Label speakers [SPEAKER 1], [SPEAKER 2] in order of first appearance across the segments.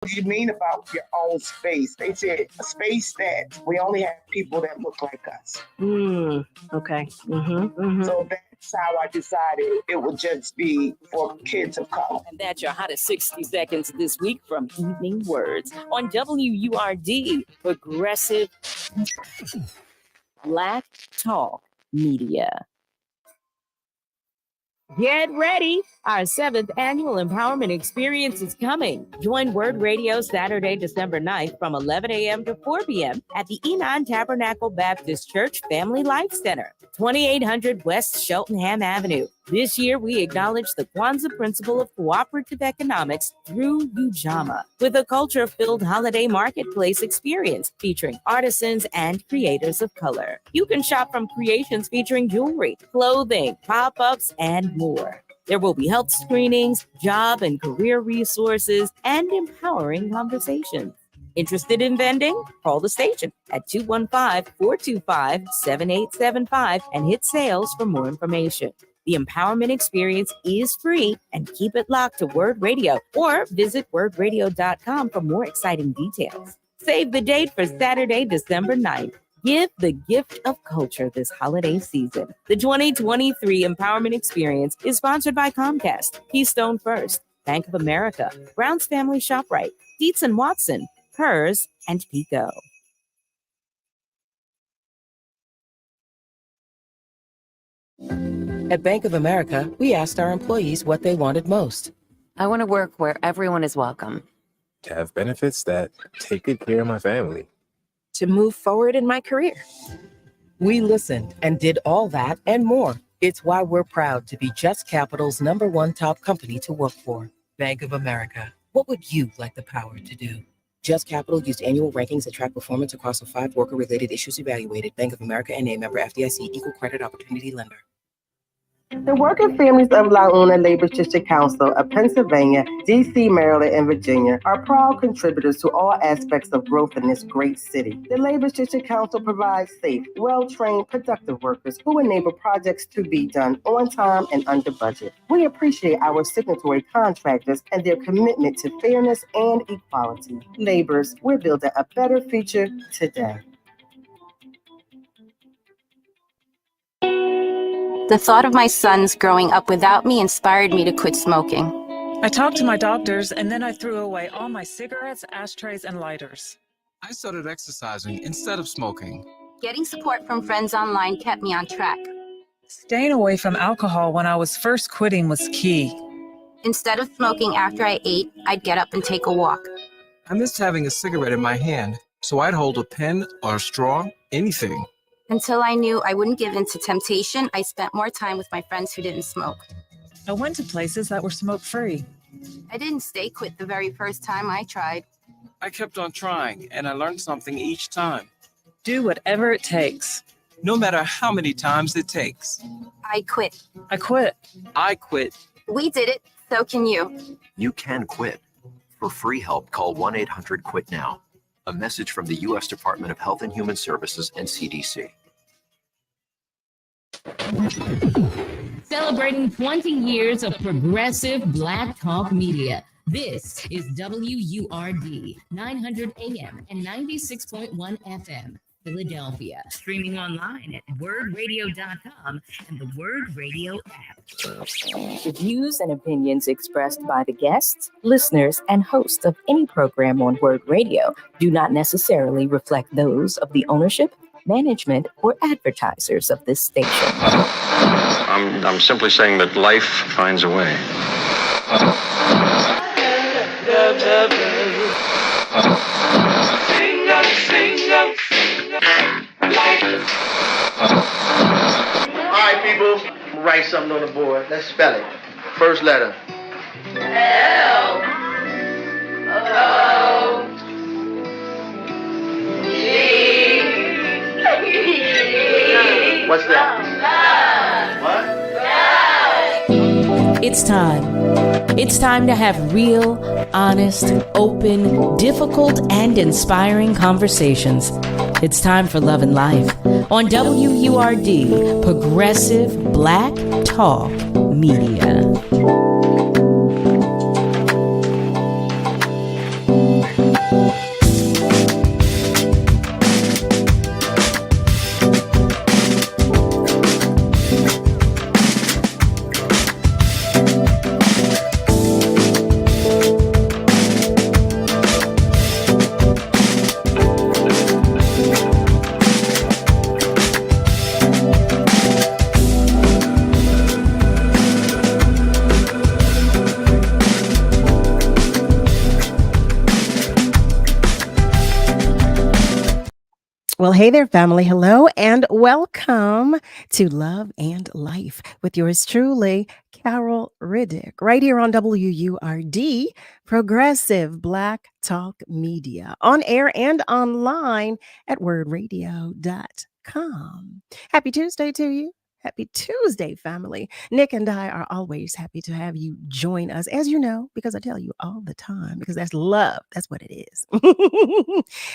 [SPEAKER 1] do you mean about your own space? They said a space that we only have people that look like us.
[SPEAKER 2] Okay.
[SPEAKER 1] So that's how I decided it would just be for kids of color.
[SPEAKER 3] And that's your hottest 60 seconds this week from Evening Words on WURD, Progressive Black Talk Media. Get ready. Our 7th annual empowerment experience is coming. Join Word Radio Saturday, December 9th from 11 a.m. to 4 p.m. at the Enon Tabernacle Baptist Church Family Life Center, 2800 West Cheltenham Avenue. This year, we acknowledge the Kwanzaa principle of cooperative economics through Ujamaa with a culture-filled holiday marketplace experience featuring artisans and creators of color. You can shop from creations featuring jewelry, clothing, pop-ups, and more. There will be health screenings, job and career resources, and empowering conversations. Interested in vending? Call the station at 215-425-7875 and hit sales for more information. The empowerment experience is free, and keep it locked to Word Radio or visit wordradio.com for more exciting details. Save the date for Saturday, December 9th. Give the gift of culture this holiday season. The 2023 Empowerment Experience is sponsored by Comcast, Keystone First, Bank of America, Brown's Family ShopRite, Dietz & Watson, Hers, and Pico.
[SPEAKER 4] At Bank of America, we asked our employees what they wanted most.
[SPEAKER 5] I want to work where everyone is welcome.
[SPEAKER 6] To have benefits that take good care of my family.
[SPEAKER 2] To move forward in my career.
[SPEAKER 4] We listened and did all that and more. It's why we're proud to be Just Capital's #1 top company to work for. Bank of America. What would you like the power to do? Just Capital used annual rankings that track performance across the 5 worker-related issues evaluated. Bank of America and a member FDIC, equal credit opportunity lender.
[SPEAKER 7] The Working Families of Launa Labor District Council of Pennsylvania, D.C., Maryland, and Virginia are proud contributors to all aspects of growth in this great city. The Labor District Council provides safe, well-trained, productive workers who enable projects to be done on time and under budget. We appreciate our signatory contractors and their commitment to fairness and equality. Laborers, we're building a better future today.
[SPEAKER 8] The thought of my sons growing up without me inspired me to quit smoking.
[SPEAKER 9] I talked to my doctors, and then I threw away all my cigarettes, ashtrays, and lighters.
[SPEAKER 10] I started exercising instead of smoking.
[SPEAKER 8] Getting support from friends online kept me on track.
[SPEAKER 9] Staying away from alcohol when I was first quitting was key.
[SPEAKER 8] Instead of smoking after I ate, I'd get up and take a walk.
[SPEAKER 10] I missed having a cigarette in my hand, so I'd hold a pen or a straw, anything.
[SPEAKER 8] Until I knew I wouldn't give in to temptation, I spent more time with my friends who didn't smoke.
[SPEAKER 9] I went to places that were smoke-free.
[SPEAKER 8] I didn't stay quit the very first time I tried.
[SPEAKER 10] I kept on trying, and I learned something each time.
[SPEAKER 9] Do whatever it takes.
[SPEAKER 10] No matter how many times it takes.
[SPEAKER 8] I quit.
[SPEAKER 9] I quit.
[SPEAKER 10] I quit.
[SPEAKER 8] We did it, so can you.
[SPEAKER 11] You can quit. For free help, call 1-800-QUIT-NOW. A message from the U.S. Department of Health and Human Services and CDC.
[SPEAKER 12] Celebrating 20 years of progressive Black Talk media. This is WURD 900 AM and 96.1 FM, Philadelphia. Streaming online at wordradio.com and the Word Radio app.
[SPEAKER 3] The views and opinions expressed by the guests, listeners, and hosts of any program on Word Radio do not necessarily reflect those of the ownership, management, or advertisers of this station.
[SPEAKER 13] I'm simply saying that life finds a way.
[SPEAKER 14] All right, people, write something on the board. Let's spell it. First letter.
[SPEAKER 15] L. O. G.
[SPEAKER 14] What's that? What?
[SPEAKER 3] It's time. It's time to have real, honest, open, difficult, and inspiring conversations. It's time for Love and Life on WURD, Progressive Black Talk Media.
[SPEAKER 16] Well, hey there, family. Hello and welcome to Love and Life with yours truly, Carol Riddick, right here on WURD, Progressive Black Talk Media, on air and online at wordradio.com. Happy Tuesday to you. Happy Tuesday, family. Nick and I are always happy to have you join us, as you know, because I tell you all the time, because that's love. That's what it is.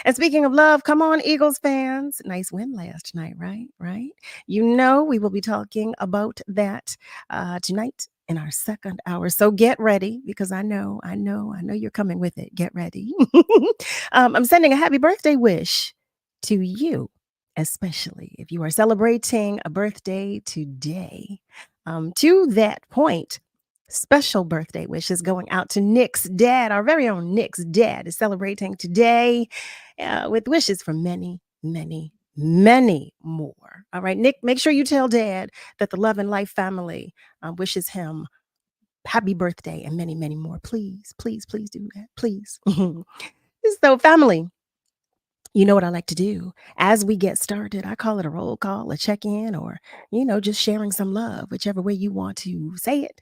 [SPEAKER 16] And speaking of love, come on, Eagles fans. Nice win last night, right? Right? You know, we will be talking about that tonight in our second hour. So get ready, because I know you're coming with it. Get ready. I'm sending a happy birthday wish to you, especially if you are celebrating a birthday today. To that point, special birthday wishes going out to Nick's dad. Our very own Nick's dad is celebrating today with wishes for many, many, many more. All right, Nick, make sure you tell Dad that the Love and Life family wishes him happy birthday and many, many more. Please, please, please do that. Please. So, family, you know what I like to do as we get started. I call it a roll call, a check-in, or, just sharing some love, whichever way you want to say it.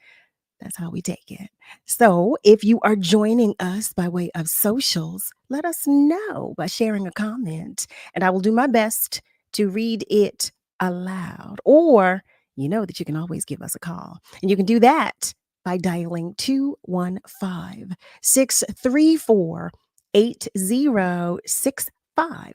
[SPEAKER 16] That's how we take it. So if you are joining us by way of socials, let us know by sharing a comment, and I will do my best to read it aloud. Or you know that you can always give us a call, and you can do that by dialing 215-634-8065.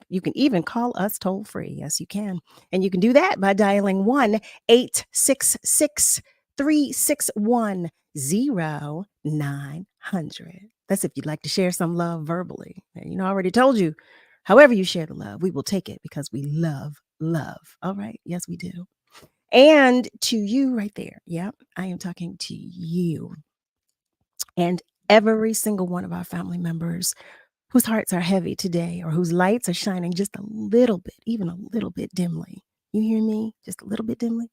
[SPEAKER 16] You can even call us toll free. Yes, you can. And you can do that by dialing 1-866-361-0900. That's if you'd like to share some love verbally. And I already told you, however you share the love, we will take it because we love love. All right. Yes, we do. And to you right there. Yeah, I am talking to you. And every single one of our family members whose hearts are heavy today, or whose lights are shining just a little bit, even a little bit dimly. You hear me? Just a little bit dimly.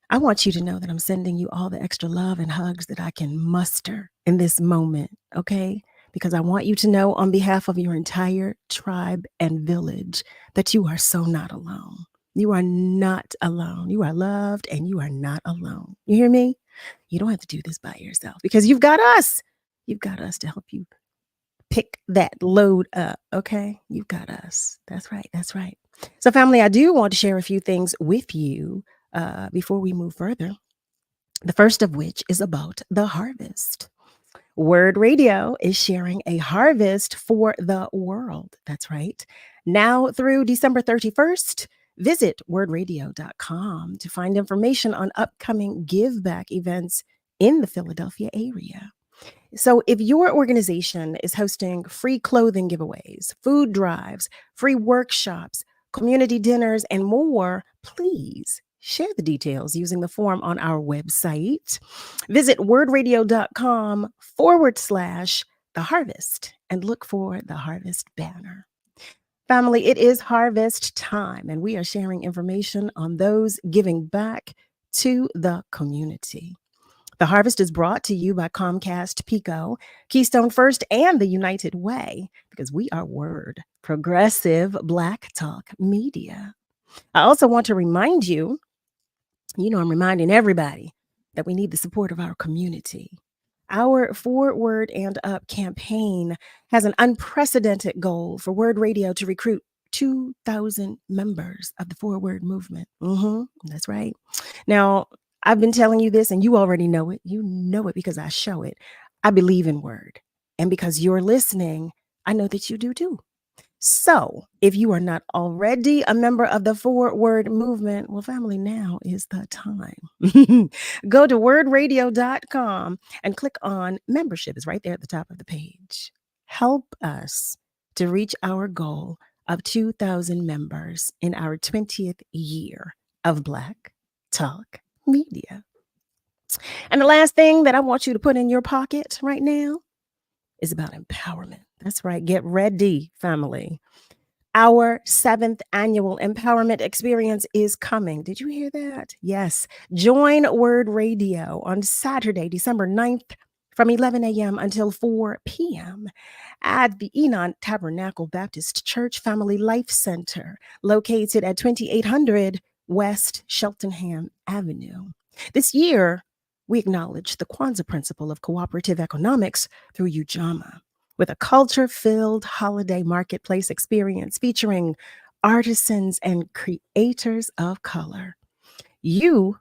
[SPEAKER 16] I want you to know that I'm sending you all the extra love and hugs that I can muster in this moment, okay? Because I want you to know on behalf of your entire tribe and village that you are so not alone. You are not alone. You are loved and you are not alone. You hear me? You don't have to do this by yourself because you've got us. You've got us to help you pick that load up, okay? You've got us. That's right. That's right. So, family, I do want to share a few things with you before we move further. The first of which is about the harvest. WURD Radio is sharing a harvest for the world. That's right. Now through December 31st, visit wordradio.com to find information on upcoming give back events in the Philadelphia area. So if your organization is hosting free clothing giveaways, food drives, free workshops, community dinners, and more, please share the details using the form on our website. Visit wordradio.com/the harvest and look for the harvest banner. Family, it is harvest time, and we are sharing information on those giving back to the community. The harvest is brought to you by Comcast, Pico, Keystone First, and the United Way, because we are WURD, Progressive Black Talk Media. I also want to remind you, I'm reminding everybody that we need the support of our community. Our Forward and Up campaign has an unprecedented goal for WURD Radio to recruit 2,000 members of the Forward movement. That's right. Now, I've been telling you this, and you already know it. You know it because I show it. I believe in WURD. And because you're listening, I know that you do too. So if you are not already a member of the Forward movement, well, family, now is the time. Go to wordradio.com and click on membership. It's right there at the top of the page. Help us to reach our goal of 2,000 members in our 20th year of Black Talk Media. And the last thing that I want you to put in your pocket right now is about empowerment. That's right. Get ready, family. Our 7th annual empowerment experience is coming. Did you hear that? Yes. Join WURD Radio on Saturday, December 9th from 11 a.m. until 4 p.m. at the Enon Tabernacle Baptist Church Family Life Center, located at 2800 West Cheltenham Avenue. This year, we acknowledge the Kwanzaa principle of cooperative economics through Ujamaa, with a culture-filled holiday marketplace experience featuring artisans and creators of color. You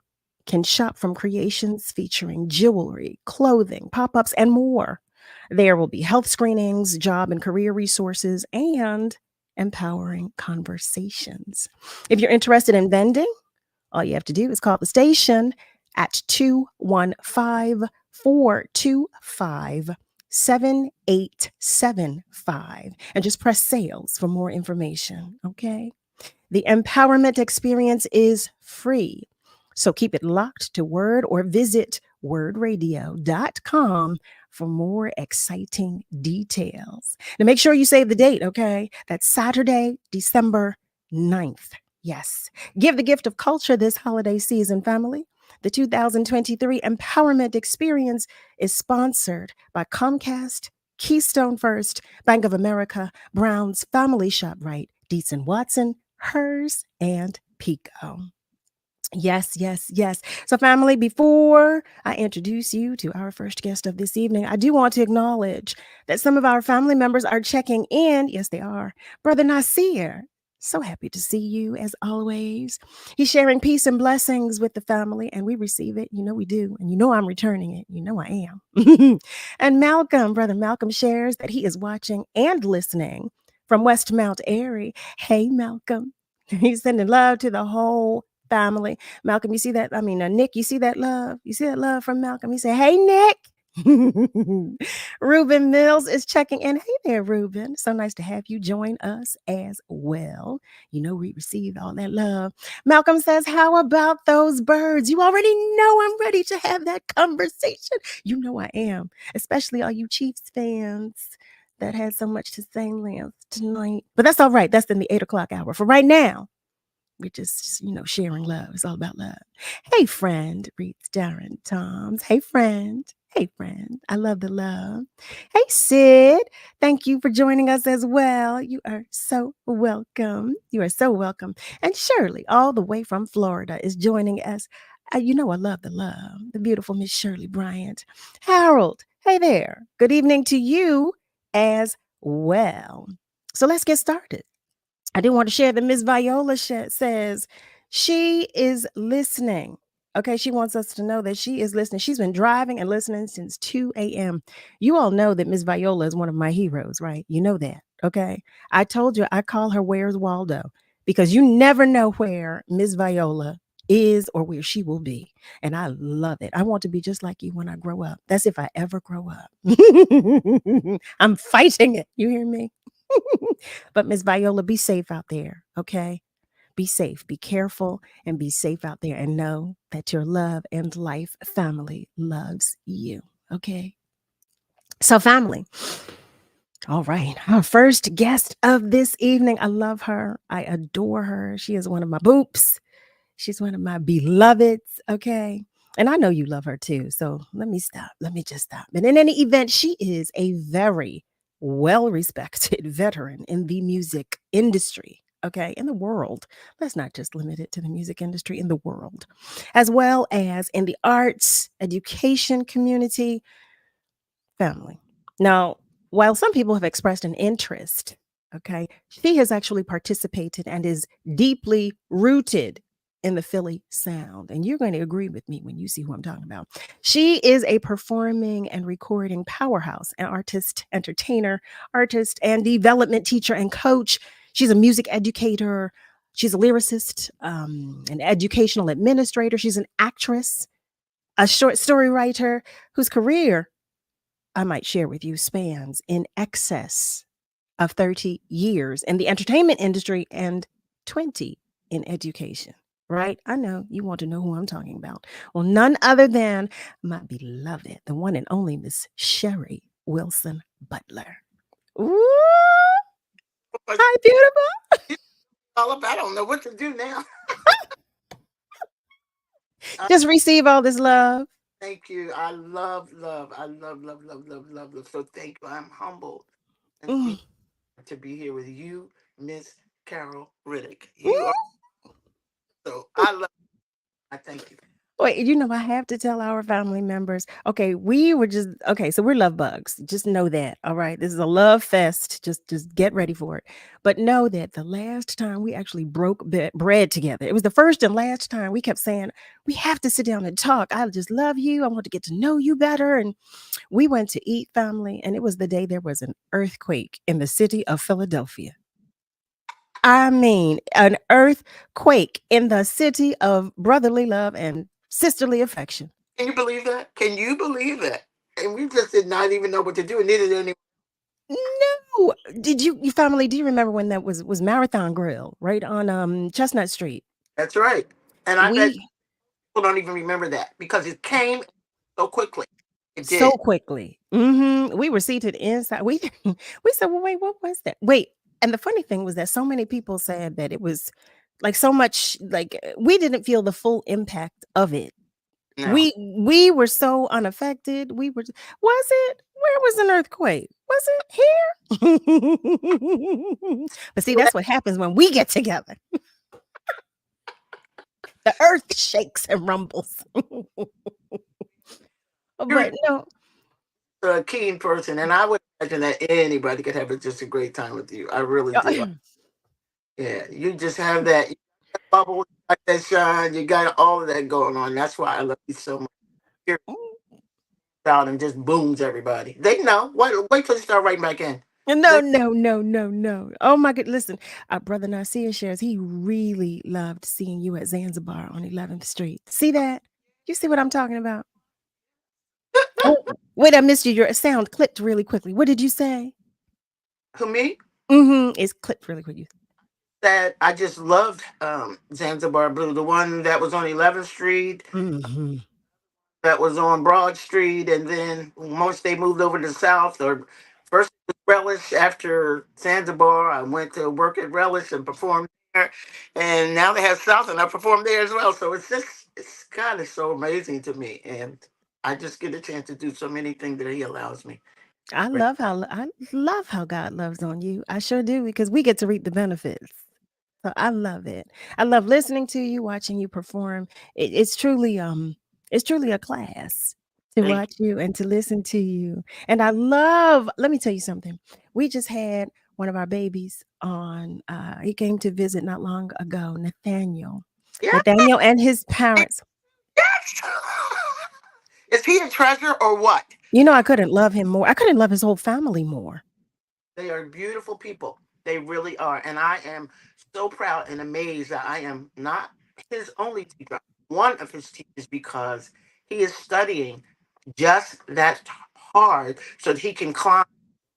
[SPEAKER 16] can shop from creations featuring jewelry, clothing, pop-ups, and more. There will be health screenings, job and career resources, and empowering conversations. If you're interested in vending, all you have to do is call the station at 215-425-7875 and just press sales for more information, okay? The empowerment experience is free. So keep it locked to WURD or visit wordradio.com for more exciting details. Now make sure you save the date, okay? That's Saturday, December 9th. Yes. Give the gift of culture this holiday season, family. The 2023 Empowerment Experience is sponsored by Comcast, Keystone First, Bank of America, Brown's Family ShopRite, Dietz & Watson, Hers, and Pico. Yes, yes, yes. So, family, before I introduce you to our first guest of this evening, I do want to acknowledge that some of our family members are checking in. Yes, they are. Brother Nasir, so happy to see you as always. He's sharing peace and blessings with the family, and we receive it. You know we do. And you know I'm returning it. You know I am. And Malcolm, Brother Malcolm, shares that he is watching and listening from West Mount Airy. Hey, Malcolm. He's sending love to the whole family. Malcolm, you see that? I mean, Nick, you see that love? You see that love from Malcolm? He said, hey, Nick. Ruben Mills is checking in. Hey there, Ruben. So nice to have you join us as well. You know, we received all that love. Malcolm says, how about those birds? You already know I'm ready to have that conversation. You know I am, especially all you Chiefs fans that had so much to say last tonight. But that's all right. That's in the 8 o'clock hour. For right now, we're just, sharing love. It's all about love. Hey, friend, reads Darren Toms. Hey, friend. Hey, friend. I love the love. Hey, Sid. Thank you for joining us as well. You are so welcome. You are so welcome. And Shirley, all the way from Florida, is joining us. I love the love. The beautiful Miss Shirley Bryant. Harold, hey there. Good evening to you as well. So let's get started. I do want to share that Miss Viola says she is listening. Okay, she wants us to know that she is listening. She's been driving and listening since 2 a.m. You all know that Miss Viola is one of my heroes, right? You know that, okay? I told you I call her Where's Waldo because you never know where Miss Viola is or where she will be. And I love it. I want to be just like you when I grow up. That's if I ever grow up. I'm fighting it. You hear me? But Miss Viola, be safe out there, okay? Be safe, be careful, and be safe out there. And know that your love and life family loves you, okay? So, family, all right. Our first guest of this evening, I love her. I adore her. She is one of my boops. She's one of my beloveds, okay? And I know you love her too. So let me stop. Let me just stop. And in any event, she is a very well-respected veteran in the music industry, okay, in the world. Let's not just limit it to the music industry, in the world, as well as in the arts, education community, family. Now, while some people have expressed an interest, okay, she has actually participated and is deeply rooted in the Philly sound. And you're going to agree with me when you see who I'm talking about. She is a performing and recording powerhouse, an artist, entertainer, artist, and development teacher and coach. She's a music educator. She's a lyricist, an educational administrator. She's an actress, a short story writer whose career, I might share with you, spans in excess of 30 years in the entertainment industry and 20 in education. Right? I know you want to know who I'm talking about. Well, none other than my beloved, the one and only Miss Sherry Wilson-Butler. Ooh. Hi, beautiful.
[SPEAKER 17] All about, I don't know what to do now.
[SPEAKER 16] Just receive all this love.
[SPEAKER 17] Thank you. I love love. I love love love love love love. So thank you. I'm humbled and
[SPEAKER 16] Mm.
[SPEAKER 17] to be here with you, Miss Carol Riddick.
[SPEAKER 16] Mm.
[SPEAKER 17] You are so. I love. I thank you.
[SPEAKER 16] Wait, I have to tell our family members. Okay, so we're love bugs. Just know that. All right. This is a love fest. Just get ready for it. But know that the last time we actually broke bread together, it was the first and last time we kept saying, we have to sit down and talk. I just love you. I want to get to know you better. And we went to eat, family, and it was the day there was an earthquake in the city of Philadelphia. I mean, an earthquake in the city of brotherly love and sisterly affection.
[SPEAKER 17] Can you believe that? Can you believe that? And we just did not even know what to do, and neither did anyone.
[SPEAKER 16] No. Did you family, do you remember when that was Marathon Grill right on Chestnut Street?
[SPEAKER 17] That's right. And I bet
[SPEAKER 16] We
[SPEAKER 17] people don't even remember that because it came so quickly. It
[SPEAKER 16] so
[SPEAKER 17] did.
[SPEAKER 16] quickly. We were seated inside. We said, well, wait, what was that? Wait. And the funny thing was that so many people said that it was like so much, like we didn't feel the full impact of it.
[SPEAKER 17] No.
[SPEAKER 16] We were so unaffected. Was it? Where was an earthquake? Was it here? But see, that's what happens when we get together. The earth shakes and rumbles. But no.
[SPEAKER 17] A keen person, and I would imagine that anybody could have just a great time with you. I really do. Yeah, you just have that bubble, you got that shine, you got all of that going on. That's why I love you so much. You're out and just booms everybody. They know. Wait till you start writing back in.
[SPEAKER 16] No. Oh my God. Listen, our brother Nasir shares, he really loved seeing you at Zanzibar on 11th Street. See that? You see what I'm talking about? Oh, wait, I missed you. Your sound clipped really quickly. What did you say?
[SPEAKER 17] Who, me?
[SPEAKER 16] It's clipped really quickly.
[SPEAKER 17] That I just loved Zanzibar Blue, the one that was on 11th Street, that was on Broad Street, and then once they moved over to the South, or first it was Relish. After Zanzibar, I went to work at Relish and performed there, and now they have South, and I performed there as well. So it's kind of so amazing to me, and I just get a chance to do so many things that He allows me.
[SPEAKER 16] I love how God loves on you. I sure do, because we get to reap the benefits. So I love it. I love listening to you, watching you perform. It's truly a class to watch you and to listen to you. And let me tell you something. We just had one of our babies on. He came to visit not long ago, Nathaniel.
[SPEAKER 17] Yeah.
[SPEAKER 16] Nathaniel and his parents.
[SPEAKER 17] Yes. Is he a treasure or what?
[SPEAKER 16] I couldn't love him more. I couldn't love his whole family more.
[SPEAKER 17] They are beautiful people. They really are. And I am so proud and amazed that I am not his only teacher, one of his teachers, because he is studying just that hard so that he can climb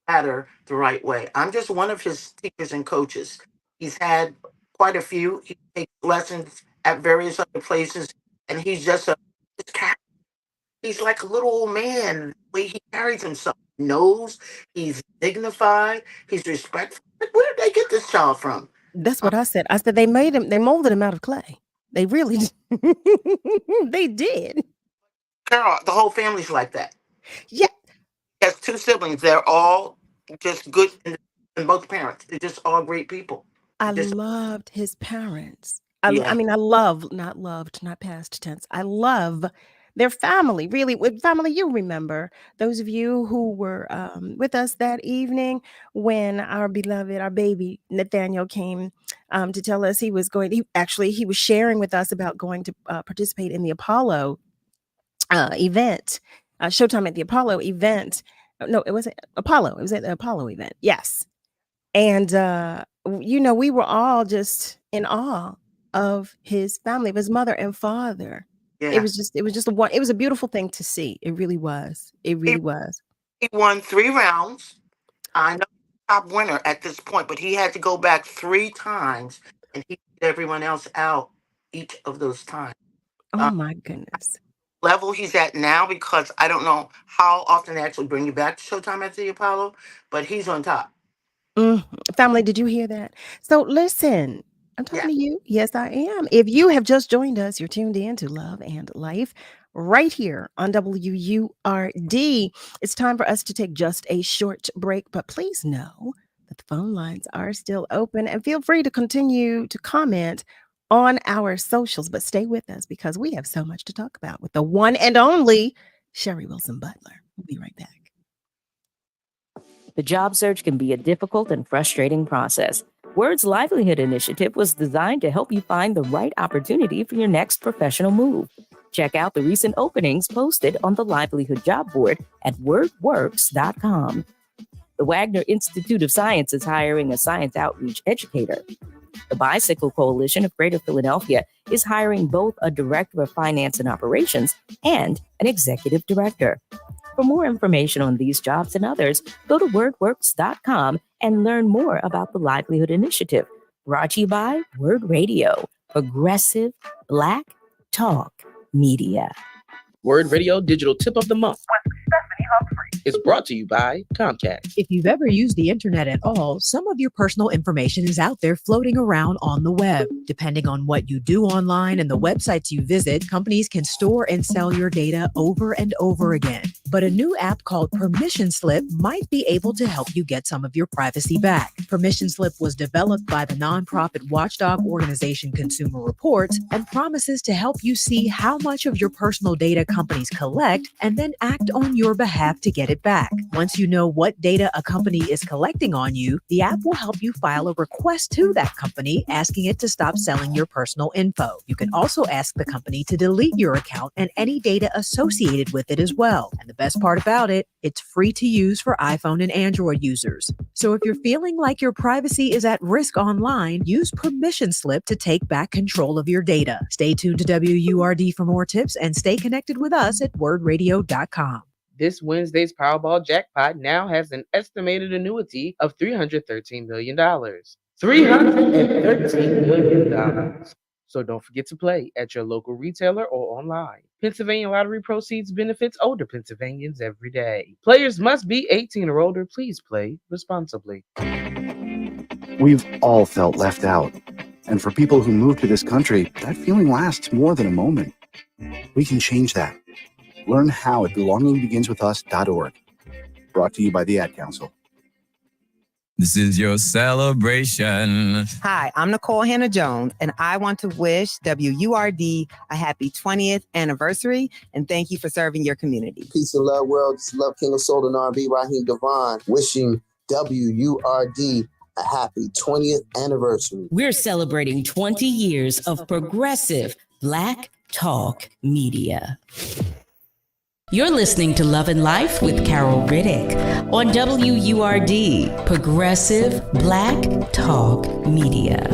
[SPEAKER 17] the ladder the right way. I'm just one of his teachers and coaches. He's had quite a few. He takes lessons at various other places, and he's just he's like a little old man. The way he carries himself, he knows, he's dignified, he's respectful. Where did they get this child from?
[SPEAKER 16] That's what I said. I said they molded him out of clay. They really they did.
[SPEAKER 17] Carol, the whole family's like that.
[SPEAKER 16] Yeah.
[SPEAKER 17] He has two siblings. They're all just good, and both parents. They're just all great people.
[SPEAKER 16] I loved his parents.
[SPEAKER 17] Yeah.
[SPEAKER 16] I mean, not past tense. I love their family. Really, with family, you remember those of you who were with us that evening when our baby Nathaniel came to tell us he was going. He was sharing with us about going to participate in the Apollo event, Showtime at the Apollo event. No, it wasn't Apollo. It was at the Apollo event. Yes. And, we were all just in awe of his family, of his mother and father.
[SPEAKER 17] Yeah.
[SPEAKER 16] It was just a beautiful thing to see. It really was. It really was.
[SPEAKER 17] He won 3 rounds. I know top winner at this point, but he had to go back 3 times, and he beat everyone else out each of those times.
[SPEAKER 16] Oh my goodness.
[SPEAKER 17] Level he's at now, because I don't know how often they actually bring you back to Showtime at the Apollo, but he's on top.
[SPEAKER 16] Family, did you hear that? So listen, I'm talking to you. Yes, I am. If you have just joined us, you're tuned in to Love and Life right here on WURD. It's time for us to take just a short break, but please know that the phone lines are still open and feel free to continue to comment on our socials, but stay with us because we have so much to talk about with the one and only Sherry Wilson-Butler. We'll be right back.
[SPEAKER 3] The job search can be a difficult and frustrating process. WURD's Livelihood Initiative was designed to help you find the right opportunity for your next professional move. Check out the recent openings posted on the Livelihood Job Board at wordworks.com. The Wagner Institute of Science is hiring a science outreach educator. The Bicycle Coalition of Greater Philadelphia is hiring both a director of finance and operations and an executive director. For more information on these jobs and others, go to wordworks.com and learn more about the Livelihood Initiative, brought to you by WURD Radio, Progressive Black Talk Media.
[SPEAKER 18] WURD Radio Digital Tip of the Month is brought to you by Comcast.
[SPEAKER 19] If you've ever used the internet at all, some of your personal information is out there floating around on the web. Depending on what you do online and the websites you visit, companies can store and sell your data over and over again. But a new app called Permission Slip might be able to help you get some of your privacy back. Permission Slip was developed by the nonprofit watchdog organization Consumer Reports and promises to help you see how much of your personal data companies collect and then act on your behalf to get it back. Once you know what data a company is collecting on you, the app will help you file a request to that company asking it to stop selling your personal info. You can also ask the company to delete your account and any data associated with it as well. And the best part about it, it's free to use for iPhone and Android users. So if you're feeling like your privacy is at risk online, use Permission Slip to take back control of your data. Stay tuned to WURD for more tips and stay connected with us at wordradio.com.
[SPEAKER 18] This Wednesday's Powerball jackpot now has an estimated annuity of $313 million. $313 million. So don't forget to play at your local retailer or online. Pennsylvania Lottery proceeds benefits older Pennsylvanians every day. Players must be 18 or older. Please play responsibly.
[SPEAKER 20] We've all felt left out. And for people who move to this country, that feeling lasts more than a moment. We can change that. Learn how at belongingbeginswithus.org. Brought to you by the Ad Council.
[SPEAKER 21] This is your celebration.
[SPEAKER 22] Hi, I'm Nicole Hannah-Jones, and I want to wish WURD a happy 20th anniversary, and thank you for serving your community.
[SPEAKER 23] Peace and love, world. This is Love King of Soul and R&B, Raheem Devon, wishing WURD a happy 20th anniversary.
[SPEAKER 3] We're celebrating 20 years of progressive Black Talk Media. You're listening to Love and Life with Carol Riddick on WURD, Progressive Black Talk Media.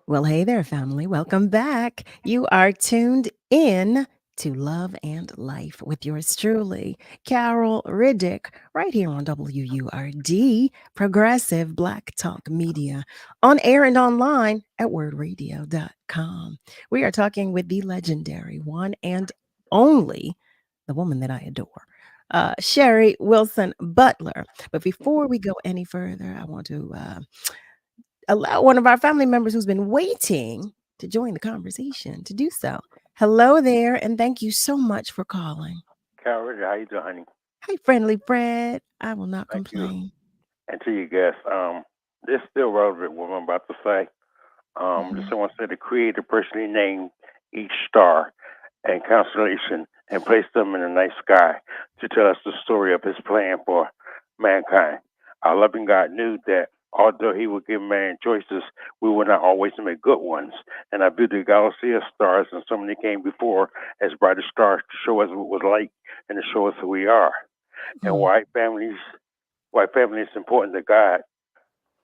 [SPEAKER 16] Well, hey there, family. Welcome back. You are tuned in to Love and Life with yours truly, Carol Riddick, right here on WURD, Progressive Black Talk Media, on air and online at wordradio.com. We are talking with the legendary one and only, the woman that I adore, Sherry Wilson-Butler. But before we go any further, I want to allow one of our family members who's been waiting to join the conversation to do so. Hello there, and thank you so much for calling.
[SPEAKER 24] Carol, how you doing, honey?
[SPEAKER 16] Hey, friendly Fred. I will not
[SPEAKER 24] Thank
[SPEAKER 16] complain.
[SPEAKER 24] you. And to your guests, this is still relevant what I'm about to say. Just someone said the Creator personally named each star and constellation and placed them in the night sky to tell us the story of His plan for mankind. Our loving God knew that although He would give man choices, we would not always make good ones. And I built the galaxy of stars, and so many came before as brighter stars to show us what it was like and to show us who we are. And why family is important to God.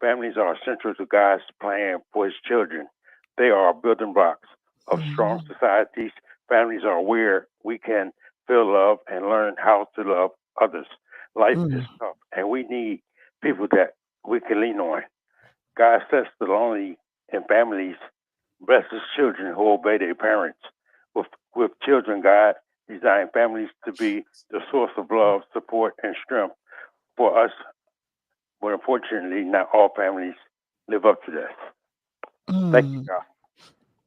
[SPEAKER 24] Families are central to God's plan for His children. They are building blocks of strong societies. Families are where we can feel love and learn how to love others. Life is tough, and we need people that we can lean on. God sets the lonely in families, blesses children who obey their parents. With children, God designed families to be the source of love, support, and strength for us. But unfortunately, not all families live up to this. Thank you, God.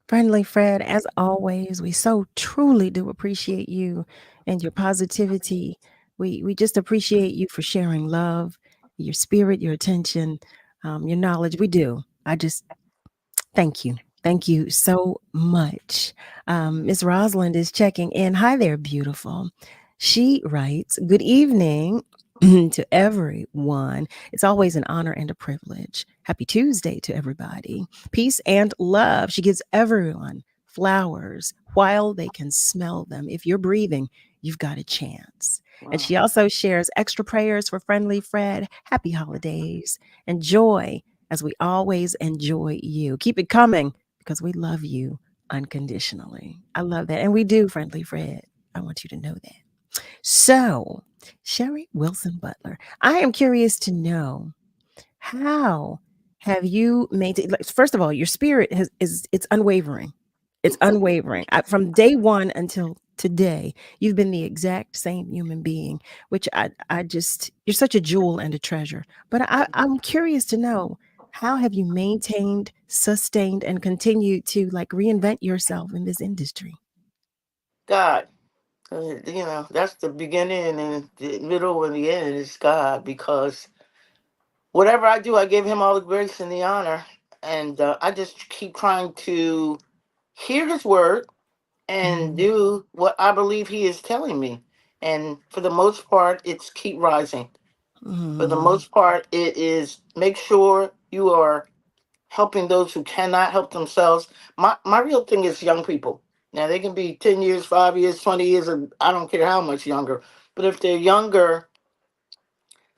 [SPEAKER 16] Friendly Fred, as always, we so truly do appreciate you and your positivity. We just appreciate you for sharing love, your spirit, your attention, your knowledge. We do. I just thank you. Thank you so much. Miss Rosalind is checking in. Hi there, beautiful. She writes, "Good evening to everyone. It's always an honor and a privilege. Happy Tuesday to everybody. Peace and love." She gives everyone flowers while they can smell them. If you're breathing, you've got a chance. And she also shares extra prayers for Friendly Fred. Happy holidays and joy as we always enjoy you. Keep it coming because we love you unconditionally. I love that. And we do, Friendly Fred. I want you to know that. So, Sherry Wilson-Butler, I am curious to know, how have you maintained, first of all, your spirit it's unwavering. It's unwavering. From day one until today, you've been the exact same human being, which I just, you're such a jewel and a treasure. But I'm curious to know, how have you maintained, sustained, and continued to reinvent yourself in this industry?
[SPEAKER 17] God. That's the beginning and the middle and the end is God, because whatever I do, I give him all the grace and the honor. And I just keep trying to hear his word and do what I believe he is telling me. And for the most part, it's keep rising. For the most part, it is make sure you are helping those who cannot help themselves. My real thing is young people. Now they can be 10 years, 5 years, 20 years, or I don't care how much younger. But if they're younger,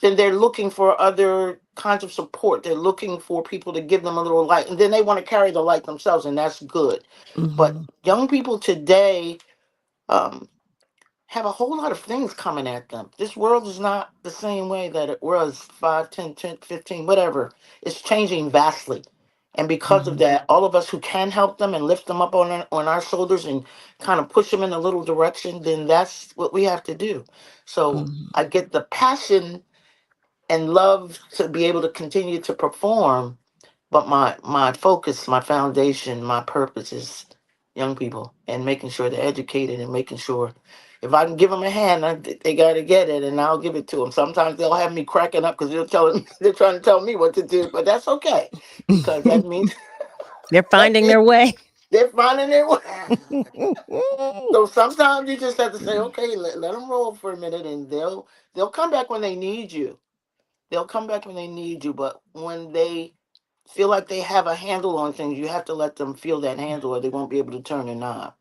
[SPEAKER 17] then they're looking for other kinds of support. They're looking for people to give them a little light. And then they want to carry the light themselves, and that's good. But young people today um, have a whole lot of things coming at them. This world is not the same way that it was 5, 10, 10, 15, whatever. It's changing vastly. And because of that, all of us who can help them and lift them up on our shoulders and kind of push them in a little direction, then that's what we have to do. So I get the passion and love to be able to continue to perform, but my focus, my foundation, my purpose is young people and making sure they're educated and making sure if I can give them a hand, they got to get it, and I'll give it to them. Sometimes they'll have me cracking up because they're trying to tell me what to do, but that's okay because that means
[SPEAKER 16] they're finding their way.
[SPEAKER 17] They're finding their way. So sometimes you just have to say, okay, let them roll for a minute, and they'll come back when they need you. They'll come back when they need you, but when they feel like they have a handle on things, you have to let them feel that handle or they won't be able to turn the knob.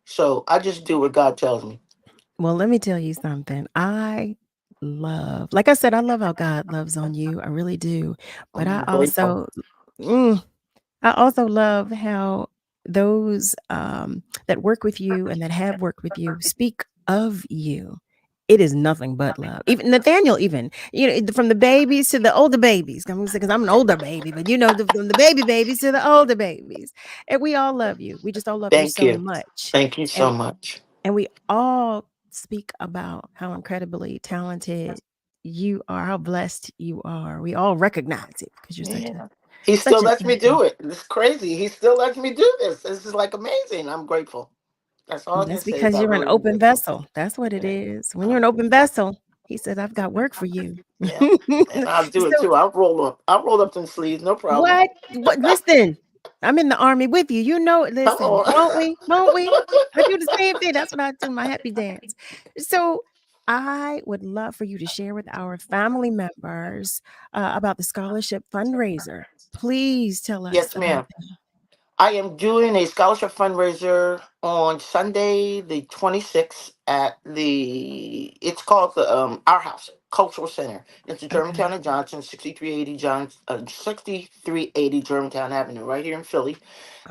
[SPEAKER 17] So I just do what God tells me.
[SPEAKER 16] Well, let me tell you something. Like I said, I love how God loves on you. I really do. But
[SPEAKER 17] I'm grateful.
[SPEAKER 16] I also love how those that work with you and that have worked with you speak of you. It is nothing but love. Even Nathaniel, from the babies to the older babies. I'm gonna say, because I'm an older baby, but from the baby babies to the older babies, and we all love you. We just all love you
[SPEAKER 17] Thank
[SPEAKER 16] so
[SPEAKER 17] you.
[SPEAKER 16] much,
[SPEAKER 17] Thank you so
[SPEAKER 16] and
[SPEAKER 17] much.
[SPEAKER 16] and we all speak about how incredibly talented you are, how blessed you are. We all recognize it because you're
[SPEAKER 17] Yeah. He still lets me do it. It's crazy. He still lets me do this. This is like amazing. I'm grateful. That's all I can
[SPEAKER 16] That's
[SPEAKER 17] say is
[SPEAKER 16] because
[SPEAKER 17] I
[SPEAKER 16] you're an
[SPEAKER 17] really am
[SPEAKER 16] open
[SPEAKER 17] grateful.
[SPEAKER 16] vessel. That's what it
[SPEAKER 17] Yeah.
[SPEAKER 16] is. When you're an open vessel, he said, I've got work for you.
[SPEAKER 17] Yeah. And I'll do it
[SPEAKER 16] So
[SPEAKER 17] too. I'll roll up some sleeves, no problem.
[SPEAKER 16] what? Listen, I'm in the army with you. Listen,
[SPEAKER 17] Oh.
[SPEAKER 16] won't we? Won't we? I do the same thing. That's what I do, my happy dance. So I would love for you to share with our family members about the scholarship fundraiser. Please tell us
[SPEAKER 17] Yes,
[SPEAKER 16] about
[SPEAKER 17] ma'am.
[SPEAKER 16] that.
[SPEAKER 17] I am doing a scholarship fundraiser on Sunday, the 26th it's called the Our House Cultural Center. It's in
[SPEAKER 16] Okay.
[SPEAKER 17] Germantown and Johnson, 6380 Germantown Avenue, right here in Philly.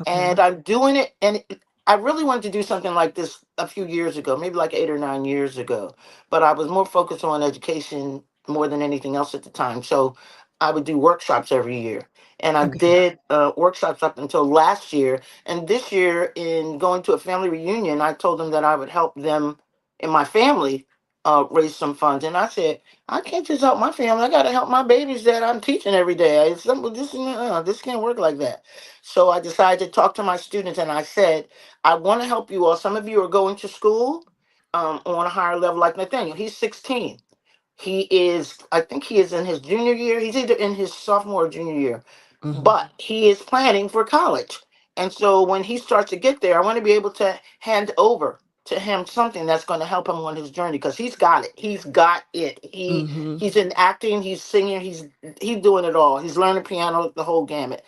[SPEAKER 16] Okay.
[SPEAKER 17] And I'm doing it, and I really wanted to do something like this a few years ago, maybe like 8 or 9 years ago, but I was more focused on education more than anything else at the time. So I would do workshops every year. And I
[SPEAKER 16] Okay.
[SPEAKER 17] did workshops up until last year. And this year, in going to a family reunion, I told them that I would help them and my family raise some funds. And I said, I can't just help my family. I got to help my babies that I'm teaching every day. This can't work like that. So I decided to talk to my students, and I said, I want to help you all. Some of you are going to school on a higher level, like Nathaniel. He's 16. He is, I think he is in his junior year. He's either in his sophomore or junior year, but he is planning for college. And so when he starts to get there, I want to be able to hand over to him something that's going to help him on his journey, because he's got it. He's got it. He's in acting, he's singing, he's doing it all. He's learning piano, the whole gamut.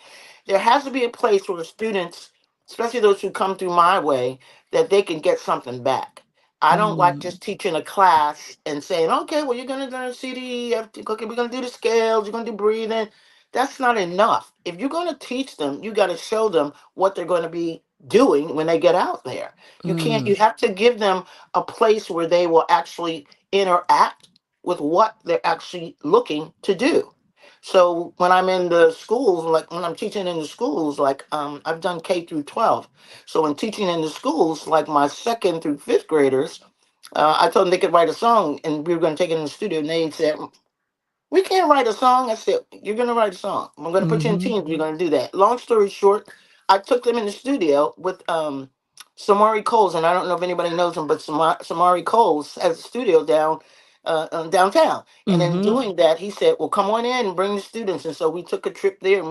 [SPEAKER 17] There has to be a place where the students, especially those who come through my way, that they can get something back. I don't like just teaching a class and saying, okay, well, you're going to learn CD, okay, we're going to do the scales, you're going to do breathing. That's not enough. If you're going to teach them, you got to show them what they're going to be doing when they get out there. You have to give them a place where they will actually interact with what they're actually looking to do. So when I'm in the schools, like when I'm teaching in the schools, like I've done K through 12. So when teaching in the schools, like my 2nd through 5th graders, I told them they could write a song, and we were going to take it in the studio. And they said, we can't write a song. I said, you're going to write a song. I'm going to put you in teams. You're going to do that. Long story short, I took them in the studio with Samari Coles. And I don't know if anybody knows him, but Samari Coles has a studio downtown. And in doing that, he said, well, come on in and bring the students. And so we took a trip there, and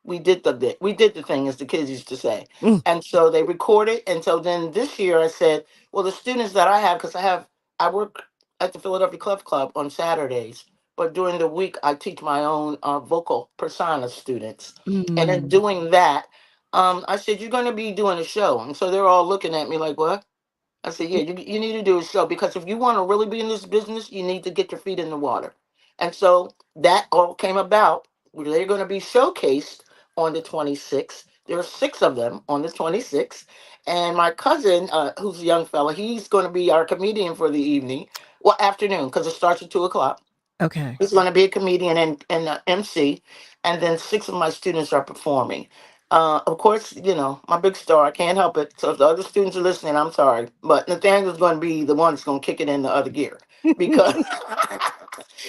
[SPEAKER 17] we did the thing, as the kids used to say. And so they recorded. And so then this year I said, well, the students that I have, because I work at the Philadelphia Clef Club on Saturdays, but during the week I teach my own vocal persona students. And in doing that, I said, you're going to be doing a show. And so they're all looking at me like, what? I said, yeah, you need to do a show, because if you want to really be in this business, you need to get your feet in the water. And so that all came about. They're going to be showcased on the 26th. There are 6 of them on the 26th. And my cousin, who's a young fella, he's going to be our comedian for the evening. Well, afternoon, because it starts at 2:00.
[SPEAKER 16] Okay.
[SPEAKER 17] He's going to be a comedian and MC. And then 6 of my students are performing. Of course, my big star, I can't help it. So if the other students are listening, I'm sorry. But Nathaniel's going to be the one that's going to kick it in the other gear, because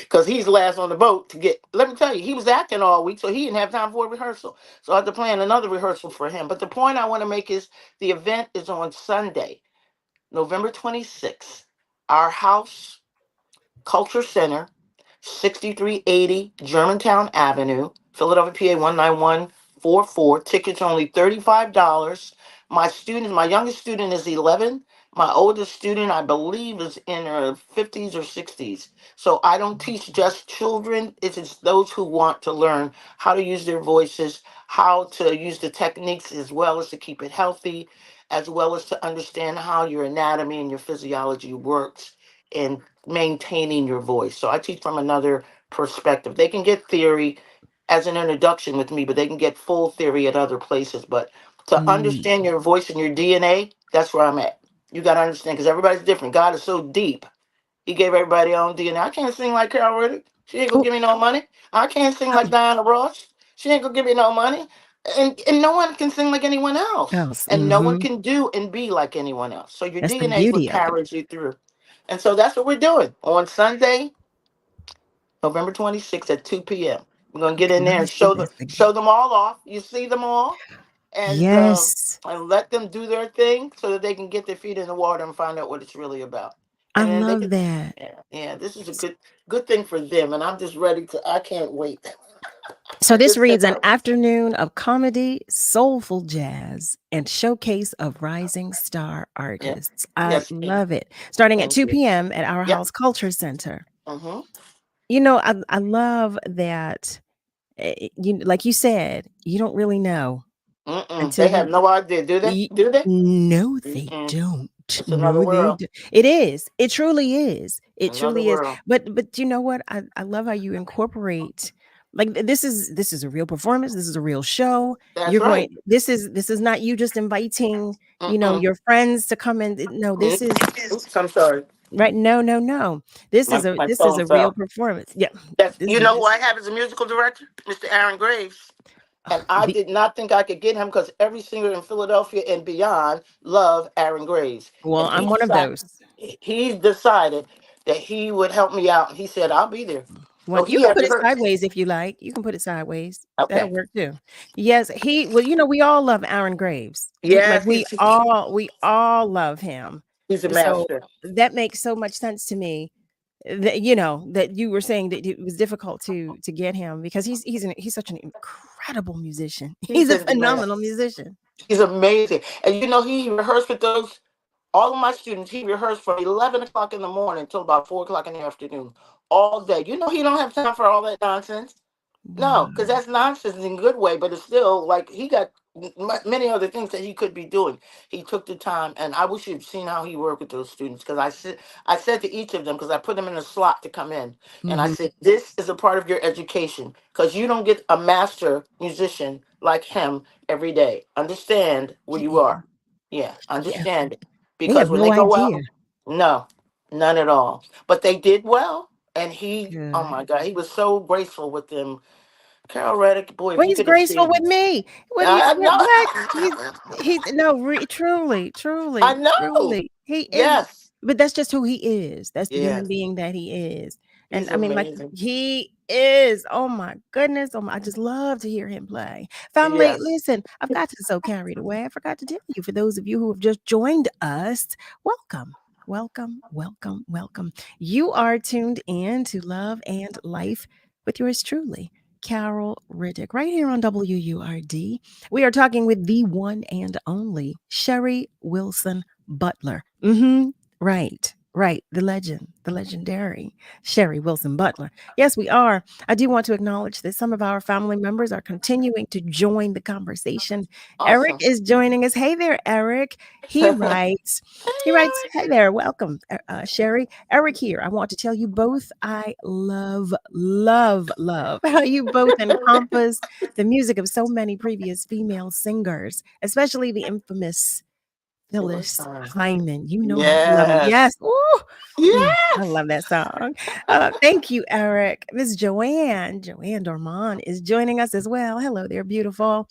[SPEAKER 17] because he's last on the boat to get. Let me tell you, he was acting all week, so he didn't have time for a rehearsal. So I had to plan another rehearsal for him. But the point I want to make is the event is on Sunday, November 26th. Our house, Culture Center, 6380 Germantown Avenue, Philadelphia, PA 19144. Tickets are only $35. My youngest student is 11. My oldest student, I believe, is in her 50s or 60s. So I don't teach just children. It's those who want to learn how to use their voices, how to use the techniques, as well as to keep it healthy, as well as to understand how your anatomy and your physiology works in maintaining your voice. So I teach from another perspective. They can get theory as an introduction with me, but they can get full theory at other places. But to understand your voice and your DNA, that's where I'm at. You got to understand, because everybody's different. God is so deep. He gave everybody their own DNA. I can't sing like Carol Riddick. She ain't gonna give me no money. I can't sing like Diana Ross. She ain't gonna give me no money. And no one can sing like anyone else. And no one can do and be like anyone else. So your
[SPEAKER 16] That's the
[SPEAKER 17] DNA is what
[SPEAKER 16] beauty of it.
[SPEAKER 17] carries you through. And so that's what we're doing on Sunday, November 26th at 2 p.m. We're gonna get in there and show them all off. You see them all,
[SPEAKER 16] Yes.
[SPEAKER 17] and let them do their thing so that they can get their feet in the water and find out what it's really about.
[SPEAKER 16] I
[SPEAKER 17] And then they
[SPEAKER 16] love
[SPEAKER 17] can,
[SPEAKER 16] that.
[SPEAKER 17] yeah, this is a good thing for them. And I'm just ready to. I can't wait.
[SPEAKER 16] So this reads an afternoon of comedy, soulful jazz, and showcase of rising star artists. I
[SPEAKER 17] Yes.
[SPEAKER 16] love it. Starting at
[SPEAKER 17] Thank
[SPEAKER 16] 2
[SPEAKER 17] you.
[SPEAKER 16] p.m. at Our
[SPEAKER 17] Yep.
[SPEAKER 16] House Culture Center.
[SPEAKER 17] Mm-hmm.
[SPEAKER 16] I love that. Like you said, you don't really know until
[SPEAKER 17] They have no idea, do they? Do they?
[SPEAKER 16] No, they don't.
[SPEAKER 17] It's another world.
[SPEAKER 16] It is. It truly is. It
[SPEAKER 17] Another
[SPEAKER 16] truly is.
[SPEAKER 17] world.
[SPEAKER 16] But you know what? I love how you incorporate. Like this is a real performance. This is a real show.
[SPEAKER 17] That's right.
[SPEAKER 16] This is not you just inviting your friends to come in. No, this is.
[SPEAKER 17] Oops, I'm sorry.
[SPEAKER 16] Right? No, no, no. This
[SPEAKER 17] My,
[SPEAKER 16] is a
[SPEAKER 17] my
[SPEAKER 16] this is
[SPEAKER 17] phone
[SPEAKER 16] a real
[SPEAKER 17] fell.
[SPEAKER 16] performance. Yeah.
[SPEAKER 17] Yes,
[SPEAKER 16] This
[SPEAKER 17] you know who
[SPEAKER 16] is
[SPEAKER 17] I have as a musical director? Mr. Aaron Graves. And I
[SPEAKER 16] the
[SPEAKER 17] did not think I could get him because every singer in Philadelphia and beyond love Aaron Graves.
[SPEAKER 16] well,
[SPEAKER 17] And
[SPEAKER 16] I'm one of those.
[SPEAKER 17] he decided that he would help me out. And he said, I'll be there. So
[SPEAKER 16] What you
[SPEAKER 17] he
[SPEAKER 16] can
[SPEAKER 17] had
[SPEAKER 16] put it
[SPEAKER 17] rehearsed.
[SPEAKER 16] sideways if you like. You can put it sideways. That'll
[SPEAKER 17] Okay.
[SPEAKER 16] work too. Yes, we all love Aaron Graves.
[SPEAKER 17] Yes,
[SPEAKER 16] We all love him.
[SPEAKER 17] he's a
[SPEAKER 16] So
[SPEAKER 17] master.
[SPEAKER 16] that makes so much sense to me that that you were saying that it was difficult to get him because he's such an incredible musician. He's
[SPEAKER 17] He's
[SPEAKER 16] a
[SPEAKER 17] in demand.
[SPEAKER 16] phenomenal musician.
[SPEAKER 17] He's amazing. And he rehearsed with all of my students. He rehearsed from 11 o'clock in the morning until about 4 o'clock in the afternoon, all day. He don't have time for all that nonsense. No, because that's nonsense in a good way, but it's still like he got many other things that he could be doing. He took the time, and I wish you'd seen how he worked with those students. Because I said to each of them, because I put them in a slot to come in, and I
[SPEAKER 16] Mhm.
[SPEAKER 17] said, "This is a part of your education, because you don't get a master musician like him every day. Understand where you
[SPEAKER 16] Yeah.
[SPEAKER 17] are. Yeah,
[SPEAKER 16] Yeah.
[SPEAKER 17] understand it.
[SPEAKER 16] They
[SPEAKER 17] Because
[SPEAKER 16] have
[SPEAKER 17] when
[SPEAKER 16] no
[SPEAKER 17] they go
[SPEAKER 16] idea.
[SPEAKER 17] out, no, none at all. But they did well, and oh
[SPEAKER 16] Good.
[SPEAKER 17] my God, he was so graceful with them. Carol Reddick, boy, if
[SPEAKER 16] Well,
[SPEAKER 17] you
[SPEAKER 16] he's
[SPEAKER 17] could have
[SPEAKER 16] graceful with
[SPEAKER 17] seen.
[SPEAKER 16] me. What do you
[SPEAKER 17] I
[SPEAKER 16] what?
[SPEAKER 17] know.
[SPEAKER 16] He's no,
[SPEAKER 17] I
[SPEAKER 16] truly,
[SPEAKER 17] know.
[SPEAKER 16] truly. He is,
[SPEAKER 17] Yes.
[SPEAKER 16] but that's just who he is. That's the human
[SPEAKER 17] Yes.
[SPEAKER 16] being that he is. And
[SPEAKER 17] He's
[SPEAKER 16] I mean, like
[SPEAKER 17] amazing.
[SPEAKER 16] he is. Oh my goodness. Oh my, I just love to hear him play. Family,
[SPEAKER 17] Yes.
[SPEAKER 16] listen, I've got to so carried away. I forgot to tell you, for those of you who have just joined us, welcome. Welcome, welcome, welcome. You are tuned in to Love and Life with yours truly, Carol Riddick, right here on WURD. We are talking with the one and only Sherry Wilson-Butler. Right. The legend, the legendary Sherry Wilson-Butler. Yes, we are. I do want to acknowledge that some of our family members are continuing to join the conversation. Eric
[SPEAKER 17] Awesome.
[SPEAKER 16] is joining us. Hey there, Eric. He writes, hey there, welcome, Sherry. Eric here. I want to tell you both I love how you both encompass the music of so many previous female singers, especially the infamous Phyllis Hyman. You know I love it.
[SPEAKER 17] Yes.
[SPEAKER 16] Yes. Ooh. I
[SPEAKER 17] Yes.
[SPEAKER 16] love that song. Thank you, Eric. Miss Joanne Dorman is joining us as well. Hello there, beautiful.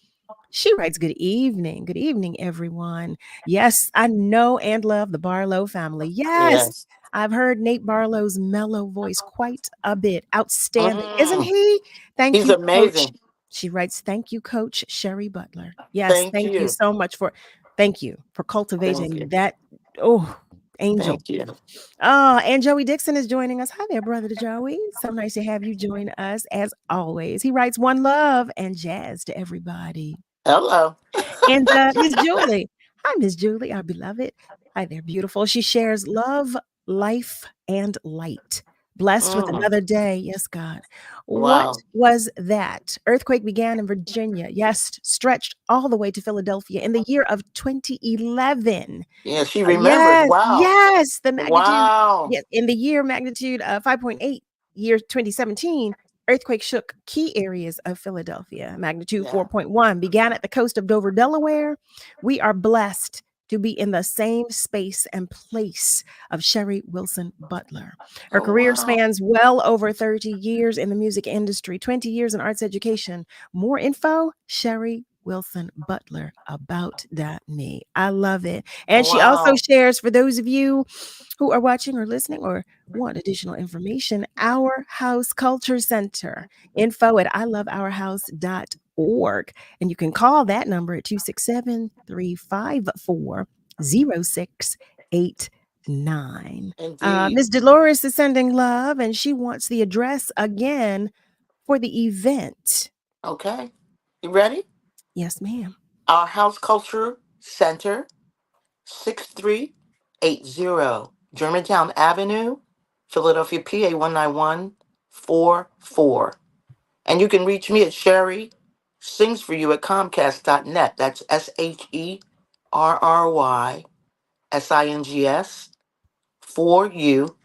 [SPEAKER 16] She writes, good evening. Good evening, everyone. Yes, I know and love the Barlow family. Yes,
[SPEAKER 17] Yes.
[SPEAKER 16] I've heard Nate Barlow's mellow voice quite a bit. Outstanding, isn't
[SPEAKER 17] Mm.
[SPEAKER 16] he? Thank
[SPEAKER 17] He's
[SPEAKER 16] you, Coach.
[SPEAKER 17] amazing.
[SPEAKER 16] She writes, thank you, Coach Sherry Butler. Yes,
[SPEAKER 17] Thank
[SPEAKER 16] thank you
[SPEAKER 17] you.
[SPEAKER 16] so much thank you for
[SPEAKER 17] Thank
[SPEAKER 16] cultivating
[SPEAKER 17] you.
[SPEAKER 16] that. Oh, angel.
[SPEAKER 17] Thank you.
[SPEAKER 16] And Joey Dixon is joining us. Hi there, brother Joey. So nice to have you join us as always. He writes one love and jazz to everybody.
[SPEAKER 17] Hello.
[SPEAKER 16] And Miss Julie. Hi, Miss Julie, our beloved. Hi there, beautiful. She shares love, life, and light. Blessed with
[SPEAKER 17] Mm.
[SPEAKER 16] another day. Yes, God. What
[SPEAKER 17] Wow.
[SPEAKER 16] was that? Earthquake began in Virginia. Yes, stretched all the way to Philadelphia in the year of 2011.
[SPEAKER 17] Yeah, she remembers.
[SPEAKER 16] Yes,
[SPEAKER 17] Wow.
[SPEAKER 16] yes, the magnitude.
[SPEAKER 17] Wow.
[SPEAKER 16] Yes, in the year magnitude 5.8, year 2017, earthquake shook key areas of Philadelphia. Magnitude
[SPEAKER 17] Yeah.
[SPEAKER 16] 4.1 began at the coast of Dover, Delaware. We are blessed to be in the same space and place of Sherry Wilson-Butler. Her
[SPEAKER 17] Oh,
[SPEAKER 16] career
[SPEAKER 17] wow.
[SPEAKER 16] spans well over 30 years in the music industry, 20 years in arts education. More info, Sherry Wilson-Butler about.me. I love it. And she also
[SPEAKER 17] Wow.
[SPEAKER 16] shares, for those of you who are watching or listening or want additional information, Our House Culture Center. Info at iloveourhouse.org. And you can call that number at 267-354-0689.
[SPEAKER 17] Indeed.
[SPEAKER 16] Miss Dolores is sending love, and she wants the address again for the event.
[SPEAKER 17] Okay. You ready?
[SPEAKER 16] Yes, ma'am.
[SPEAKER 17] Our House Culture Center, 6380 Germantown Avenue, Philadelphia, PA 19144. And you can reach me at Sherry Sings for You at Comcast.net. That's SHERRYSINGS for you,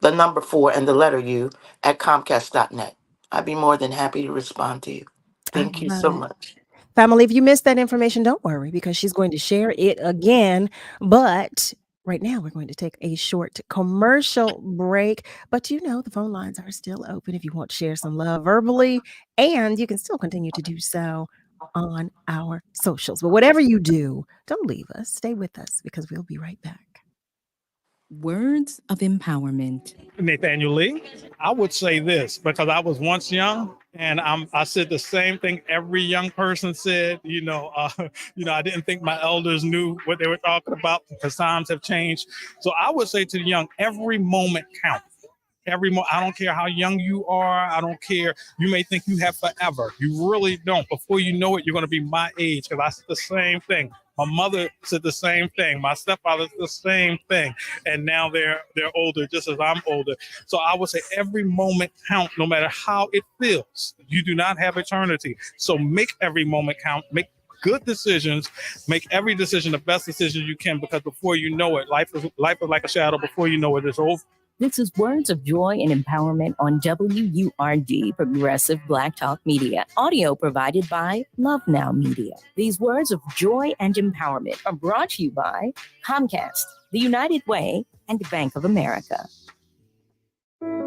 [SPEAKER 17] the number 4 and the letter U at Comcast.net. I'd be more than happy to respond to you.
[SPEAKER 16] I
[SPEAKER 17] Thank you
[SPEAKER 16] love
[SPEAKER 17] so
[SPEAKER 16] it.
[SPEAKER 17] much.
[SPEAKER 16] Family, if you missed that information, don't worry because she's going to share it again. But Right now, we're going to take a short commercial break, but the phone lines are still open if you want to share some love verbally, and you can still continue to do so on our socials. But whatever you do, don't leave us. Stay with us because we'll be right back.
[SPEAKER 1] Words of empowerment.
[SPEAKER 2] Nathaniel Lee. I would say this because I was once young, and I said the same thing every young person said. I didn't think my elders knew what they were talking about because times have changed. So I would say to the young, every moment counts. I don't care how young you are. I don't care. You may think you have forever. You really don't. Before you know it, you're going to be my age. Because I said the same thing. My mother said the same thing. My stepfather said the same thing. And now they're older, just as I'm older. So I would say every moment count, no matter how it feels. You do not have eternity. So make every moment count. Make good decisions. Make every decision the best decision you can. Because before you know it, life is like a shadow. Before you know it, it's over.
[SPEAKER 3] This is Words of Joy and Empowerment on WURD, Progressive Black Talk Media. Audio provided by Love Now Media. These words of joy and empowerment are brought to you by Comcast, The United Way, and Bank of America.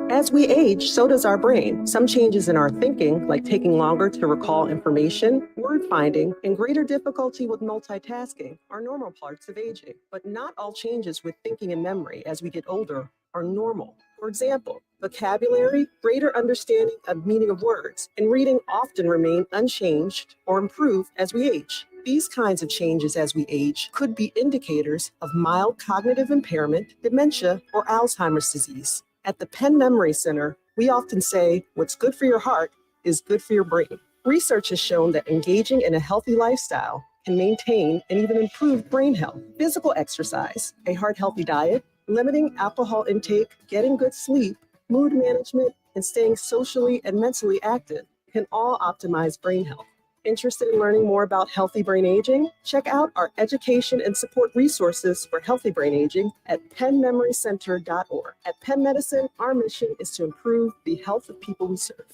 [SPEAKER 5] As we age, so does our brain. Some changes in our thinking, like taking longer to recall information, word finding, and greater difficulty with multitasking, are normal parts of aging. But not all changes with thinking and memory as we get older are normal. For example, vocabulary, greater understanding of meaning of words, and reading often remain unchanged or improve as we age. These kinds of changes as we age could be indicators of mild cognitive impairment, dementia, or Alzheimer's disease. At the Penn Memory Center, we often say, what's good for your heart is good for your brain. Research has shown that engaging in a healthy lifestyle can maintain and even improve brain health. Physical exercise, a heart-healthy diet, limiting alcohol intake, getting good sleep, mood management, and staying socially and mentally active can all optimize brain health. Interested in learning more about healthy brain aging? Check out our education and support resources for healthy brain aging at pennmemorycenter.org. At Penn Medicine, our mission is to improve the health of people we serve.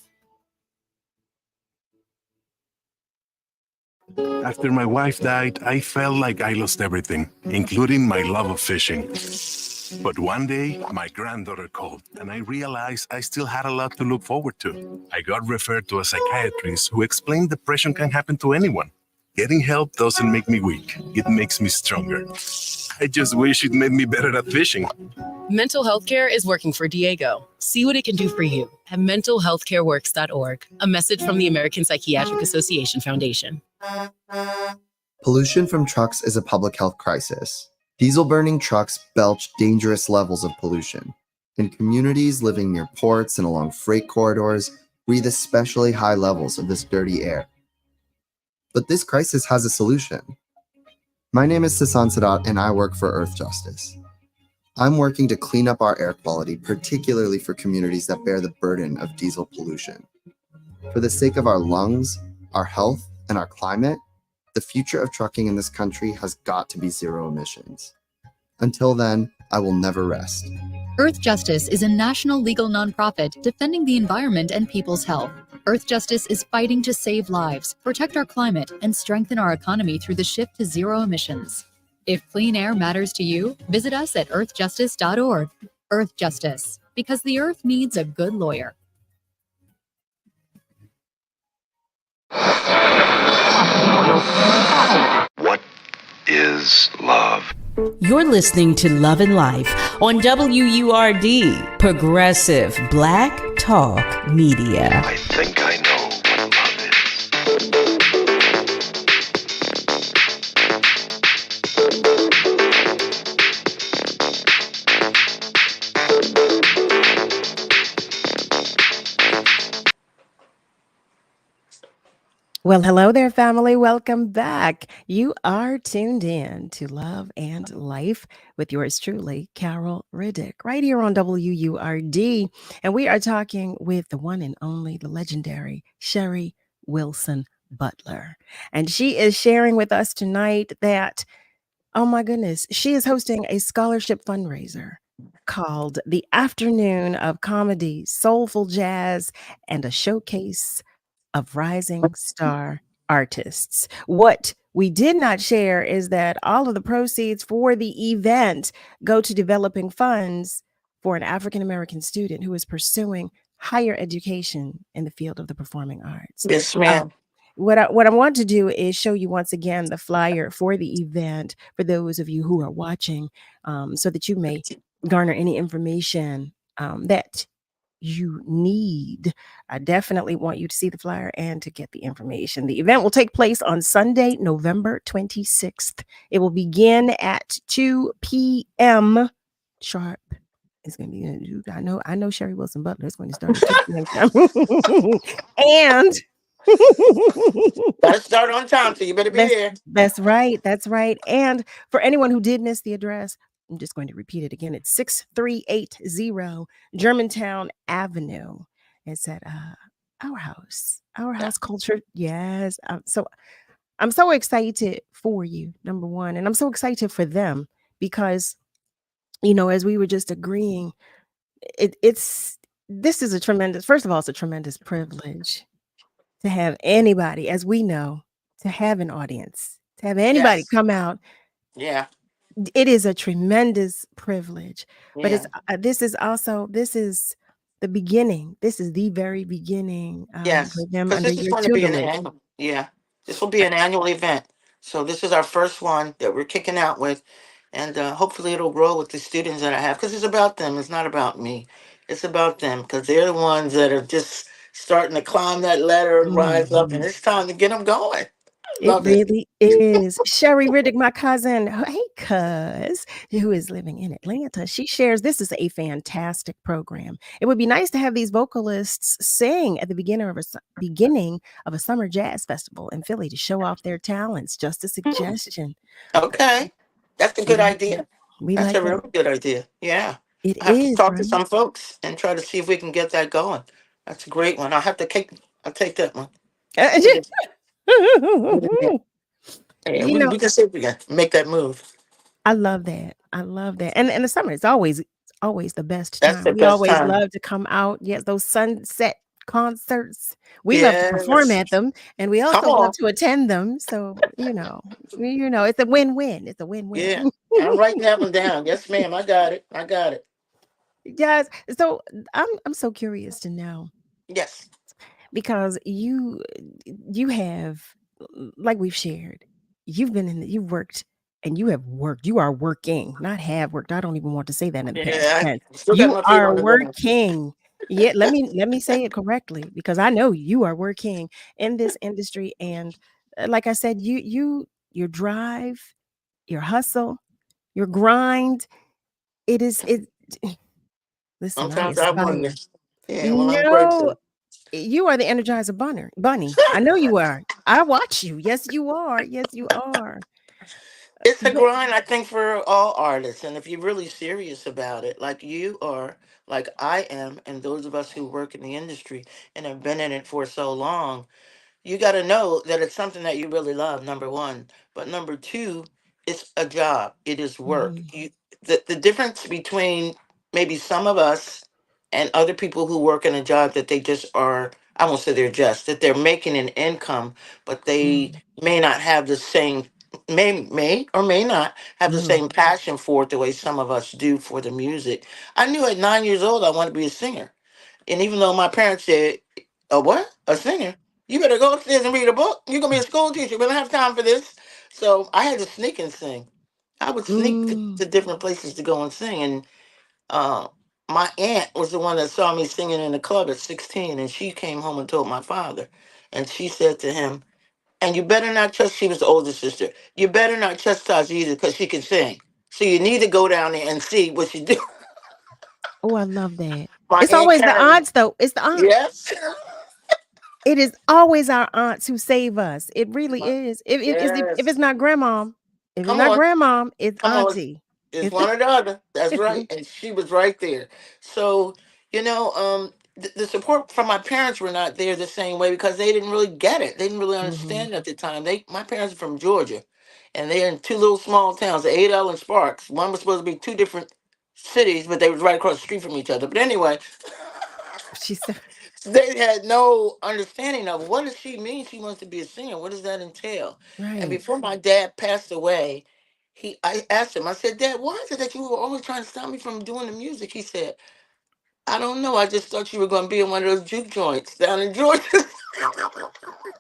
[SPEAKER 6] After my wife died, I felt like I lost everything, including my love of fishing. But one day, my granddaughter called, and I realized I still had a lot to look forward to. I got referred to a psychiatrist who explained depression can happen to anyone. Getting help doesn't make me weak. It makes me stronger. I just wish it made me better at fishing.
[SPEAKER 25] Mental health care is working for Diego. See what it can do for you at mentalhealthcareworks.org. A message from the American Psychiatric Association Foundation.
[SPEAKER 26] Pollution from trucks is a public health crisis. Diesel-burning trucks belch dangerous levels of pollution. And communities living near ports and along freight corridors breathe especially high levels of this dirty air. But this crisis has a solution. My name is Sasan Sadat, and I work for Earth Justice. I'm working to clean up our air quality, particularly for communities that bear the burden of diesel pollution. For the sake of our lungs, our health, and our climate, the future of trucking in this country has got to be zero emissions. Until then, I will never rest.
[SPEAKER 27] Earth Justice is a national legal nonprofit defending the environment and people's health. Earth Justice is fighting to save lives, protect our climate, and strengthen our economy through the shift to zero emissions. If clean air matters to you, visit us at earthjustice.org. Earth Justice, because the earth needs a good lawyer.
[SPEAKER 11] What is love?
[SPEAKER 3] You're listening to Love and Life on WURD, Progressive Black Talk Media.
[SPEAKER 11] I think I know what love is.
[SPEAKER 16] Well, hello there, family. Welcome back. You are tuned in to Love and Life with yours truly, Carol Riddick, right here on WURD. And we are talking with the one and only, the legendary Sherry Wilson-Butler. And she is sharing with us tonight that, oh my goodness, she is hosting a scholarship fundraiser called The Afternoon of Comedy, Soulful Jazz, and a Showcase of Rising Star Artists. What we did not share is that all of the proceeds for the event go to developing funds for an African American student who is pursuing higher education in the field of the performing arts.
[SPEAKER 17] Yes, ma'am.
[SPEAKER 16] What I want to do is show you once again the flyer for the event for those of you who are watching, so that you may garner any information that you need. I definitely want you to see the flyer and to get the information. The event will take place on Sunday, November 26th. It will begin at 2 p.m. sharp. It's going to be, I know Sherry Wilson-Butler is going to start at 2 p.m. And
[SPEAKER 17] gotta start on time, so you better be there.
[SPEAKER 16] That's right. That's right. And for anyone who did miss the address, I'm just going to repeat it again. It's 6380 Germantown Avenue. It's at our house. Our house culture. Yes. I'm so excited for you, number one. And I'm so excited for them because, as we were just agreeing, this is a tremendous, first of all, it's a tremendous privilege to have anybody, as we know, to have an audience, to have anybody come out.
[SPEAKER 17] Yeah.
[SPEAKER 16] It is a tremendous privilege, but
[SPEAKER 17] Yeah.
[SPEAKER 16] This is the beginning. This is the very beginning
[SPEAKER 17] Yes,
[SPEAKER 16] for them
[SPEAKER 17] because
[SPEAKER 16] under
[SPEAKER 17] this is
[SPEAKER 16] your
[SPEAKER 17] going to be an
[SPEAKER 16] tutelage.
[SPEAKER 17] annual. Yeah, this will be an annual event. So this is our first one that we're kicking out with, and hopefully it'll grow with the students that I have. Because it's about them. It's not about me. It's about them because they're the ones that are just starting to climb that ladder and rise up, and it's time to get them going. I
[SPEAKER 16] It
[SPEAKER 17] love it.
[SPEAKER 16] really is. Sherry Riddick, my cousin, hey, cuz, who is living in Atlanta, she shares this is a fantastic program. It would be nice to have these vocalists sing at the beginning of a summer jazz festival in Philly to show off their talents. Just a suggestion.
[SPEAKER 17] Okay, that's a good idea.
[SPEAKER 16] We
[SPEAKER 17] That's
[SPEAKER 16] like
[SPEAKER 17] a
[SPEAKER 16] that.
[SPEAKER 17] really good idea. Yeah,
[SPEAKER 16] It
[SPEAKER 17] I have to
[SPEAKER 16] is,
[SPEAKER 17] talk to
[SPEAKER 16] right?
[SPEAKER 17] some folks and try to see if we can get that going. That's a great one. I'll take that one. Yeah, we can see if we can make that move.
[SPEAKER 16] I love that. I love that. And the summer is always the best
[SPEAKER 17] That's
[SPEAKER 16] time.
[SPEAKER 17] the
[SPEAKER 16] We
[SPEAKER 17] best
[SPEAKER 16] always
[SPEAKER 17] time.
[SPEAKER 16] love to come out. Yes, those sunset concerts. We love to perform
[SPEAKER 17] Yes.
[SPEAKER 16] at them, and we
[SPEAKER 17] Come
[SPEAKER 16] also love
[SPEAKER 17] on.
[SPEAKER 16] to attend them. So, it's a win-win. It's a
[SPEAKER 17] Yeah.
[SPEAKER 16] win-win.
[SPEAKER 17] I'm writing that one down. Yes, ma'am. I got it. I got it.
[SPEAKER 16] Yes. So I'm so curious to know.
[SPEAKER 17] Yes.
[SPEAKER 16] Because you have, like we've shared, you've worked and you have worked. You are working, not have worked. I don't even want to say that in the past
[SPEAKER 17] Yeah.
[SPEAKER 16] tense.
[SPEAKER 17] I still got
[SPEAKER 16] You
[SPEAKER 17] my feet
[SPEAKER 16] are
[SPEAKER 17] on the ground.
[SPEAKER 16] working. Yeah, let me say it correctly because I know you are working in this industry. And like I said, your drive, your hustle, your grind, it. Listen, I
[SPEAKER 17] Sometimes I wonder.
[SPEAKER 16] aspire.
[SPEAKER 17] Yeah, well, I'm
[SPEAKER 16] No,
[SPEAKER 17] grateful.
[SPEAKER 16] you are the Energizer Bunny. I know you are. I watch you. Yes, you are. Yes, you are.
[SPEAKER 17] It's a
[SPEAKER 16] But
[SPEAKER 17] grind, I think, for all artists. And if you're really serious about it, like you are, like I am, and those of us who work in the industry and have been in it for so long, you got to know that it's something that you really love, number one. But number two, it's a job. It is work. The difference between maybe some of us and other people who work in a job that they just are, I won't say they're just, that they're making an income, but they may not have the same, may or may not have the same passion for it the way some of us do for the music. I knew at 9 years old I wanted to be a singer. And even though my parents said, a what? A singer? You better go upstairs and read a book. You're going to be a school teacher. We don't have time for this. So I had to sneak and sing. I would sneak to different places to go and sing. And my aunt was the one that saw me singing in the club at 16. And she came home and told my father. And she said to him, and you better not trust, she was the older sister. You better not trust Tajiza because she can sing. So you need to go down there and see what she do.
[SPEAKER 16] oh, I love that.
[SPEAKER 17] My
[SPEAKER 16] It's
[SPEAKER 17] Aunt
[SPEAKER 16] always the
[SPEAKER 17] Karen.
[SPEAKER 16] aunts, though. It's the aunts.
[SPEAKER 17] Yes.
[SPEAKER 16] It is always our aunts who save us. It really is. If
[SPEAKER 17] Yes.
[SPEAKER 16] it's not grandma, if it's
[SPEAKER 17] Come
[SPEAKER 16] not
[SPEAKER 17] on.
[SPEAKER 16] grandma, it's
[SPEAKER 17] Come on.
[SPEAKER 16] auntie.
[SPEAKER 17] It's one or the other. That's right. And she was right there. So, the support from my parents were not there the same way because they didn't really get it. They didn't really understand at the time. My parents are from Georgia and they're in two little small towns, Adel and Sparks. One was supposed to be two different cities, but they was right across the street from each other. But anyway,
[SPEAKER 16] She said
[SPEAKER 17] They had no understanding of what does she mean she wants to be a singer. What does that entail? And
[SPEAKER 16] Right.
[SPEAKER 17] before my dad passed away, I asked him, I said, Dad, why is it that you were always trying to stop me from doing the music? He said, I don't know. I just thought you were going to be in one of those juke joints down in Georgia.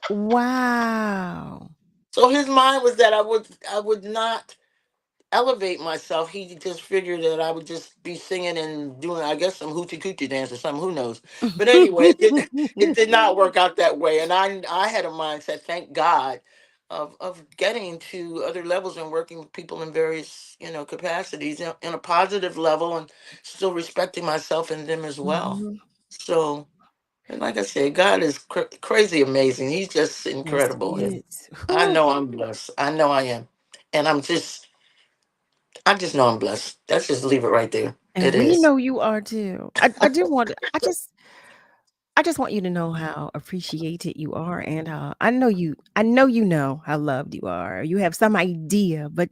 [SPEAKER 16] Wow.
[SPEAKER 17] So his mind was that I would not elevate myself. He just figured that I would just be singing and doing, I guess, some hoochie coochie dance or something. Who knows? But anyway, it did not work out that way. And I had a mindset, thank God, of getting to other levels and working with people in various capacities in a positive level and still respecting myself and them as well.
[SPEAKER 16] Mhm.
[SPEAKER 17] So, and like I said, God is crazy amazing. He's just
[SPEAKER 16] Yes,
[SPEAKER 17] incredible.
[SPEAKER 16] he
[SPEAKER 17] And
[SPEAKER 16] is.
[SPEAKER 17] I
[SPEAKER 16] Whew.
[SPEAKER 17] know I'm blessed. I know I am. And I just know I'm blessed. Let's just leave it right there. It
[SPEAKER 16] And we
[SPEAKER 17] is.
[SPEAKER 16] know you are too. I do want to, I just want you to know how appreciated you are, and I know you know how loved you are. You have some idea, but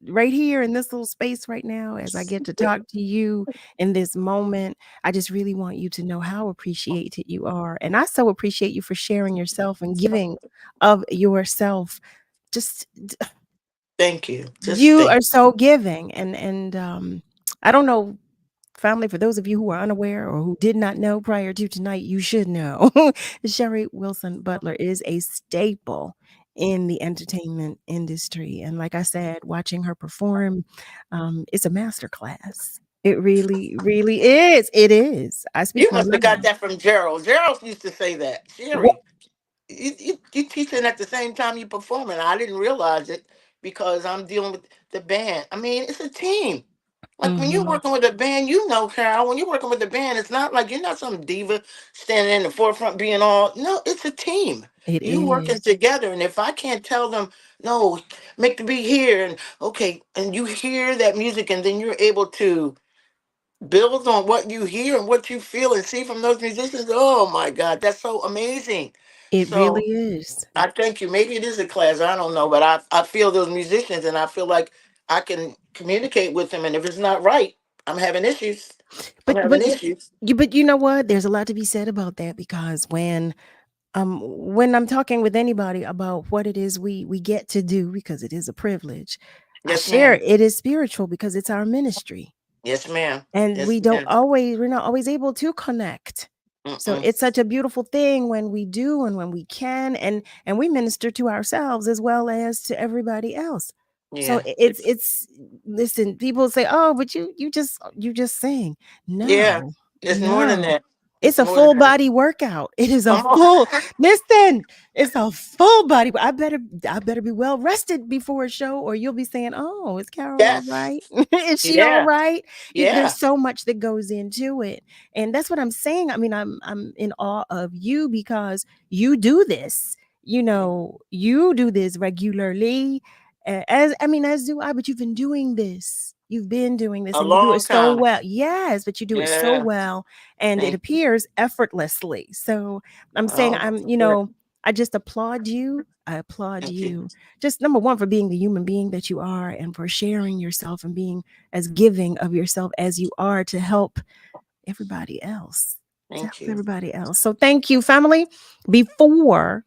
[SPEAKER 16] right here in this little space right now, as I get to talk to you in this moment, I just really want you to know how appreciated you are. And I so appreciate you for sharing yourself and giving of yourself. Just
[SPEAKER 17] Thank you. Just
[SPEAKER 16] you
[SPEAKER 17] thank
[SPEAKER 16] are so giving, and I don't know, family, for those of you who are unaware or who did not know prior to tonight, you should know. Sherry Wilson-Butler is a staple in the entertainment industry. And like I said, watching her perform, it's a master class. It really, really is. It is. I speak
[SPEAKER 17] you.
[SPEAKER 16] my
[SPEAKER 17] Must have
[SPEAKER 16] love.
[SPEAKER 17] got that from Gerald. Gerald used to say that.
[SPEAKER 16] What?
[SPEAKER 17] Sherry, you teaching at the same time you performing. I didn't realize it because I'm dealing with the band. I mean, it's a team. Like when you're
[SPEAKER 16] Mhm.
[SPEAKER 17] working with a band, Carol, when you're working with a band, it's not like you're not some diva standing in the forefront being all, no, it's a team.
[SPEAKER 16] It
[SPEAKER 17] You working
[SPEAKER 16] is.
[SPEAKER 17] together. And if I can't tell them, no, make the beat here and okay, and you hear that music and then you're able to build on what you hear and what you feel and see from those musicians, oh my God, that's so amazing.
[SPEAKER 16] It really
[SPEAKER 17] So
[SPEAKER 16] is.
[SPEAKER 17] I thank you. Maybe it is a class. I don't know, but I feel those musicians and I feel like I can communicate with them. And if it's not right, I'm having issues. I'm
[SPEAKER 16] But
[SPEAKER 17] having
[SPEAKER 16] but
[SPEAKER 17] issues.
[SPEAKER 16] but you know what? There's a lot to be said about that because when I'm talking with anybody about what it is we get to do, because it is a privilege, I
[SPEAKER 17] Yes,
[SPEAKER 16] share
[SPEAKER 17] ma'am.
[SPEAKER 16] it is spiritual because it's our ministry.
[SPEAKER 17] Yes, ma'am.
[SPEAKER 16] And
[SPEAKER 17] Yes, ma'am.
[SPEAKER 16] we're not always able to connect. So
[SPEAKER 17] Mm-mm.
[SPEAKER 16] it's such a beautiful thing when we do and when we can, and we minister to ourselves as well as to everybody else. So
[SPEAKER 17] Yeah.
[SPEAKER 16] it's listen, people say, "Oh, but you just sing."
[SPEAKER 17] Yeah.
[SPEAKER 16] No.
[SPEAKER 17] It's more than
[SPEAKER 16] No.
[SPEAKER 17] that.
[SPEAKER 16] It's
[SPEAKER 17] It's
[SPEAKER 16] a
[SPEAKER 17] more than
[SPEAKER 16] full
[SPEAKER 17] that.
[SPEAKER 16] body workout. It is a
[SPEAKER 17] Come on.
[SPEAKER 16] full listen, it's a full body. I better be well rested before a show, or you'll be saying, "Oh, is Carol all
[SPEAKER 17] Yes.
[SPEAKER 16] right? Is she all
[SPEAKER 17] Yeah.
[SPEAKER 16] right?"
[SPEAKER 17] Yeah.
[SPEAKER 16] There's so much that goes into it. And that's what I'm saying. I mean, I'm in awe of you because you do this. You do this regularly. As do I, but you've been doing this. You've been doing this
[SPEAKER 17] A
[SPEAKER 16] and you do it
[SPEAKER 17] long
[SPEAKER 16] so
[SPEAKER 17] time.
[SPEAKER 16] well. Yes, but you do it so
[SPEAKER 17] Yeah.
[SPEAKER 16] well and it
[SPEAKER 17] Thank
[SPEAKER 16] appears effortlessly. So I'm saying,
[SPEAKER 17] Oh, good.
[SPEAKER 16] I just applaud you. I applaud
[SPEAKER 17] Thank you.
[SPEAKER 16] you. Just number one, for being the human being that you are and for sharing yourself and being as giving of yourself as you are to help everybody else. To help
[SPEAKER 17] Thank you.
[SPEAKER 16] everybody else. So thank you, family. Before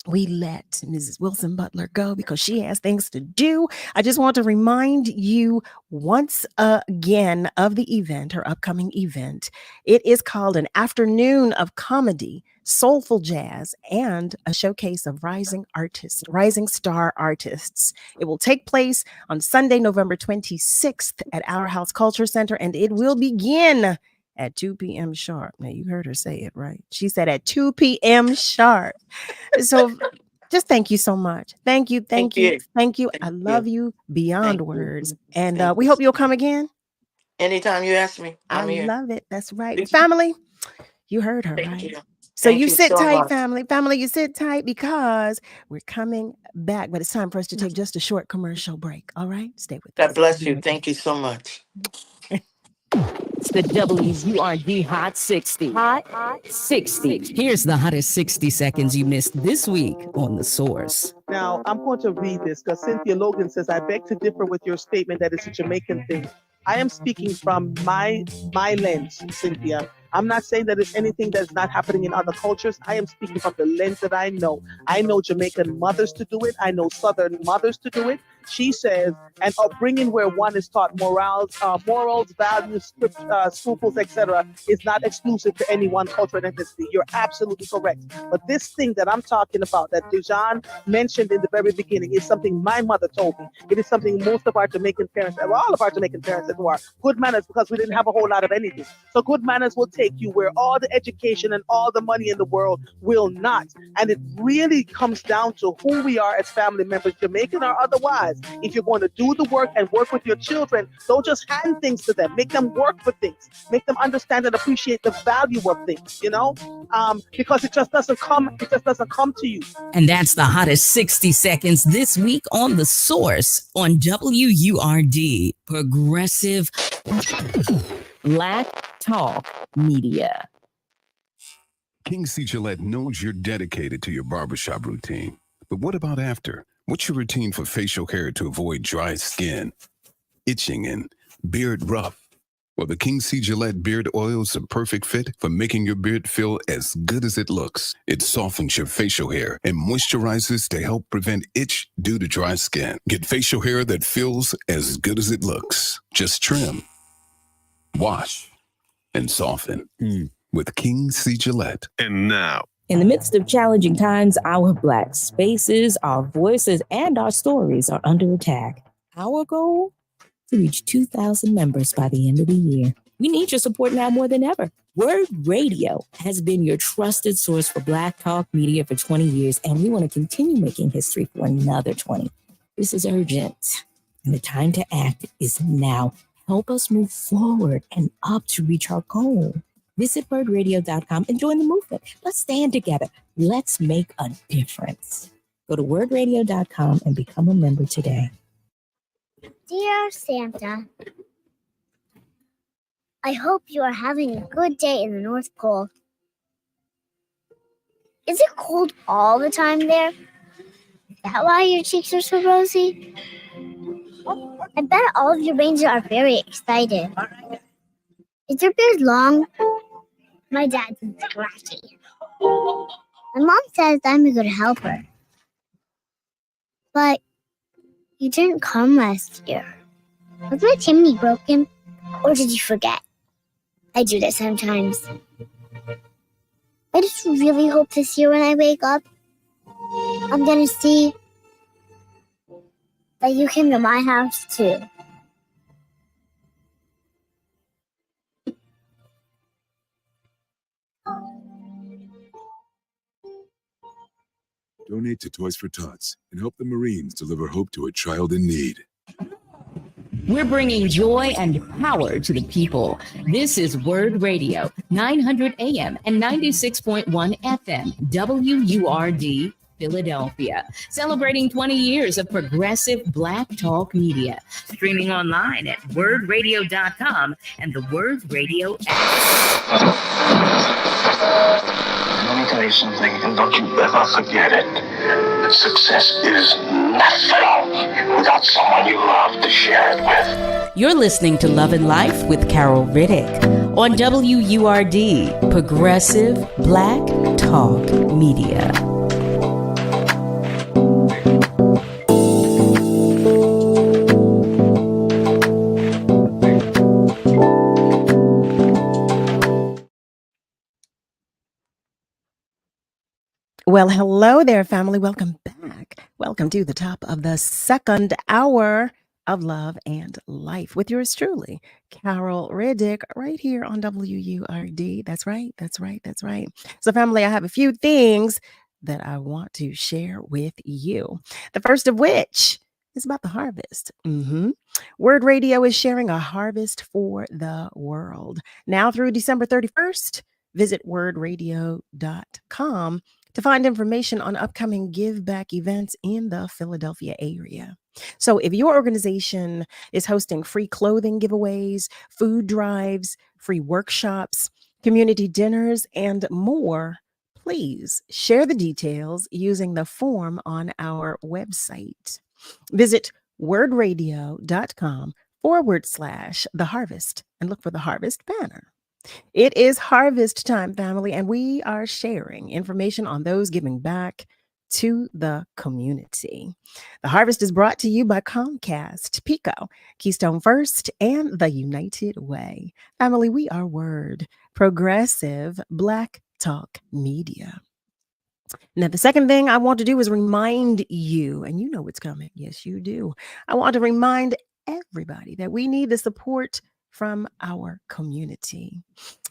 [SPEAKER 16] we let Mrs. Wilson-Butler go because she has things to do, I just want to remind you once again of the event, her upcoming event. It is called an afternoon of comedy, soulful jazz, and a showcase of rising star artists. It will take place on Sunday, November 26th at Our House Culture Center, and it will begin at 2 p.m. sharp. Now, you heard her say it right. She said at 2 p.m. sharp. So just thank you so much. Thank you.
[SPEAKER 17] Thank
[SPEAKER 16] Thank you.
[SPEAKER 17] you.
[SPEAKER 16] Thank you. I
[SPEAKER 17] Thank
[SPEAKER 16] love
[SPEAKER 17] you.
[SPEAKER 16] you beyond
[SPEAKER 17] Thank
[SPEAKER 16] words.
[SPEAKER 17] you.
[SPEAKER 16] And
[SPEAKER 17] Thank
[SPEAKER 16] we
[SPEAKER 17] you.
[SPEAKER 16] hope you'll come again.
[SPEAKER 17] Anytime you ask me,
[SPEAKER 16] I
[SPEAKER 17] I'm here.
[SPEAKER 16] love it. That's right. Family, you heard her,
[SPEAKER 17] Thank
[SPEAKER 16] right?
[SPEAKER 17] you.
[SPEAKER 16] So
[SPEAKER 17] Thank
[SPEAKER 16] you
[SPEAKER 17] you
[SPEAKER 16] sit
[SPEAKER 17] so
[SPEAKER 16] tight,
[SPEAKER 17] much.
[SPEAKER 16] family. Family, you sit tight because we're coming back. But it's time for us to take just a short commercial break. All right? Stay with
[SPEAKER 17] God
[SPEAKER 16] us. We'll
[SPEAKER 17] bless
[SPEAKER 16] be
[SPEAKER 17] you.
[SPEAKER 16] right
[SPEAKER 17] Thank you so much.
[SPEAKER 3] It's the WURD Hot 60. Hot 60.
[SPEAKER 4] Here's the hottest 60 seconds you missed this week on The Source.
[SPEAKER 7] Now, I'm going to read this because Cynthia Logan says, I beg to differ with your statement that it's a Jamaican thing. I am speaking from my lens, Cynthia. I'm not saying that it's anything that's not happening in other cultures. I am speaking from the lens that I know. I know Jamaican mothers to do it. I know Southern mothers to do it. She says, and upbringing where one is taught morals, values, scruples, etc., is not exclusive to any one culture and ethnicity. You're absolutely correct. But this thing that I'm talking about, that Dejan mentioned in the very beginning, is something my mother told me. It is something most of our Jamaican parents, well, all of our Jamaican parents who are good manners, because we didn't have a whole lot of anything. So good manners will take you where all the education and all the money in the world will not. And it really comes down to who we are as family members, Jamaican or otherwise. If you're going to do the work and work with your children, don't just hand things to them. Make them work for things. Make them understand and appreciate the value of things, because it just doesn't come to you.
[SPEAKER 4] And that's the hottest 60 seconds this week on The Source on WURD, Progressive Black Talk Media.
[SPEAKER 8] King C. Gillette knows you're dedicated to your barbershop routine. But what about after? What's your routine for facial hair to avoid dry skin, itching, and beard rough? Well, the King C. Gillette Beard Oil is a perfect fit for making your beard feel as good as it looks. It softens your facial hair and moisturizes to help prevent itch due to dry skin. Get facial hair that feels as good as it looks. Just trim, wash, and soften with King C. Gillette. And now,
[SPEAKER 3] in the midst of challenging times, our Black spaces, our voices, and our stories are under attack. Our goal? To reach 2,000 members by the end of the year. We need your support now more than ever. WURD Radio has been your trusted source for Black talk media for 20 years, and we want to continue making history for another 20. This is urgent, and the time to act is now. Help us move forward and up to reach our goal. Visit wordradio.com and join the movement. Let's stand together. Let's make a difference. Go to wordradio.com and become a member today.
[SPEAKER 9] Dear Santa, I hope you are having a good day in the North Pole. Is it cold all the time there? Is that why your cheeks are so rosy? I bet all of your reindeer are very excited. Is your beard long? My dad's scratchy. My mom says I'm a good helper. But you didn't come last year. Was my chimney broken? Or did you forget? I do that sometimes. I just really hope this year when I wake up, I'm gonna see that you came to my house too.
[SPEAKER 10] Donate to Toys for Tots and help the Marines deliver hope to a child in need.
[SPEAKER 4] We're bringing joy and power to the people. This is WURD Radio, 900 AM and 96.1 FM, WURD, Philadelphia, celebrating 20 years of progressive Black talk media. Streaming online at wordradio.com and the WURD Radio app.
[SPEAKER 12] Let me tell you something, and don't you ever forget it. That success is nothing without someone you love to share it with.
[SPEAKER 4] You're listening to Love and Life with Carol Riddick on WURD, Progressive Black Talk Media.
[SPEAKER 16] Well, hello there, family. Welcome back. Welcome to the top of the second hour of Love and Life with yours truly, Carol Riddick, right here on WURD. That's right. That's right. That's right. So, family, I have a few things that I want to share with you. The first of which is about the harvest. WURD Radio is sharing a harvest for the world. Now through December 31st, visit wordradio.com to find information on upcoming give back events in the Philadelphia area. So if your organization is hosting free clothing giveaways, food drives, free workshops, community dinners, and more, please share the details using the form on our website. Visit wordradio.com/the harvest and look for the harvest banner. It is harvest time, family, and we are sharing information on those giving back to the community. The harvest is brought to you by Comcast, Pico, Keystone First, and the United Way. Family, we are WURD, Progressive Black Talk Media. Now, the second thing I want to do is remind you, and you know what's coming. Yes, you do. I want to remind everybody that we need the support from our community.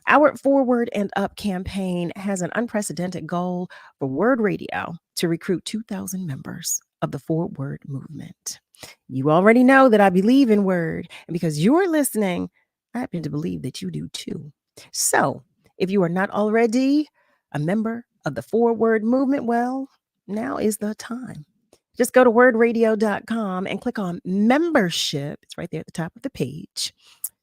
[SPEAKER 16] Our Forward and Up campaign has an unprecedented goal for WURD Radio to recruit 2,000 members of the Forward movement. You already know that I believe in WURD, and because you're listening, I happen to believe that you do too. So, if you are not already a member of the Forward movement, well, now is the time. Just go to wordradio.com and click on membership. It's right there at the top of the page.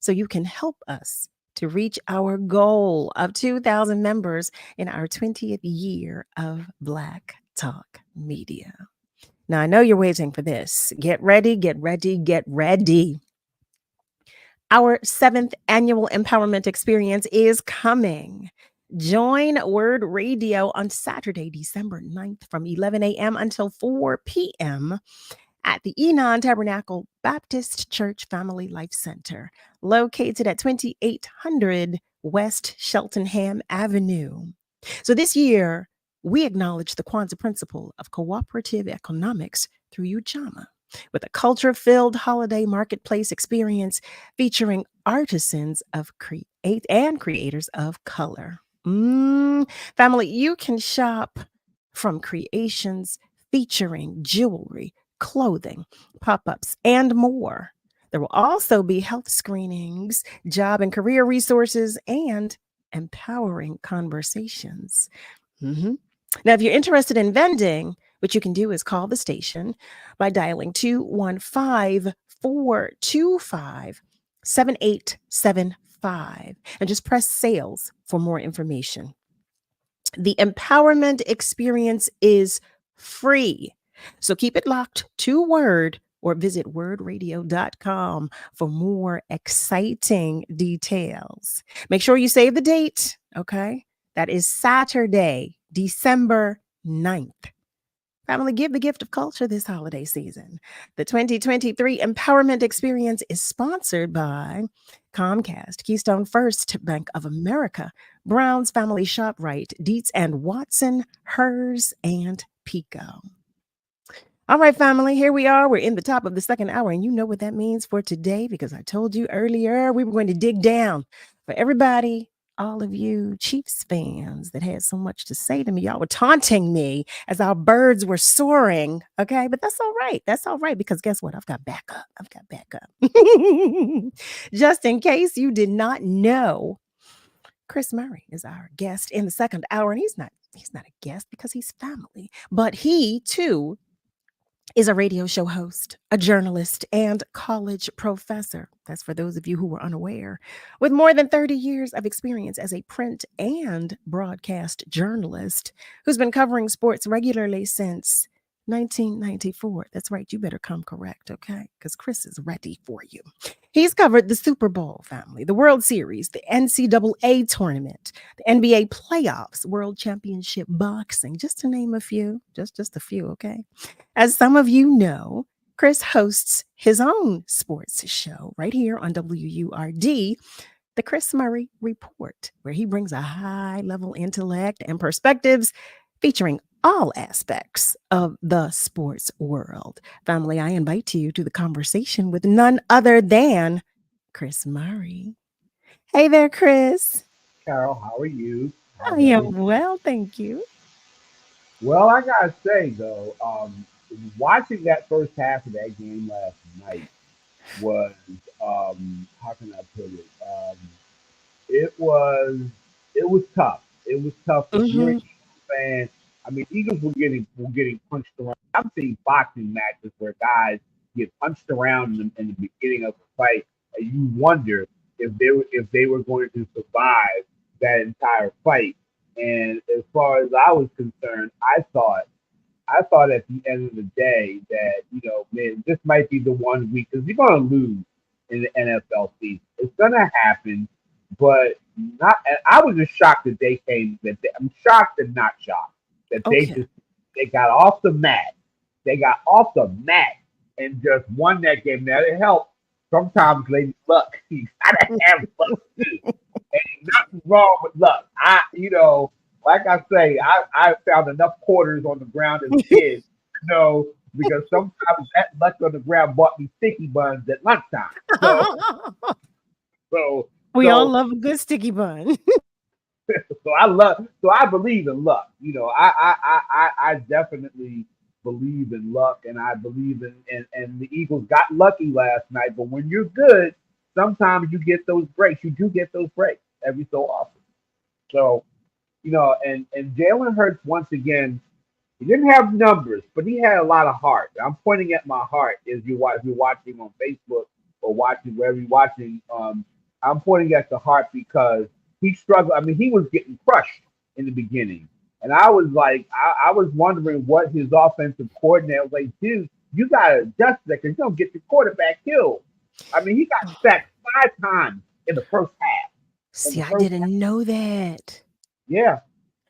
[SPEAKER 16] So you can help us to reach our goal of 2,000 members in our 20th year of Black Talk Media. Now, I know you're waiting for this. Get ready, get ready, get ready. Our 7th annual empowerment experience is coming. Join WURD Radio on Saturday, December 9th from 11 a.m. until 4 p.m. at the Enon Tabernacle Baptist Church Family Life Center, located at 2800 West Cheltenham Avenue. So this year, we acknowledge the Kwanzaa principle of cooperative economics through Ujamaa, with a culture-filled holiday marketplace experience featuring artisans of create and creators of color. Family, you can shop from creations featuring jewelry, clothing, pop-ups, and more. There will also be health screenings, job and career resources, and empowering conversations. Now, if you're interested in vending, what you can do is call the station by dialing 215-425-7875 and just press sales for more information. The empowerment experience is free. So keep it locked to WURD or visit wordradio.com for more exciting details. Make sure you save the date, okay? That is Saturday, December 9th. Family, give the gift of culture this holiday season. The 2023 Empowerment Experience is sponsored by Comcast, Keystone First, Bank of America, Brown's Family ShopRite, Dietz and Watson, Hers, and Pico. All right, family, here we are. We're in the top of the second hour, and you know what that means for today, because I told you earlier we were going to dig down for everybody. All of you Chiefs fans that had so much to say to me, y'all were taunting me as our birds were soaring. Okay, but that's all right. That's all right, because guess what? I've got backup. Just in case you did not know, Chris Murray is our guest in the second hour, and he's not a guest because he's family, but he too is a radio show host, a journalist, and college professor. That's for those of you who were unaware. With more than 30 years of experience as a print and broadcast journalist who's been covering sports regularly since 1994. That's right. You better come correct, okay? Because Chris is ready for you. He's covered the Super Bowl, family, the World Series, the NCAA tournament, the NBA playoffs, World Championship boxing, just to name a few, just a few, okay? As some of you know, Chris hosts his own sports show right here on WURD, The Chris Murray Report, where he brings a high-level intellect and perspectives featuring all aspects of the sports world. Family, I invite you to the conversation with none other than Chris Murray. Hey there, Chris.
[SPEAKER 13] Carol, how are you?
[SPEAKER 16] I am well, thank you.
[SPEAKER 13] Well, I gotta say though, watching that first half of that game last night was, how can I put it? It was tough. It was tough if you're an Eagles fan. I mean, Eagles were getting punched around. I've seen boxing matches where guys get punched around in the beginning of a fight, and you wonder if they were going to survive that entire fight. And as far as I was concerned, I thought at the end of the day that, man, this might be the one week, because you're going to lose in the NFL season. It's going to happen, but not. And I was just shocked that they came. I'm shocked and not shocked that
[SPEAKER 16] Okay.
[SPEAKER 13] they got off the mat. They got off the mat and just won that game. Now it helped. Sometimes lady luck. You gotta have luck too. Ain't nothing wrong with luck. Like I say, I found enough quarters on the ground as a kid, because sometimes that luck on the ground bought me sticky buns at lunchtime.
[SPEAKER 16] We all love a good sticky bun.
[SPEAKER 13] So I believe in luck. I definitely believe in luck, and I believe and the Eagles got lucky last night. But when you're good, sometimes you get those breaks. You do get those breaks every so often. So, and Jalen Hurts once again, he didn't have numbers, but he had a lot of heart. I'm pointing at my heart as you're watching on Facebook or watching wherever you're watching. I'm pointing at the heart because he struggled. I mean, he was getting crushed in the beginning. And I was like, I was wondering what his offensive coordinator was like, dude, you got to adjust that because you're going to get the quarterback killed. I mean, he got sacked 5 times in the first half.
[SPEAKER 16] See, I didn't know that.
[SPEAKER 13] Yeah,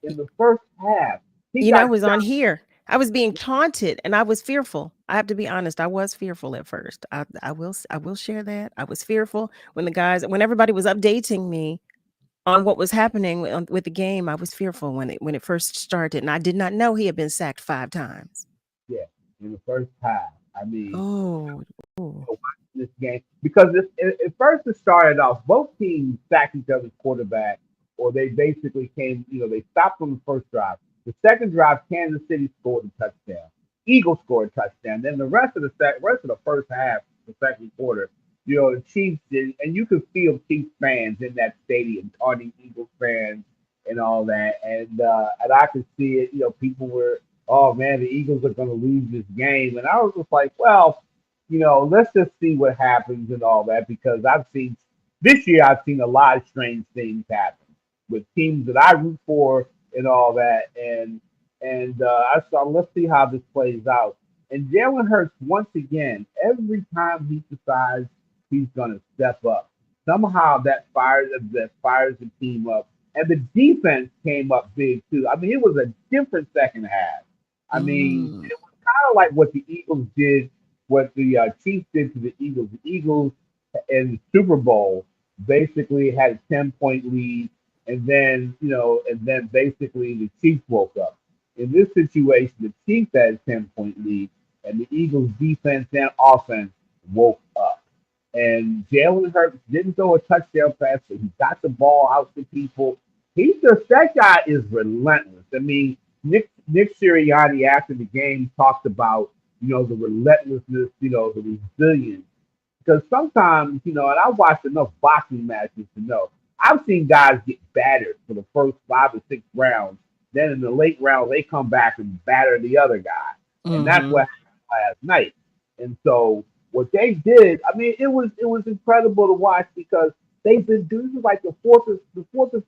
[SPEAKER 13] in the first half.
[SPEAKER 16] I was on here. I was being taunted and I was fearful. I have to be honest. I was fearful at first. I will share that. I was fearful when everybody was updating me on what was happening with the game. I was fearful when it first started, and I did not know he had been sacked 5 times.
[SPEAKER 13] Yeah, in the first half. I mean,
[SPEAKER 16] watch
[SPEAKER 13] this game because at first it started off. Both teams sacked each other's quarterback, or they basically came. They stopped on the first drive. The second drive, Kansas City scored a touchdown. Eagles scored a touchdown. Then the rest of the first half, the second quarter, the Chiefs did, and you could feel Chiefs fans in that stadium taunting Eagles fans and all that. And I could see it. People were, oh man, the Eagles are going to lose this game. And I was just like, well, let's just see what happens and all that, because I've seen a lot of strange things happen with teams that I root for and all that. And I saw, let's see how this plays out. And Jalen Hurts, once again, every time he decides he's going to step up, somehow that fires the team up. And the defense came up big too. I mean, it was a different second half. I mean, it was kind of like what the Eagles did, what the Chiefs did to the Eagles. The Eagles in the Super Bowl basically had a 10-point lead, and then basically the Chiefs woke up. In this situation, the Chiefs had a 10-point lead, and the Eagles defense and offense woke up. And Jalen Hurts didn't throw a touchdown pass, but he got the ball out to people. That guy is relentless. I mean, Nick Sirianni after the game talked about, the relentlessness, the resilience. Because sometimes, and I watched enough boxing matches to know, I've seen guys get battered for the first 5 or 6 rounds. Then in the late rounds, they come back and batter the other guy. And that's what happened last night. And so what they did, I mean, it was incredible to watch, because they've been doing like the fourth or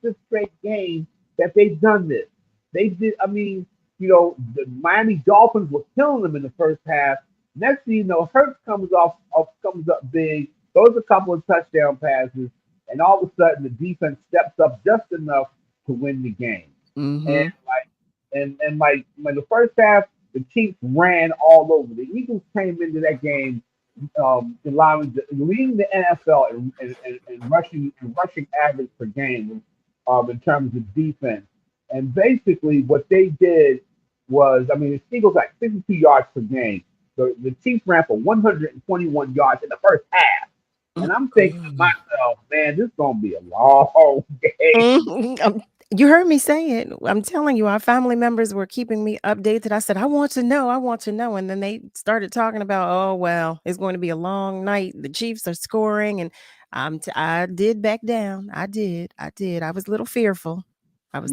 [SPEAKER 13] fifth straight game that they've done this. They did, I mean, the Miami Dolphins were killing them in the first half. Next thing you know, Hurts comes up big, throws a couple of touchdown passes, and all of a sudden the defense steps up just enough to win the game. And when the first half, the Chiefs ran all over. The Eagles came into that game leading the NFL in rushing average per game in terms of defense. And basically what they did was, I mean, the Eagles got 52 yards per game. The Chiefs ran for 121 yards in the first half. And I'm thinking to myself, man, this is going to be a long game.
[SPEAKER 16] You heard me say it. I'm telling you, our family members were keeping me updated. I said, I want to know. And then they started talking about, oh, well, it's going to be a long night. The Chiefs are scoring. And I did back down. I did. I was a little fearful. But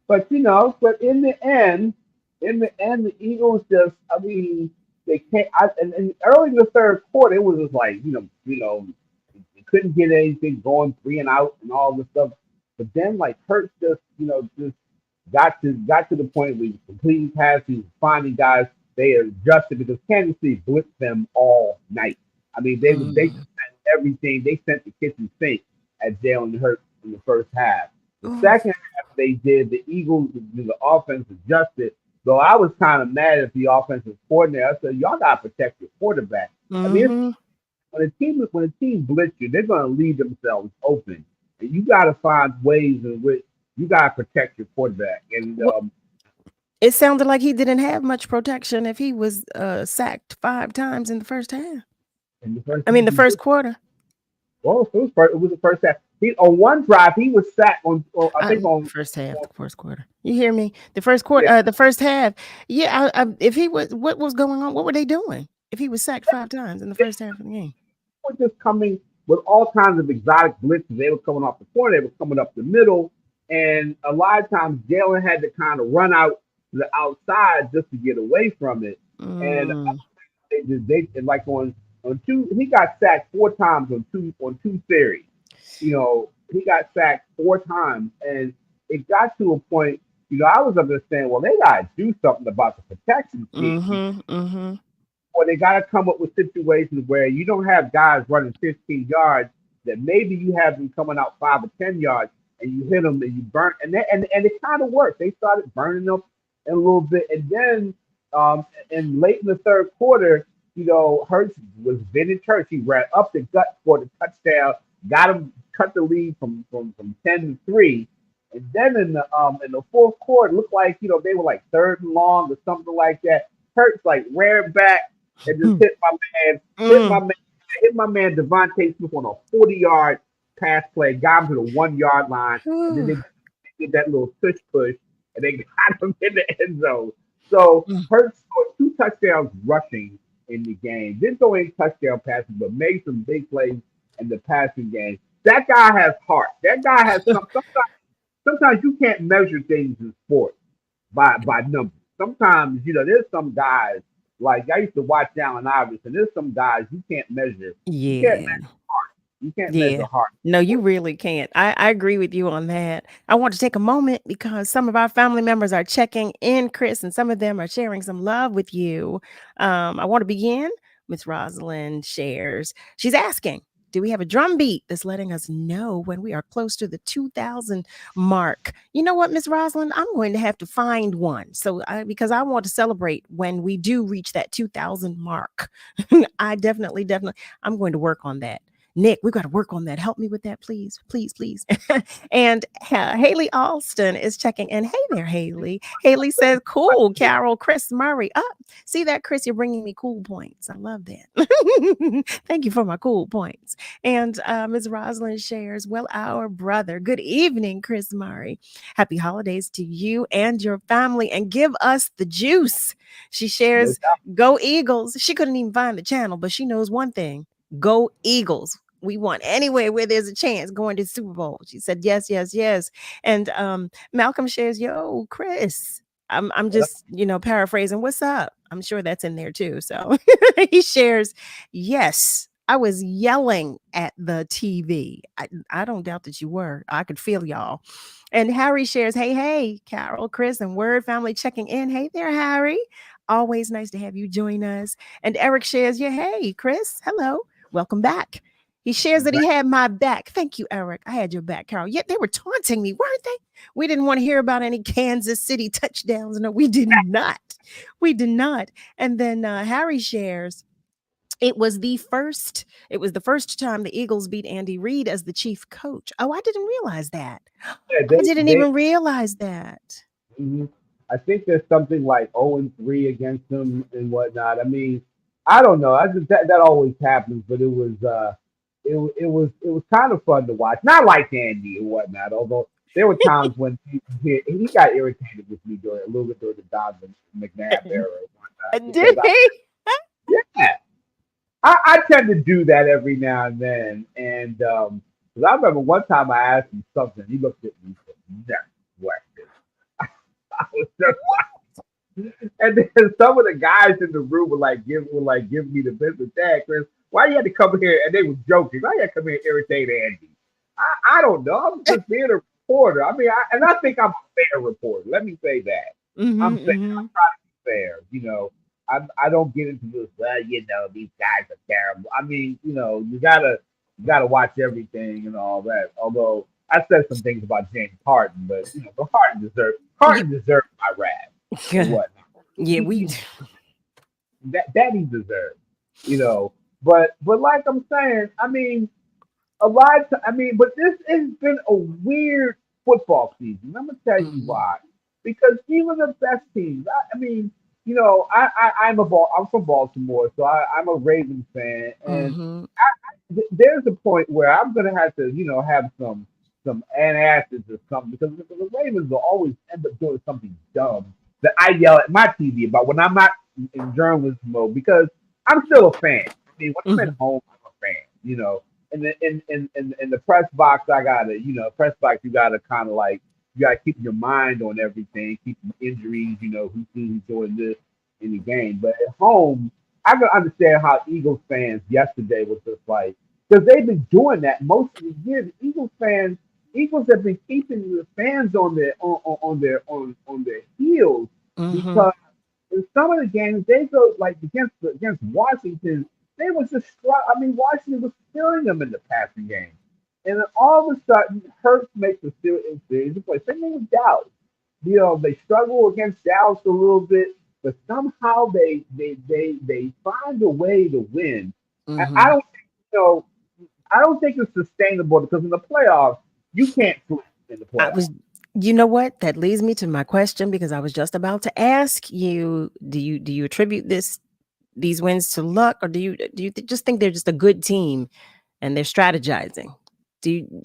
[SPEAKER 13] but in the end, the Eagles just, I mean, they can't. And early in the third quarter, it was just like, they couldn't get anything going, 3 and out, and all this stuff. But then, like, Hurts just got to the point where he was completing passes, he was finding guys. They adjusted because Kansas City blitzed them all night. I mean, they sent everything. They sent the kitchen sink at Jalen Hurts in the first half. The
[SPEAKER 16] Oof.
[SPEAKER 13] second half, the Eagles, the offense adjusted. Though I was kind of mad at the offensive coordinator. I said, y'all got to protect your quarterback. I mean,
[SPEAKER 16] Mm-hmm.
[SPEAKER 13] when a team blitz you, they're going to leave themselves open. And you got to find ways in which you got to protect your quarterback. And
[SPEAKER 16] It sounded like he didn't have much protection if he was sacked 5 times in the first half.
[SPEAKER 13] in the first
[SPEAKER 16] I mean, the
[SPEAKER 13] half,
[SPEAKER 16] first quarter.
[SPEAKER 13] well, it was the first half. On one drive, he was sacked I think on
[SPEAKER 16] First half, the first quarter. You hear me? The first quarter, the first half. Yeah, if he was, what was going on? What were they doing? If he was sacked 5 times in the first half of the game.
[SPEAKER 13] were just coming with all kinds of exotic blitzes. They were coming off the corner, they were coming up the middle, and a lot of times Jalen had to kind of run out to the outside just to get away from it. And they like on two, he got sacked 4 times on two series. You know, he got sacked 4 times, and it got to a point. You know, I was understanding. Well, they got to do something about the protection team. Or they got to come up with situations where you don't have guys running 15 yards, that maybe you have them coming out 5 or 10 yards, and you hit them and you burn, and it kind of worked. They started burning them a little bit, and then and late in the third quarter, you know, Hurts was vintage Hurts. He ran up the gut for the touchdown, got him cut the lead from 10-3. And then in the fourth quarter, it looked like, you know, they were like 3rd and long or something like that. Hurts like ran back and just hit my man Devontae Smith on a 40-yard pass play, got him to the 1-yard line, and then they did that little push, and they got him in the end zone. So Hurts scored 2 touchdowns rushing in the game. Didn't throw any touchdown passes, but made some big plays in the passing game. That guy has heart. That guy has sometimes you can't measure things in sports by numbers. Sometimes, you know, there's some guys, like I used to watch Allen Iverson. There's some guys you can't measure. You can't measure heart. You can't measure heart.
[SPEAKER 16] No, you really can't. I agree with you on that. I want to take a moment because some of our family members are checking in, Chris, and some of them are sharing some love with you. I want to begin. Miss Rosalind shares. She's asking, do we have a drum beat that's letting us know when we are close to the 2,000 mark? You know what, Miss Rosalind? I'm going to have to find one. So because I want to celebrate when we do reach that 2,000 mark. I definitely, I'm going to work on that. Nick, we've got to work on that. Help me with that, please. And Haley Alston is checking in. Hey there, Haley. Haley says, cool, Carol, Chris Murray. See that, Chris? You're bringing me cool points. I love that. Thank you for my cool points. And Ms. Rosalind shares, well, our brother. Good evening, Chris Murray. Happy holidays to you and your family, and give us the juice. She shares, go Eagles. She couldn't even find the channel, but she knows one thing. Go Eagles. We want anywhere where there's a chance going to the Super Bowl. She said, yes. And Malcolm shares, yo, Chris. I'm just, paraphrasing. What's up? I'm sure that's in there too. So he shares, yes, I was yelling at the TV. I don't doubt that you were. I could feel y'all. And Harry shares, hey, Carol, Chris, and Word family checking in. Hey there, Harry. Always nice to have you join us. And Eric shares, yeah, hey, Chris, hello. Welcome back. He shares that he had my back. Thank you, Eric. I had your back, Carol. Yet they were taunting me, weren't they? We didn't want to hear about any Kansas City touchdowns. No, we did not. And then Harry shares, it was the first time the Eagles beat Andy Reid as the chief coach. Oh, I didn't realize that. I didn't even realize that.
[SPEAKER 13] Mm-hmm. I think there's something like 0-3 against them and whatnot. I mean, I don't know. That always happens, but it was kind of fun to watch. Not like Andy and whatnot, although there were times when he got irritated with me a little bit during the Donovan McNabb era.
[SPEAKER 16] Did he?
[SPEAKER 13] Yeah. I tend to do that every now and then. And because I remember one time I asked him something, he looked at me and said, next question. I was just and then some of the guys in the room would give me the business. Dad, Chris, why you had to come here? And they were joking. Why you had to come here and irritate Andy? I don't know. I'm just being a reporter. I mean, I think I'm a fair reporter. Let me say that. I'm trying to be fair. You know, I don't get into this. Well, these guys are terrible. I mean, you You got to watch everything and all that. Although I said some things about James Harden, but but Harden deserved my wrath and whatnot.
[SPEAKER 16] Yeah, we
[SPEAKER 13] That he deserved, But like I'm saying, I mean, but this has been a weird football season. I'm gonna tell you why. Because even the best teams, I'm from Baltimore, so I'm a Ravens fan, and there's a point where I'm gonna have to, have some antacids or something because the Ravens will always end up doing something dumb that I yell at my TV about when I'm not in journalism mode because I'm still a fan. I mean, when I'm at home, I'm a fan. In the press box, press box, you gotta kind of like you gotta keep your mind on everything, keep injuries, who's doing this in the game. But at home, I can understand how Eagles fans yesterday was just like because they've been doing that most of the year. The Eagles have been keeping the fans on their heels because in some of the games they go like against Washington, they was just Washington was killing them in the passing game, and then all of a sudden Hurts makes a series of plays. Same thing with Dallas. They struggle against Dallas a little bit, but somehow they find a way to win. And I don't think it's sustainable because in the playoffs you can't flip in the playoffs.
[SPEAKER 16] You know what? That leads me to my question because I was just about to ask you: do you attribute these wins to luck, or do you just think they're just a good team and they're strategizing?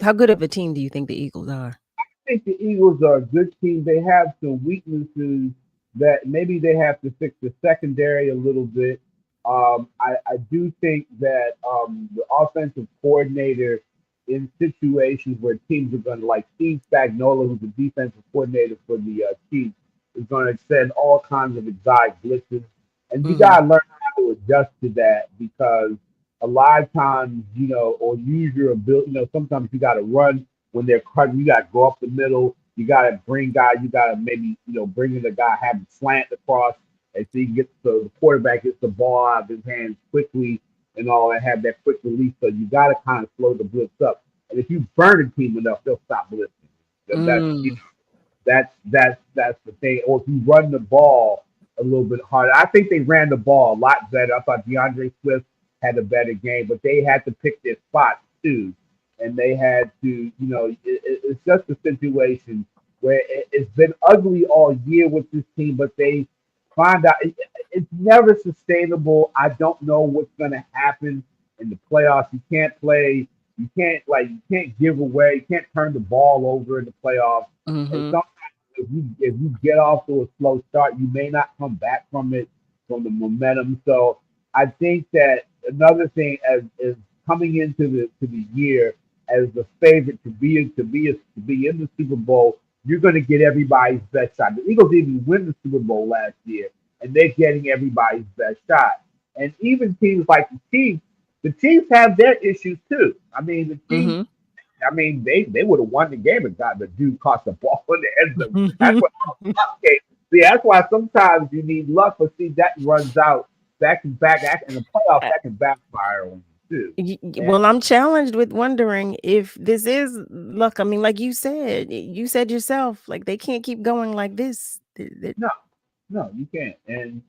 [SPEAKER 16] How good of a team do you think the Eagles are?
[SPEAKER 13] I think the Eagles are a good team. They have some weaknesses that maybe they have to fix the secondary a little bit. I do think that the offensive coordinator in situations where teams are going to, like Steve Spagnuolo, who's the defensive coordinator for the Chiefs, is going to send all kinds of exotic blitzes. And you got to learn how to adjust to that because a lot of times, or use your ability, sometimes you got to run when they're cutting. You got to go up the middle. You got to bring guys. You got to maybe, bring in the guy, have him slant across, and so you get so the quarterback gets the ball out of his hands quickly and all that, have that quick release. So you got to kind of slow the blitz up. And if you burn a team enough, they'll stop blitzing. That's the thing. Or if you run the ball a little bit harder. I think they ran the ball a lot better. I thought DeAndre Swift had a better game, but they had to pick their spots too. And they had to, it's just a situation where it's been ugly all year with this team, but they find out it's never sustainable. I don't know what's going to happen in the playoffs. You can't give away, you can't turn the ball over in the playoffs. And sometimes if you get off to a slow start, you may not come back from it, from the momentum. So I think that another thing is coming into the year as the favorite to be in the Super Bowl, you're going to get everybody's best shot. The Eagles didn't win the Super Bowl last year, and they're getting everybody's best shot. And even teams like the Chiefs have their issues too. I mean, the Chiefs. I mean, they would have won the game if the dude caught the ball in the end zone. That's what that's why sometimes you need luck, but see that runs out back in the playoffs. That can backfire on you too.
[SPEAKER 16] Well, I'm challenged with wondering if this is luck. I mean, like you said yourself, like they can't keep going like this.
[SPEAKER 13] No, you can't. And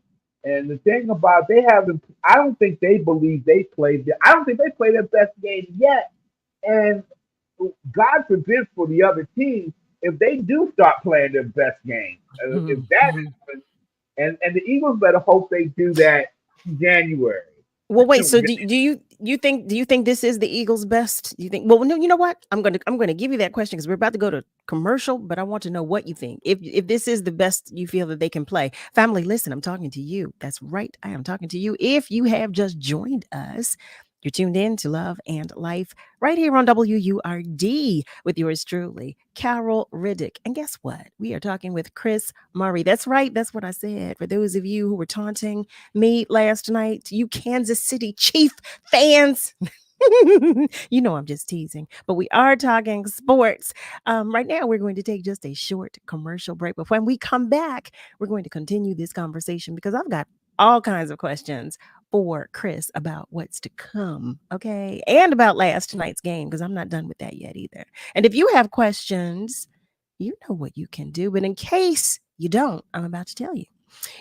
[SPEAKER 13] the thing about I don't think they believe they played. I don't think they played their best game yet. And God forbid for the other team if they do start playing their best game. If that happens, and the Eagles better hope they do that in January.
[SPEAKER 16] Well, wait. So do you think this is the Eagles' best? Do you think? Well, no. You know what? I'm gonna give you that question because we're about to go to commercial, but I want to know what you think. If this is the best you feel that they can play, family, listen. I'm talking to you. That's right. I am talking to you. If you have just joined us, you're tuned in to Love and Life right here on WURD with yours truly, Carol Riddick. And guess what? We are talking with Chris Murray. That's right. That's what I said. For those of you who were taunting me last night, you Kansas City Chief fans. You know I'm just teasing, but we are talking sports. Right now, we're going to take just a short commercial break. But when we come back, we're going to continue this conversation because I've got all kinds of questions for Chris about what's to come, okay? And about last night's game, because I'm not done with that yet either. And if you have questions, you know what you can do. But in case you don't, I'm about to tell you.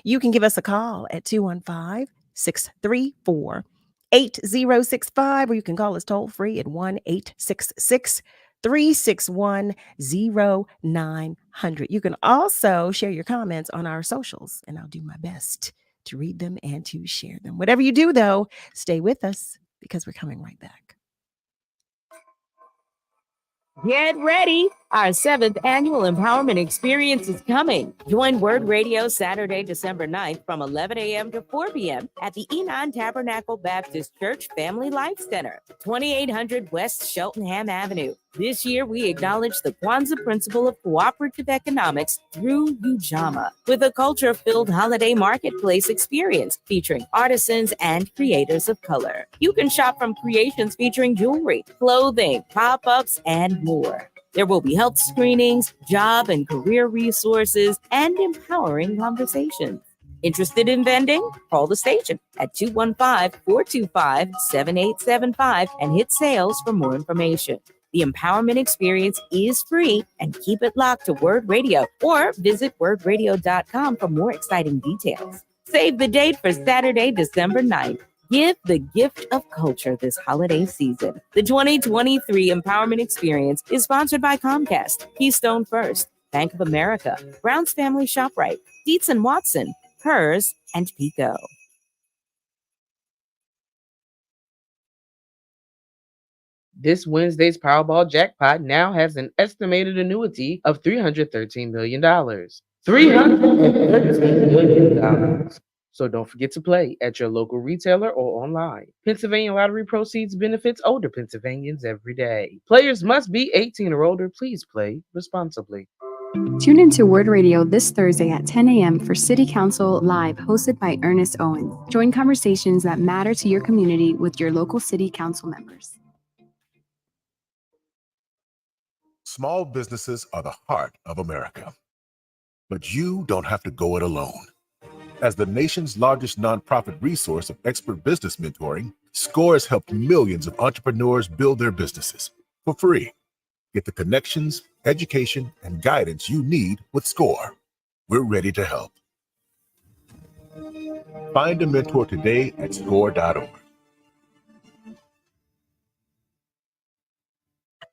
[SPEAKER 16] You can give us a call at 215-634-8065, or you can call us toll free at 1-866-361-0900. You can also share your comments on our socials, and I'll do my best to read them and to share them. Whatever you do, though, stay with us because we're coming right back.
[SPEAKER 3] Get ready. Our 7th annual empowerment experience is coming. Join WURD Radio Saturday, December 9th from 11 a.m. to 4 p.m. at the Enon Tabernacle Baptist Church Family Life Center, 2800 West Cheltenham Avenue. This year, we acknowledge the Kwanzaa principle of cooperative economics through Ujamaa with a culture-filled holiday marketplace experience featuring artisans and creators of color. You can shop from creations featuring jewelry, clothing, pop-ups, and more. There will be health screenings, job and career resources, and empowering conversations. Interested in vending? Call the station at 215-425-7875 and hit sales for more information. The empowerment experience is free, and keep it locked to WURD Radio or visit wordradio.com for more exciting details. Save the date for Saturday, December 9th. Give the gift of culture this holiday season. The 2023 Empowerment Experience is sponsored by Comcast, Keystone First, Bank of America, Brown's Family ShopRite, Dietz & Watson, Hers, and Pico.
[SPEAKER 14] This Wednesday's Powerball jackpot now has an estimated annuity of $313 million. $313 million. So don't forget to play at your local retailer or online. Pennsylvania Lottery proceeds benefits older Pennsylvanians every day. Players must be 18 or older. Please play responsibly.
[SPEAKER 15] Tune into WURD Radio this Thursday at 10 a.m. for City Council Live, hosted by Ernest Owens. Join conversations that matter to your community with your local City Council members.
[SPEAKER 6] Small businesses are the heart of America. But you don't have to go it alone. As the nation's largest nonprofit resource of expert business mentoring, SCORE has helped millions of entrepreneurs build their businesses for free. Get the connections, education, and guidance you need with SCORE. We're ready to help. Find a mentor today at score.org.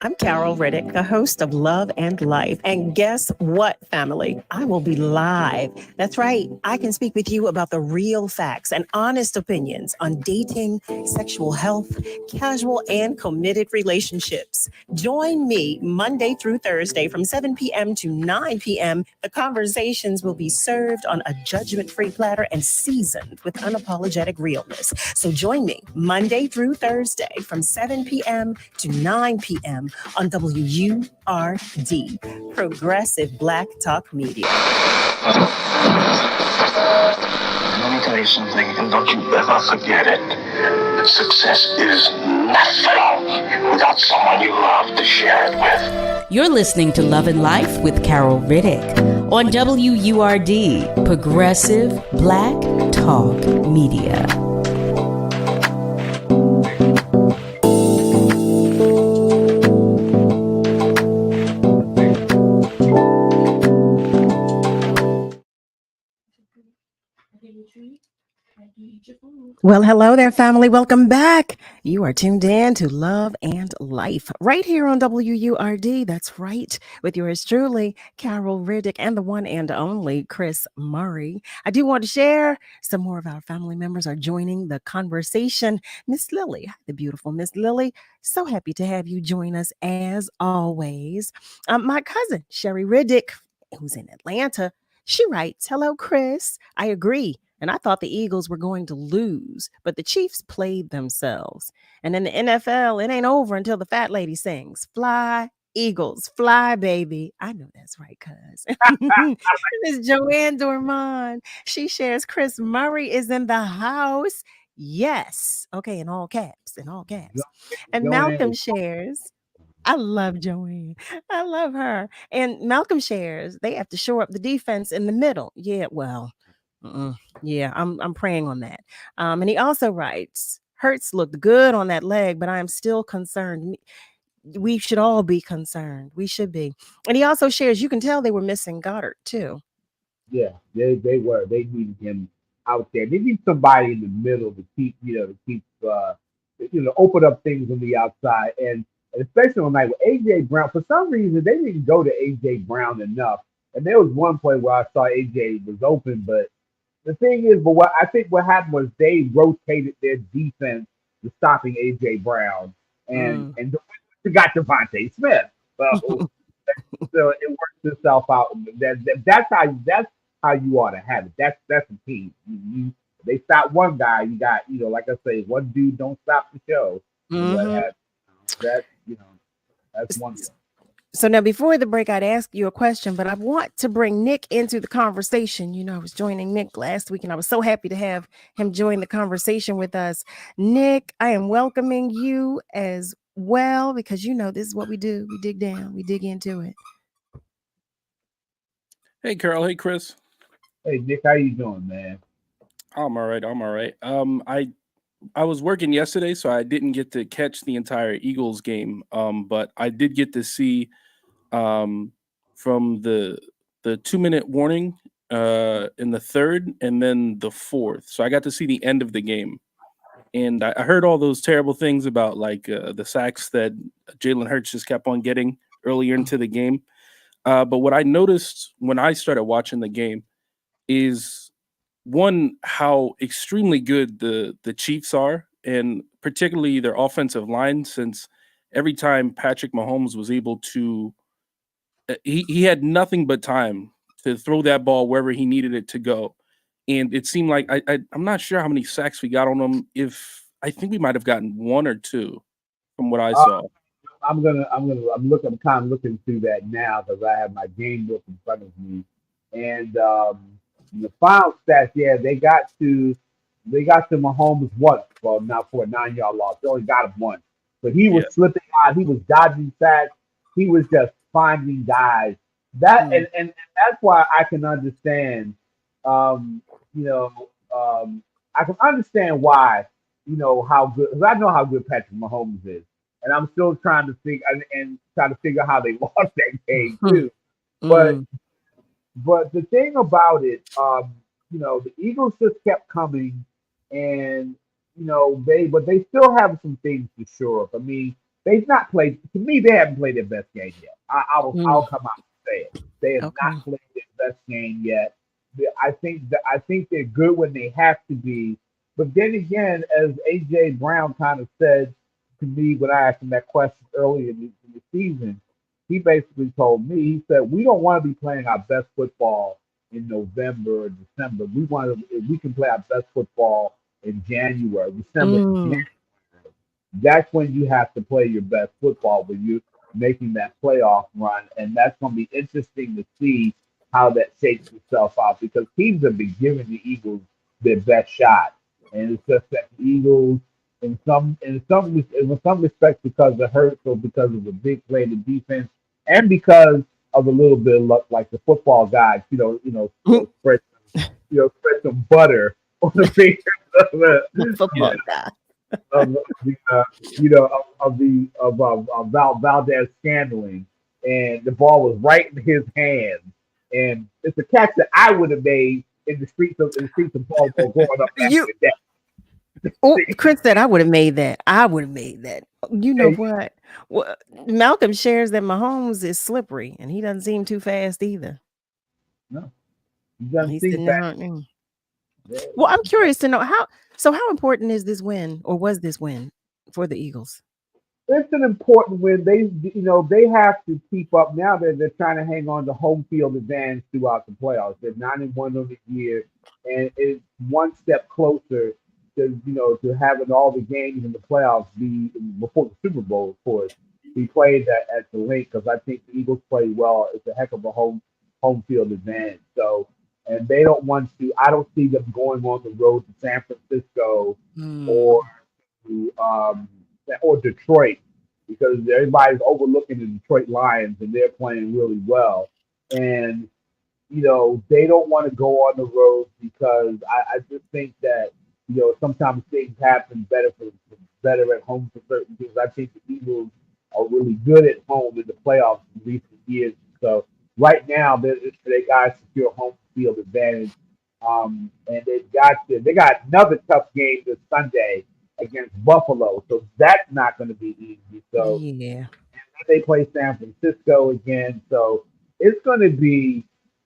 [SPEAKER 5] I'm Carol Riddick, the host of Love and Life. And guess what, family? I will be live. That's right. I can speak with you about the real facts and honest opinions on dating, sexual health, casual and committed relationships. Join me Monday through Thursday from 7 p.m. to 9 p.m. The conversations will be served on a judgment-free platter and seasoned with unapologetic realness. So join me Monday through Thursday from 7 p.m. to 9 p.m. on WURD, Progressive Black Talk Media.
[SPEAKER 12] Let me tell you something, and don't you ever forget it. Success is nothing without someone you love to share it with.
[SPEAKER 3] You're listening to Love and Life with Carol Riddick on WURD, Progressive Black Talk Media.
[SPEAKER 16] Well, hello there, family. Welcome back. You are tuned in to Love and Life right here on WURD. That's right. With yours truly, Carol Riddick, and the one and only Chris Murray. I do want to share some more of our family members are joining the conversation. Miss Lily, the beautiful Miss Lily. So happy to have you join us as always. My cousin, Sherry Riddick, who's in Atlanta, she writes, "Hello, Chris. I agree. And I thought the Eagles were going to lose, but the Chiefs played themselves. And in the NFL, it ain't over until the fat lady sings, 'Fly, Eagles, fly, baby.'" I know that's right, cuz. Miss Joanne Dormond, she shares Chris Murray is in the house. Yes. Okay, in all caps, in all caps. And Malcolm shares, I love Joanne. I love her. And Malcolm shares, they have to shore up the defense in the middle. Yeah, well, Yeah, I'm praying on that. And he also writes, Hurts looked good on that leg, but I am still concerned. We should all be concerned. We should be. And he also shares, you can tell they were missing Goddard too.
[SPEAKER 13] Yeah, they were. They needed him out there. They need somebody in the middle to keep, open up things on the outside. And especially on night with AJ Brown, for some reason they didn't go to AJ Brown enough. And there was one play where I saw AJ was open, but the thing is, but what I think what happened was they rotated their defense to stopping AJ Brown, and got Devontae Smith. So it works itself out. That's how you ought to have it. That's a team. They stop one guy, you got like I say, one dude don't stop the show. And what have that's one thing.
[SPEAKER 16] So now before the break, I'd ask you a question, but I want to bring Nick into the conversation. I was joining Nick last week and I was so happy to have him join the conversation with us. Nick, I am welcoming you as well because this is what we do. We dig down, we dig into it.
[SPEAKER 18] Hey, Carol. Hey, Chris.
[SPEAKER 13] Hey, Nick, how you doing, man?
[SPEAKER 18] I'm all right. I was working yesterday, so I didn't get to catch the entire Eagles game. But I did get to see from the 2-minute warning in the third and then the fourth. So I got to see the end of the game. And I heard all those terrible things about the sacks that Jalen Hurts just kept on getting earlier into the game. But what I noticed when I started watching the game is, one, how extremely good the Chiefs are, and particularly their offensive line, since every time Patrick Mahomes was able to he had nothing but time to throw that ball wherever he needed it to go. And it seemed like I'm not sure how many sacks we got on him. I think we might have gotten 1 or 2 from what I saw.
[SPEAKER 13] I'm kind of looking through that now because I have my game book in front of me. And the final stats, they got to Mahomes once, well, not for a 9-yard loss. They only got him once. But he was slipping out, he was dodging sacks, he was just finding guys. And that's why I can understand I can understand why, how good, because I know how good Patrick Mahomes is. And I'm still trying to think and try to figure how they lost that game too. But the thing about it, the Eagles just kept coming, and they still have some things to shore up. I mean, they've not played. To me, they haven't played their best game yet. I'll come out and say it. They have not played their best game yet. I think they're good when they have to be. But then again, as AJ Brown kind of said to me when I asked him that question earlier in the season, he basically told me, he said, we don't want to be playing our best football in November or December. We want to, if we can play our best football in January, December, January. That's when you have to play your best football, when you're making that playoff run. And that's going to be interesting to see how that shakes itself out, because teams have been giving the Eagles their best shot. And it's just that the Eagles, in some respects, because of Hurts or because of the big play in the defense, and because of a little bit of luck, like the football guys, spread some butter on the fingers of the football guy. Valdez Scantling, and the ball was right in his hands, and it's a catch that I would have made in the streets of Baltimore growing up back in the day.
[SPEAKER 16] Oh, Chris said I would have made that. You know what? Well, Malcolm shares that Mahomes is slippery, and he doesn't seem too fast either.
[SPEAKER 13] No, he doesn't seem fast.
[SPEAKER 16] Well, I'm curious to know how important is this win, or was this win for the Eagles?
[SPEAKER 13] It's an important win. They have to keep up now. They're trying to hang on to home field advantage throughout the playoffs. They're 9-1 on the year, and it's one step closer to having all the games in the playoffs be before the Super Bowl, of course. He played at the link, because I think the Eagles play well. It's a heck of a home field advantage. So, and they don't want to. I don't see them going on the road to San Francisco or Detroit, because everybody's overlooking the Detroit Lions, and they're playing really well. And they don't want to go on the road because I just think that, sometimes things happen better at home for certain teams. I think the Eagles are really good at home in the playoffs in recent years. So right now, they got a secure home field advantage. And they got another tough game this Sunday against Buffalo. So that's not going to be easy. So
[SPEAKER 16] Yeah.
[SPEAKER 13] they play San Francisco again. So it's going to be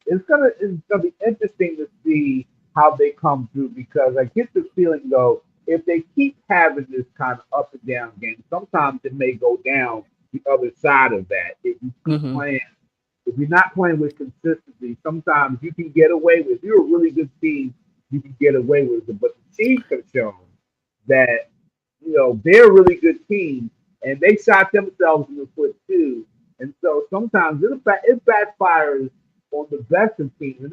[SPEAKER 13] interesting to see how they come through, because I get the feeling though, if they keep having this kind of up and down game, sometimes it may go down the other side of that. If you keep playing, if you're not playing with consistency, sometimes you can get away with. If you're a really good team, you can get away with it. But the Chiefs have shown that they're a really good team, and they shot themselves in the foot too. And so sometimes it backfires on the best of teams, and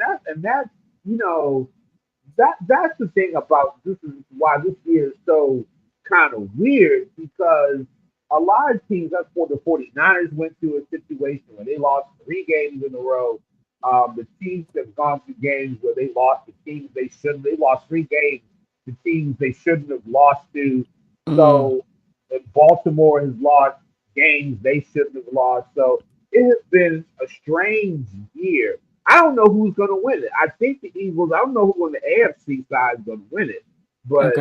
[SPEAKER 13] that's the thing about this, is why this year is so kind of weird, because a lot of teams, that's what the 49ers went through a situation where they lost 3 games in a row. The Chiefs have gone through games where they lost to teams they shouldn't. They lost 3 games to teams they shouldn't have lost to. So, and Baltimore has lost games they shouldn't have lost. So it has been a strange year. I don't know who's going to win it. I think the Eagles. I don't know who on the AFC side is going to win it, but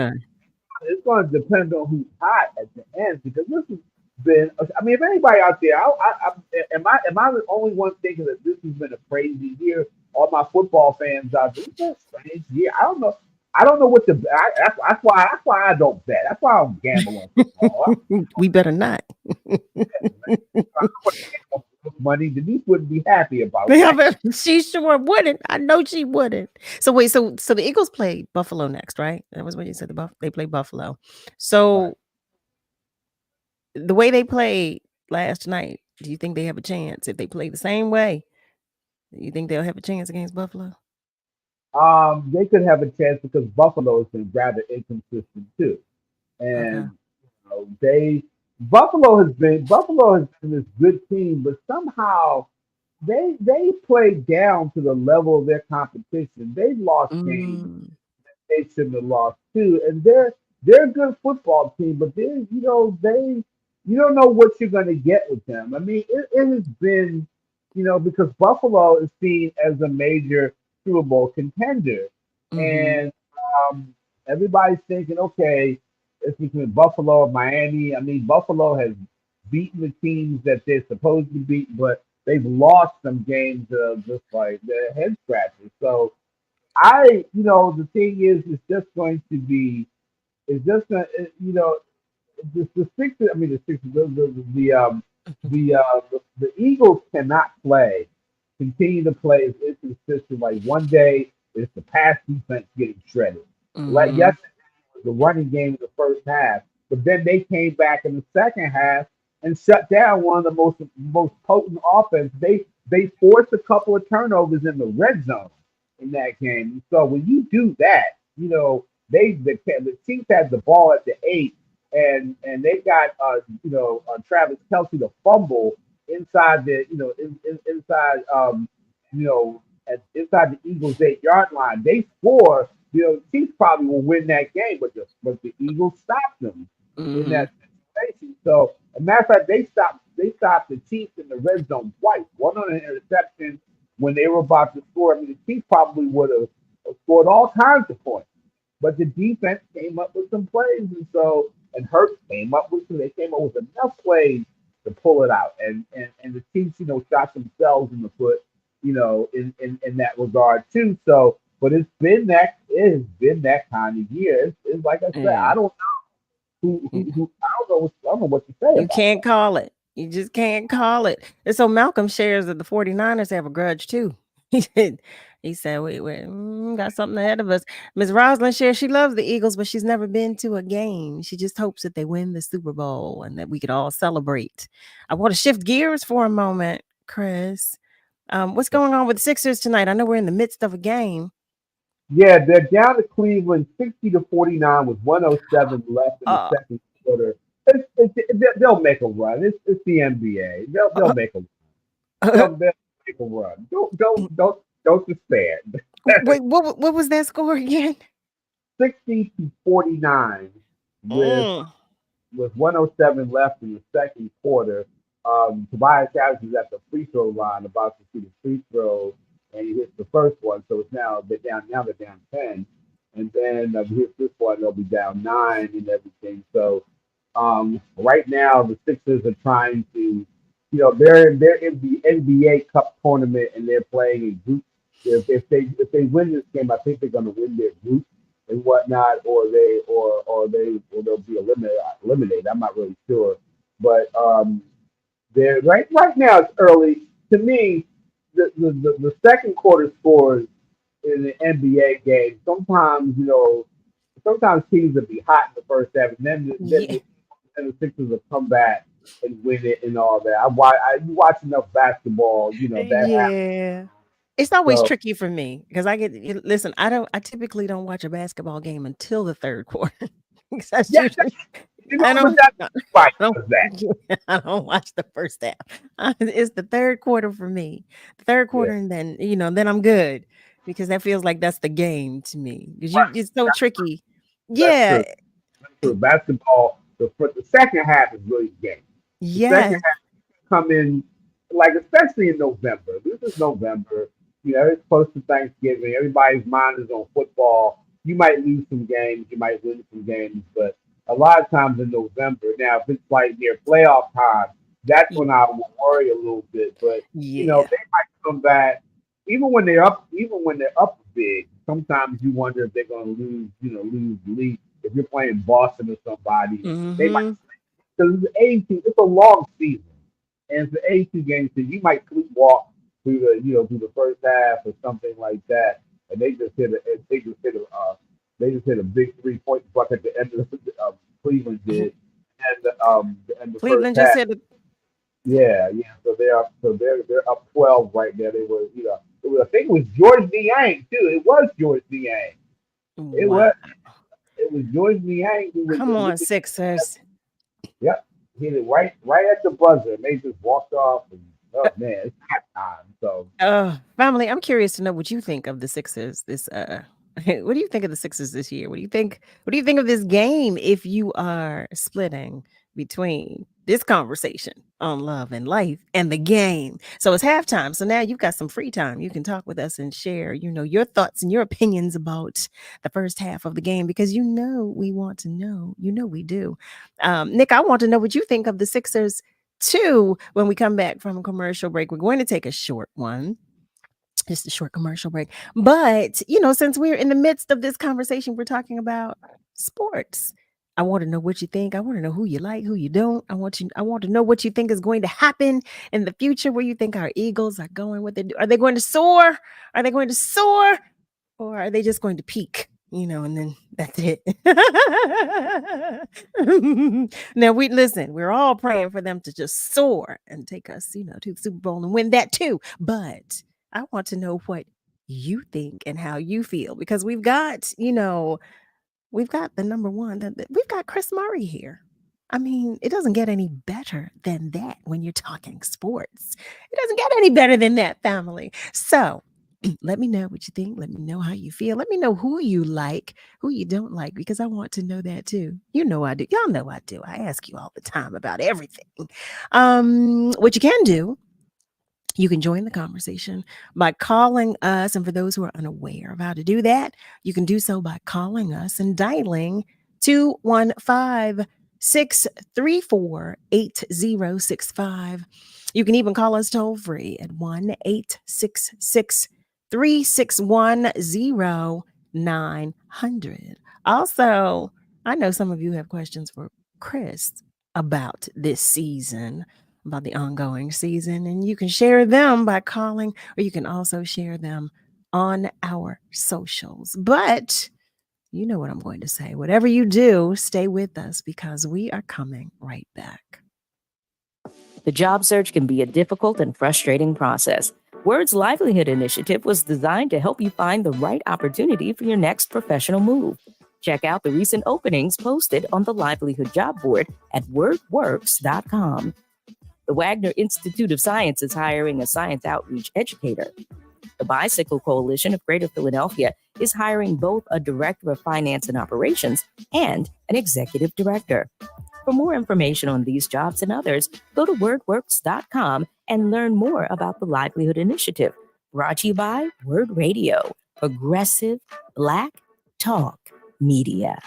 [SPEAKER 13] it's going to depend on who's hot at the end, because this has been. I mean, if anybody out there, am I the only one thinking that this has been a crazy year? All my football fans out there, it's been a strange year. I don't know. I don't know what to. That's why I don't bet. That's why I don't gamble on football.
[SPEAKER 16] We better not.
[SPEAKER 13] Money, Denise wouldn't be happy about
[SPEAKER 16] Yeah,
[SPEAKER 13] that.
[SPEAKER 16] but she sure wouldn't. I know she wouldn't. So wait, so the Eagles play Buffalo next, right? That was what you said. They play Buffalo. So the way they played last night, do you think they have a chance? If they play the same way, do you think they'll have a chance against Buffalo?
[SPEAKER 13] They could have a chance because Buffalo has been rather inconsistent too, and Buffalo has been this good team, but somehow they played down to the level of their competition. They've lost games they shouldn't have lost too, and they're a good football team, but they you don't know what you're going to get with them. I mean, it has been, because Buffalo is seen as a major Super Bowl contender, and everybody's thinking, okay, it's between Buffalo and Miami. I mean, Buffalo has beaten the teams that they're supposed to beat, but they've lost some games just like the head scratchers. So the thing is, it's just going to be, it's just going to, the Sixers. I mean, the Eagles cannot continue to play as inconsistent. Like one day it's the pass defense getting shredded. Like yesterday was the running game in the first half, but then they came back in the second half and shut down one of the most potent offense. They forced a couple of turnovers in the red zone in that game. So when you do that, the Chiefs had the ball at the 8, and they got Travis Kelce to fumble inside the inside the Eagles 8-yard line. They score. Chiefs probably will win that game, but the Eagles stopped them in that situation. So, as a matter of fact, they stopped the Chiefs in the red zone twice. One on an interception when they were about to score. I mean, the Chiefs probably would have scored all kinds of points, but the defense came up with some plays, and Hurts came up with enough plays to pull it out, and the Chiefs, shot themselves in the foot, in that regard too. So, but it has been that kind of year. It's like I said, I don't know I don't know what to say.
[SPEAKER 16] You can't call it. You just can't call it. And so Malcolm shares that the 49ers have a grudge too. He said, we got something ahead of us. Ms. Roslyn shares she loves the Eagles, but she's never been to a game. She just hopes that they win the Super Bowl and that we could all celebrate. I want to shift gears for a moment, Chris. What's going on with Sixers tonight? I know we're in the midst of a game.
[SPEAKER 13] Yeah, they're down to Cleveland 60-49 with 107 left in the second quarter. They'll make a run. It's the NBA. They'll make a run. They'll make a run. Don't despair.
[SPEAKER 16] Wait, what was that score again?
[SPEAKER 13] 60-49 with 107 left in the second quarter. Tobias Harris is at the free throw line, about to shoot a free throw, and he hits the first one. So it's now they're down 10, and then he hits this one, they'll be down 9 and everything. So right now the Sixers are trying to, they're in the NBA Cup tournament and they're playing in groups. If they win this game, I think they're going to win their group and whatnot, or they'll be eliminated. I'm not really sure, but they're right now. It's early. To me, the second quarter scores in the NBA game. Sometimes teams will be hot in the first half, and then the Sixers will come back and win it and all that. You watch enough basketball, that happens.
[SPEAKER 16] It's always tricky for me because I typically don't watch a basketball game until the third quarter. I don't watch the first half. It's the third quarter for me. The third quarter, and then then I'm good because that feels like that's the game to me. It's so tricky.
[SPEAKER 13] That's true. Basketball, the second half is really the game. The second half come in especially in November. This is November. It's close to Thanksgiving. Everybody's mind is on football. You might lose some games, you might win some games, but a lot of times in November, now if it's near playoff time, that's when I will worry a little bit. But they might come back even when they're up big. Sometimes you wonder if they're going to lose the lead. If you're playing Boston or somebody, they might, because it's a long season, and it's an 82 game season. You might sleepwalk through the first half or something like that, and they just hit a big 3-point bucket at the end of Cleveland did, and the
[SPEAKER 16] Cleveland
[SPEAKER 13] first
[SPEAKER 16] just
[SPEAKER 13] half.
[SPEAKER 16] hit it.
[SPEAKER 13] Yeah. So they're up 12 right now. They were I think it was George Niang too. It was George Niang. It was George Niang who was.
[SPEAKER 16] Come on, Sixers.
[SPEAKER 13] Yep, hit it right at the buzzer, and they just walked off. And oh man, it's halftime. So,
[SPEAKER 16] family, I'm curious to know what you think of the Sixers. What do you think of the Sixers this year? What do you think of this game if you are splitting between this conversation on love and life and the game? So it's halftime. So now you've got some free time. You can talk with us and share, your thoughts and your opinions about the first half of the game, because we want to know. We do. Nick, I want to know what you think of the Sixers too when we come back from a commercial break. We're going to take a short one. Just a short commercial break. But, since we're in the midst of this conversation, we're talking about sports. I want to know what you think. I want to know who you like, who you don't. I want to know what you think is going to happen in the future, where you think our Eagles are going, what they do. Are they going to soar? Or are they just going to peak? And then that's it. Now we're all praying for them to just soar and take us, to the Super Bowl and win that too. But I want to know what you think and how you feel, because we've got the number one. We've got Chris Murray here. I mean, it doesn't get any better than that when you're talking sports. It doesn't get any better than that, family. So let me know what you think. Let me know how you feel. Let me know who you like, who you don't like, because I want to know that too. I do. Y'all know I do. I ask you all the time about everything. What you can do, you can join the conversation by calling us. And for those who are unaware of how to do that, you can do so by calling us and dialing 215-634-8065. You can even call us toll free at 1-866-361-0900. Also, I know some of you have questions for Chris about this season, about the ongoing season, and you can share them by calling, or you can also share them on our socials. But you know what I'm going to say. Whatever you do, stay with us, because we are coming right back.
[SPEAKER 3] The job search can be a difficult and frustrating process. WURD's Livelihood Initiative was designed to help you find the right opportunity for your next professional move. Check out the recent openings posted on the Livelihood job board at wordworks.com. The Wagner Institute of Science is hiring a science outreach educator. The Bicycle Coalition of Greater Philadelphia is hiring both a director of finance and operations and an executive director. For more information on these jobs and others, go to wordworks.com and learn more about the Livelihood Initiative, brought to you by WURD Radio, Progressive Black Talk Media.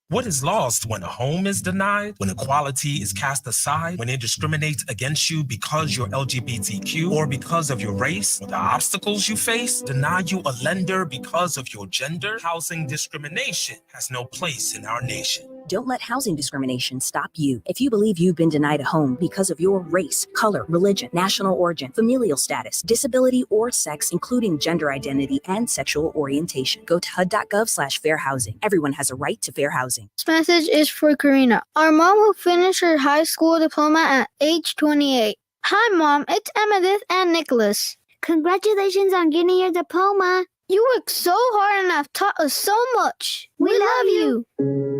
[SPEAKER 1] What is lost when a home is denied, when equality is cast aside, when it discriminates against you because you're LGBTQ or because of your race, when the obstacles you face deny you a lender because of your gender? Housing discrimination has no place in our nation.
[SPEAKER 19] Don't let housing discrimination stop you. If you believe you've been denied a home because of your race, color, religion, national origin, familial status, disability, or sex, including gender identity and sexual orientation, go to HUD.gov/fair housing. Everyone has a right to fair housing.
[SPEAKER 20] This message is for Karina, our mom who finished her high school diploma at age 28. Hi, Mom. It's Emmettith and Nicholas.
[SPEAKER 9] Congratulations on getting your diploma.
[SPEAKER 20] You worked so hard and have taught us so much. We love you.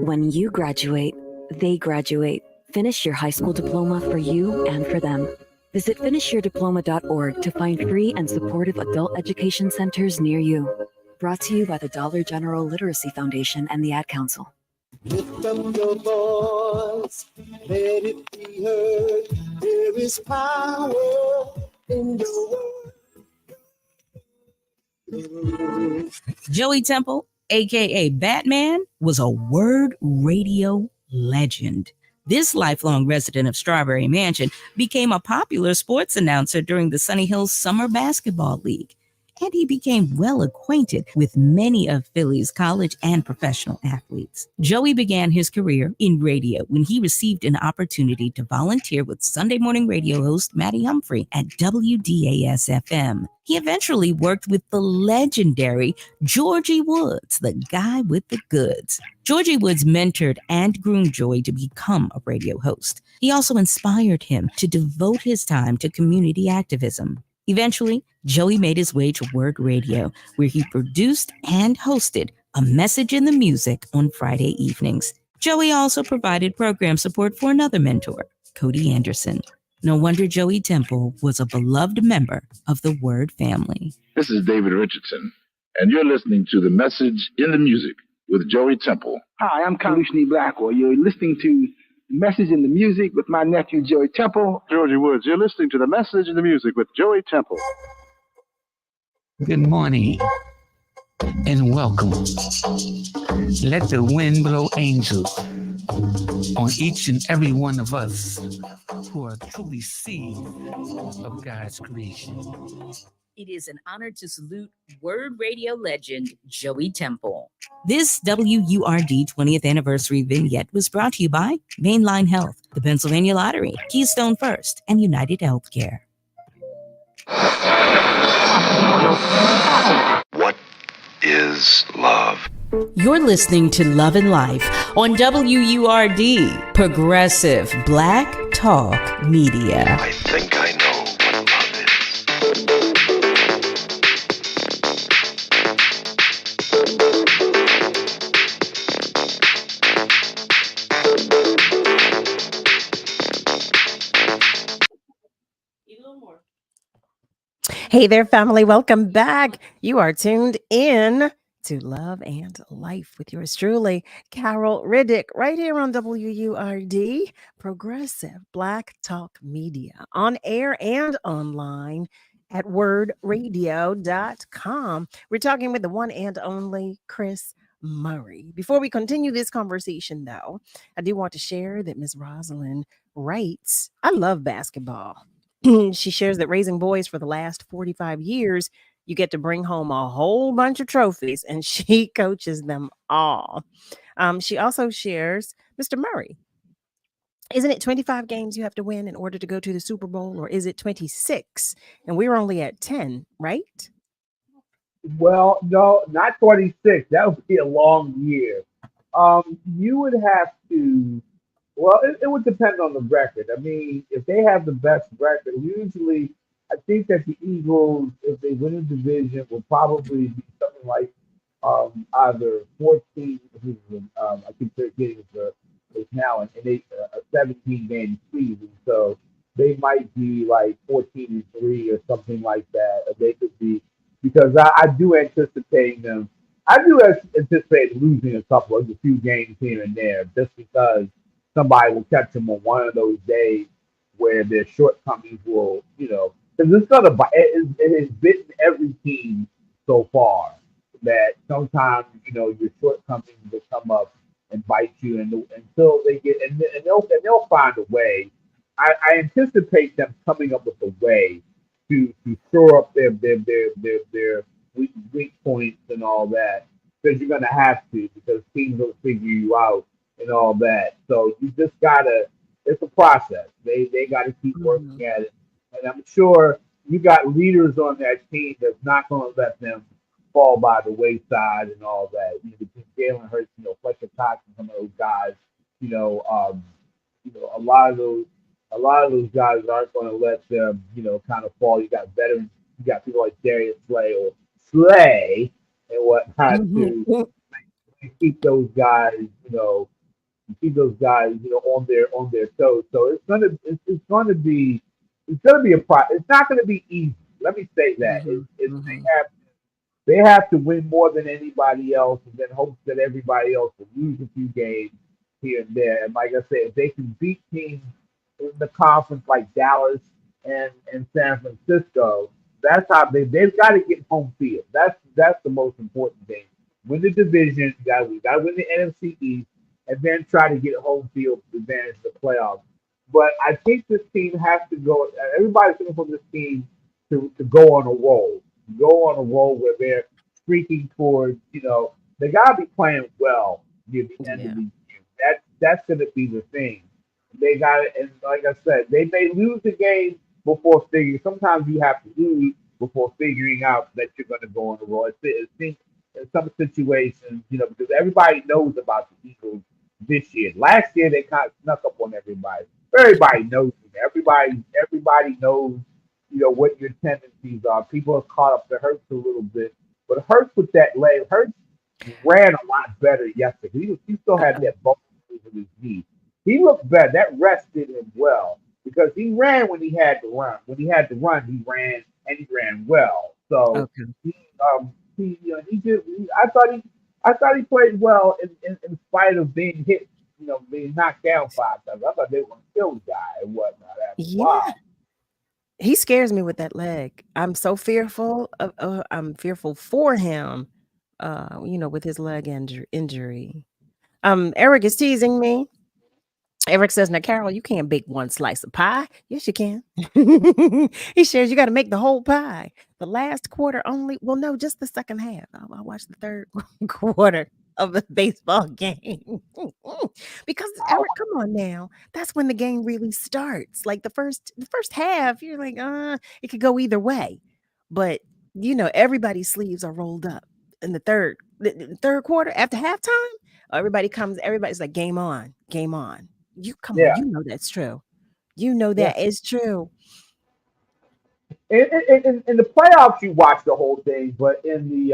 [SPEAKER 21] When you graduate, they graduate. Finish your high school diploma for you and for them. Visit finishyourdiploma.org to find free and supportive adult education centers near you. Brought to you by the Dollar General Literacy Foundation and the Ad Council.
[SPEAKER 22] Lift up your voice, let it be heard. There is power in your word.
[SPEAKER 3] Joey Temple, aka Batman, was a WURD Radio legend. This lifelong resident of Strawberry Mansion became a popular sports announcer during the Sunny Hills Summer Basketball League, and he became well acquainted with many of Philly's college and professional athletes. Joey began his career in radio when he received an opportunity to volunteer with Sunday morning radio host Maddie Humphrey at WDAS-FM. He eventually worked with the legendary Georgie Woods, the guy with the goods. Georgie Woods mentored and groomed Joey to become a radio host. He also inspired him to devote his time to community activism. Eventually, Joey made his way to WURD Radio, where he produced and hosted A Message in the Music on Friday evenings. Joey also provided program support for another mentor, Cody Anderson. No wonder Joey Temple was a beloved member of the WURD family.
[SPEAKER 23] This is David Richardson, and you're listening to The Message in the Music with Joey Temple.
[SPEAKER 24] Hi, I'm Kalushni Blackwell. You're listening to The Message in the Music with my nephew, Joey Temple.
[SPEAKER 23] Georgie Woods, you're listening to The Message in the Music with Joey Temple.
[SPEAKER 28] Good morning and welcome. Let the wind blow angels on each and every one of us who are truly seeds of God's creation.
[SPEAKER 3] It is an honor to salute WURD Radio legend Joey Temple. This WURD 20th anniversary vignette was brought to you by Mainline Health, the Pennsylvania Lottery, Keystone First, and United Healthcare.
[SPEAKER 12] What is love?
[SPEAKER 3] You're listening to Love and Life on WURD, Progressive Black Talk Media.
[SPEAKER 12] I think I know what love
[SPEAKER 16] Hey there, family. Welcome back. You are tuned in to Love and Life with yours truly, Carol Riddick, right here on WURD, Progressive Black Talk Media, on air and online at wordradio.com. We're talking with the one and only Chris Murray. Before we continue this conversation, though, I do want to share that Ms. Rosalind writes, I love basketball. She shares that raising boys for the last 45 years, you get to bring home a whole bunch of trophies, and she coaches them all. She also shares, Mr. Murray, isn't it 25 games you have to win in order to go to the Super Bowl, or is it 26? And we're only at 10, right?
[SPEAKER 13] Well, no, not 26. That would be a long year. You would have to. Well, it would depend on the record. I mean, if they have the best record, usually I think that the Eagles, if they win a division, will probably be something like either 14. I think they're getting it's now a 17-game season, so they might be like 14-3 or something like that. Or they could be because I do anticipate them. I do anticipate losing a few games here and there, just because somebody will catch them on one of those days where their shortcomings will, because it's gonna it has bitten every team so far that sometimes your shortcomings will come up and bite you, and until they get and they'll find a way. I anticipate them coming up with a way to shore up their weak points and all that, because you're gonna have to, because teams will figure you out and all that. So you just gotta. It's a process. They gotta keep working at it, and I'm sure you got leaders on that team that's not gonna let them fall by the wayside and all that. Between Jalen Hurts, Fletcher Cox, and some of those guys, you know, um, a lot of those guys aren't going to let them, kind of fall. You got veterans, you got people like Darius Slay and whatnot to keep those guys, on their toes. So it's gonna be a pro. It's not gonna be easy. Let me say that. They have to win more than anybody else, and then hope that everybody else will lose a few games here and there. And like I said, if they can beat teams in the conference like Dallas and San Francisco, that's how they've got to get home field. That's the most important thing. Win the division, we got to win the NFC East, and then try to get home field advantage of the playoffs. But I think this team has to go. Everybody's looking for this team to go on a roll. Go on a roll where they're streaking towards, they got to be playing well near the end of the year. That's going to be the thing. They got it, and like I said, they may lose the game before figuring. Sometimes you have to lose before figuring out that you're going to go on a roll. I think in some situations, because everybody knows about the Eagles this year. Last year they kind of snuck up on everybody. Everybody knows it. Everybody knows, what your tendencies are. People have caught up to Hurts a little bit, but Hurts with that leg, Hurts ran a lot better yesterday. He still had that bump in his knee. He looked better. That rested him well because he ran when he had to run. When he had to run, he ran and he ran well. So I thought he played well in spite of being hit, being knocked down 5 times. I thought they were going to kill the guy and whatnot. Wow.
[SPEAKER 16] He scares me with that leg. I'm so fearful I'm fearful for him, with his leg injury. Eric is teasing me. Eric says, now, Carol, you can't bake one slice of pie. Yes, you can. He says you got to make the whole pie. The last quarter only. Well, no, just the second half. I watched the third quarter of the baseball game. Because Eric, come on now. That's when the game really starts. Like the first half, you're like, it could go either way. But everybody's sleeves are rolled up. In the third quarter after halftime, everybody's like, game on, game on. You come on, you know that's true. You know that is true.
[SPEAKER 13] In the playoffs, you watch the whole thing, but in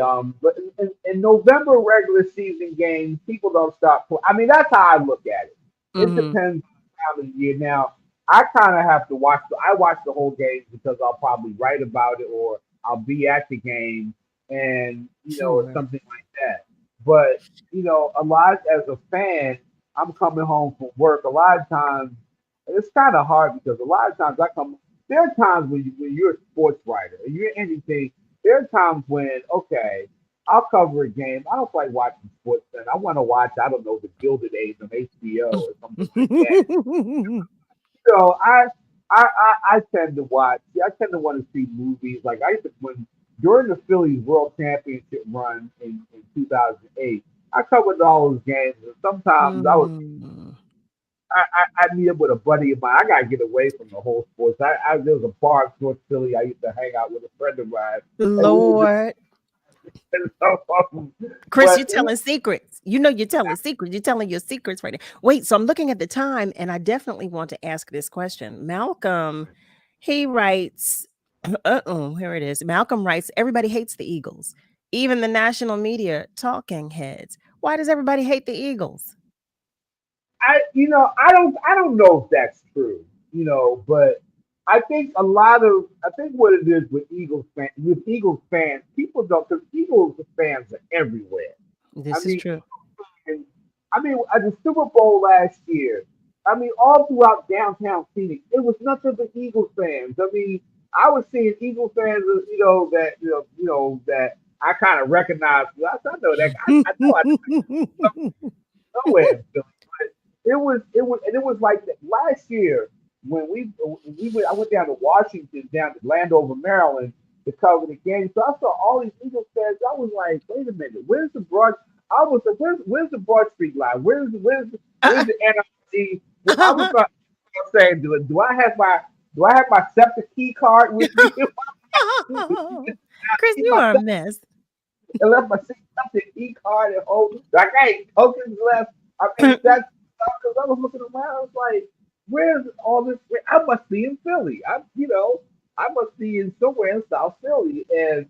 [SPEAKER 13] November regular season games, people don't stop. I mean, that's how I look at it. It depends on the time of the year. Now, I kind of have to watch. I watch the whole game because I'll probably write about it or I'll be at the game, and or something like that. But a lot as a fan, I'm coming home from work. A lot of times, and it's kind of hard because a lot of times there are times when you're a sports writer, or you're anything. There are times when, okay, I'll cover a game. I don't like watching sports. Then I want to watch, I don't know, the Gilded Age on HBO or something like that. So I tend to watch. I tend to want to see movies. Like during the Phillies World Championship run in 2008, I covered all those games, and sometimes I meet up with a buddy of mine. I gotta get away from the whole sports. There was a bar in North Philly I used to hang out with a friend of mine.
[SPEAKER 16] Lord. Chris, you're telling secrets. You're telling secrets. You're telling your secrets right now. Wait, so I'm looking at the time, and I definitely want to ask this question. Malcolm, he writes, here it is. Malcolm writes, everybody hates the Eagles, even the national media talking heads. Why does everybody hate the Eagles?
[SPEAKER 13] I don't know if that's true, but I think what it is with Eagles fans, people don't, because Eagles fans are everywhere.
[SPEAKER 16] This
[SPEAKER 13] I
[SPEAKER 16] is
[SPEAKER 13] mean,
[SPEAKER 16] true.
[SPEAKER 13] at the Super Bowl last year, I mean, all throughout downtown Phoenix, it was nothing but Eagles fans. I mean, I was seeing Eagles fans, that I kind of recognized. I know that. I know nowhere in Philly. But it was like that last year when I went down to Washington, down to Landover, Maryland, to cover the game. So I saw all these Eagles fans. I was like, wait a minute, where's the broad? I was like, where's the Broad Street line? Where's the NRG? I was saying, do I have my SEPTA key card with me?
[SPEAKER 16] Chris, you are a mess.
[SPEAKER 13] I left my SEPTA key card at home. Like, hey, Hogan's left. I mean, that's because I was looking around. I was like, where's all this? I must be in Philly. I must be in somewhere in South Philly, and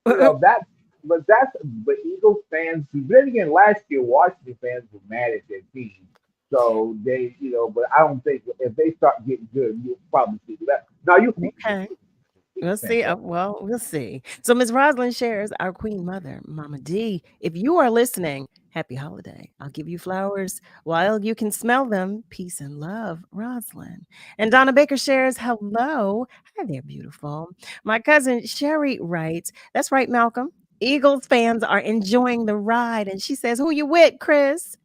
[SPEAKER 13] but Eagles fans. Then again, last year Washington fans were mad at their team, so they, But I don't think if they start getting good, you'll probably see that. Now you
[SPEAKER 16] okay. We'll see. We'll see. So Ms. Rosalind shares, our Queen Mother, Mama D. If you are listening, happy holiday. I'll give you flowers while you can smell them. Peace and love, Rosalind. And Donna Baker shares, hello. Hi there, beautiful. My cousin Sherry writes, that's right, Malcolm. Eagles fans are enjoying the ride. And she says, who you with, Chris?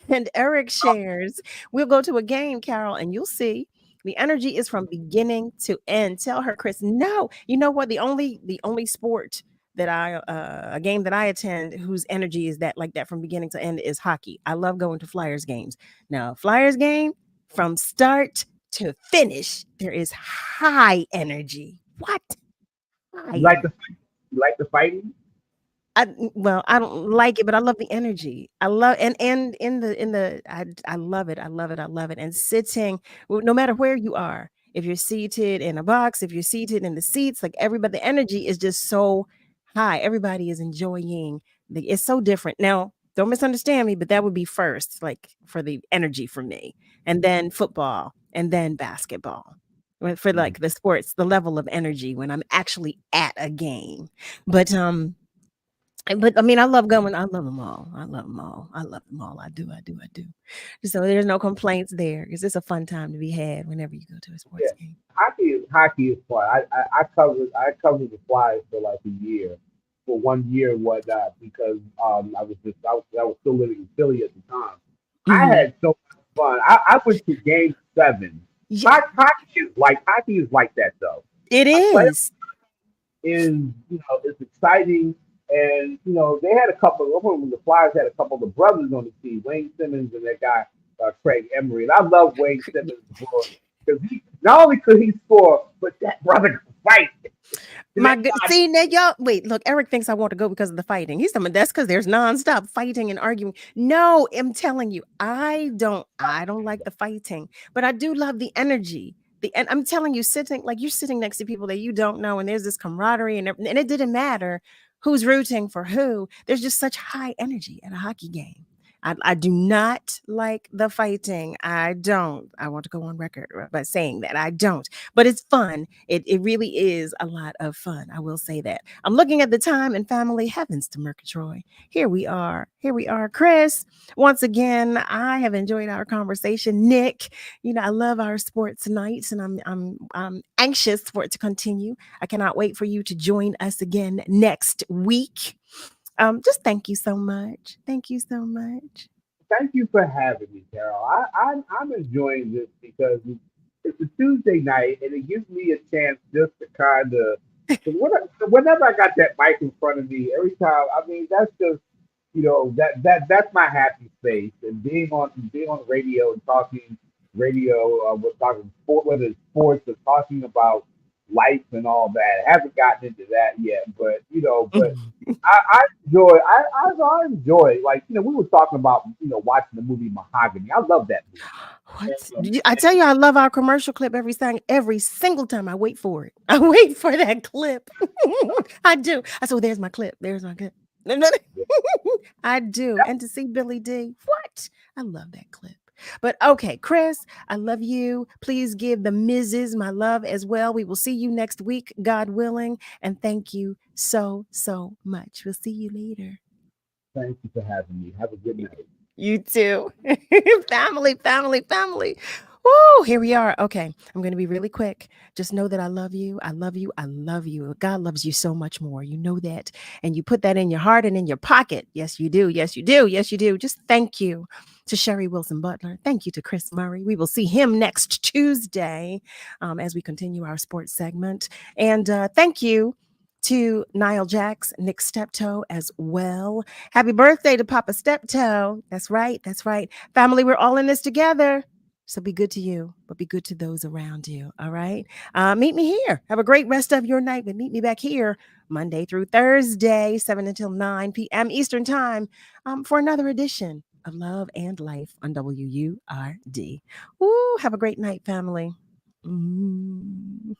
[SPEAKER 16] And Eric shares, we'll go to a game, Carol, and you'll see. The energy is from beginning to end. Tell her, Chris. No, you know what? The only sport that a game that I attend whose energy is that like that from beginning to end is hockey. I love going to Flyers games. Now, Flyers game from start to finish, there is high energy. What?
[SPEAKER 13] You like the fighting?
[SPEAKER 16] I don't like it, but I love the energy. I love and in the I love it. I love it. I love it. And sitting, no matter where you are, if you're seated in a box, if you're seated in the seats, like everybody, the energy is just so high. Everybody is enjoying it's so different. Now, don't misunderstand me, but that would be first, like for the energy for me, and then football, and then basketball. For like the sports, the level of energy when I'm actually at a game. But I mean, I love them all. I love them all. I do. So there's no complaints there because it's a fun time to be had whenever you go to a sports game.
[SPEAKER 13] Hockey is fun. I covered the Flyers for like a year, for 1 year and whatnot, because I was still living in Philly at the time. I had so much fun. I went to Game 7. Yeah. Hockey is like that though.
[SPEAKER 16] It is.
[SPEAKER 13] It's exciting. And they had a couple. When the Flyers had a couple of the brothers on the team, Wayne Simmons and that guy Craig Emery. And I love Wayne Simmons because not only could he score, but that brother could fight.
[SPEAKER 16] See now, y'all. Wait, look. Eric thinks I want to go because of the fighting. He's telling me that's because there's nonstop fighting and arguing. No, I'm telling you, I don't like the fighting, but I do love the energy. And I'm telling you, you're sitting next to people that you don't know, and there's this camaraderie, and it didn't matter who's rooting for who. There's just such high energy at a hockey game. I do not like the fighting. I don't. I want to go on record by saying that I don't. But it's fun. It really is a lot of fun. I will say that. I'm looking at the time and family. Heavens to Murgatroyd. Here we are. Chris, once again, I have enjoyed our conversation. Nick, I love our sports nights, and I'm anxious for it to continue. I cannot wait for you to join us again next week. Just thank you so much. Thank you so much.
[SPEAKER 13] Thank you for having me, Carol. I'm enjoying this because it's a Tuesday night and it gives me a chance just to kind of, whenever I got that mic in front of me, every time, I mean, that's just, that's my happy space. And being on radio and talking radio, we're talking sport, whether it's sports or talking about life and all that. I haven't gotten into that yet, but I enjoy like we were talking about watching the movie Mahogany. I love that movie.
[SPEAKER 16] What? I tell you, I love our commercial clip every single time. I wait for it. I wait for that clip. I do. I said, there's my clip. There's my clip. I do. And to see Billy D, what? I love that clip. But okay, Chris, I love you. Please give the Mrs. my love as well. We will see you next week, God willing. And thank you so, so much. We'll see you later.
[SPEAKER 13] Thank you for having me. Have a good night.
[SPEAKER 16] You too. Family, family, family. Woo, here we are. Okay, I'm going to be really quick. Just know that I love you. I love you. I love you. God loves you so much more. You know that. And you put that in your heart and in your pocket. Yes, you do. Yes, you do. Yes, you do. Just thank you to Sherry Wilson-Butler. Thank you to Chris Murray. We will see him next Tuesday as we continue our sports segment. And thank you to Niall Jacks, Nick Steptoe as well. Happy birthday to Papa Steptoe. That's right. That's right. Family, we're all in this together. So be good to you, but be good to those around you. All right. Meet me here. Have a great rest of your night, but meet me back here Monday through Thursday, 7 until 9 p.m. Eastern Time for another edition of Love and Life on WURD. Ooh, have a great night, family. Mm.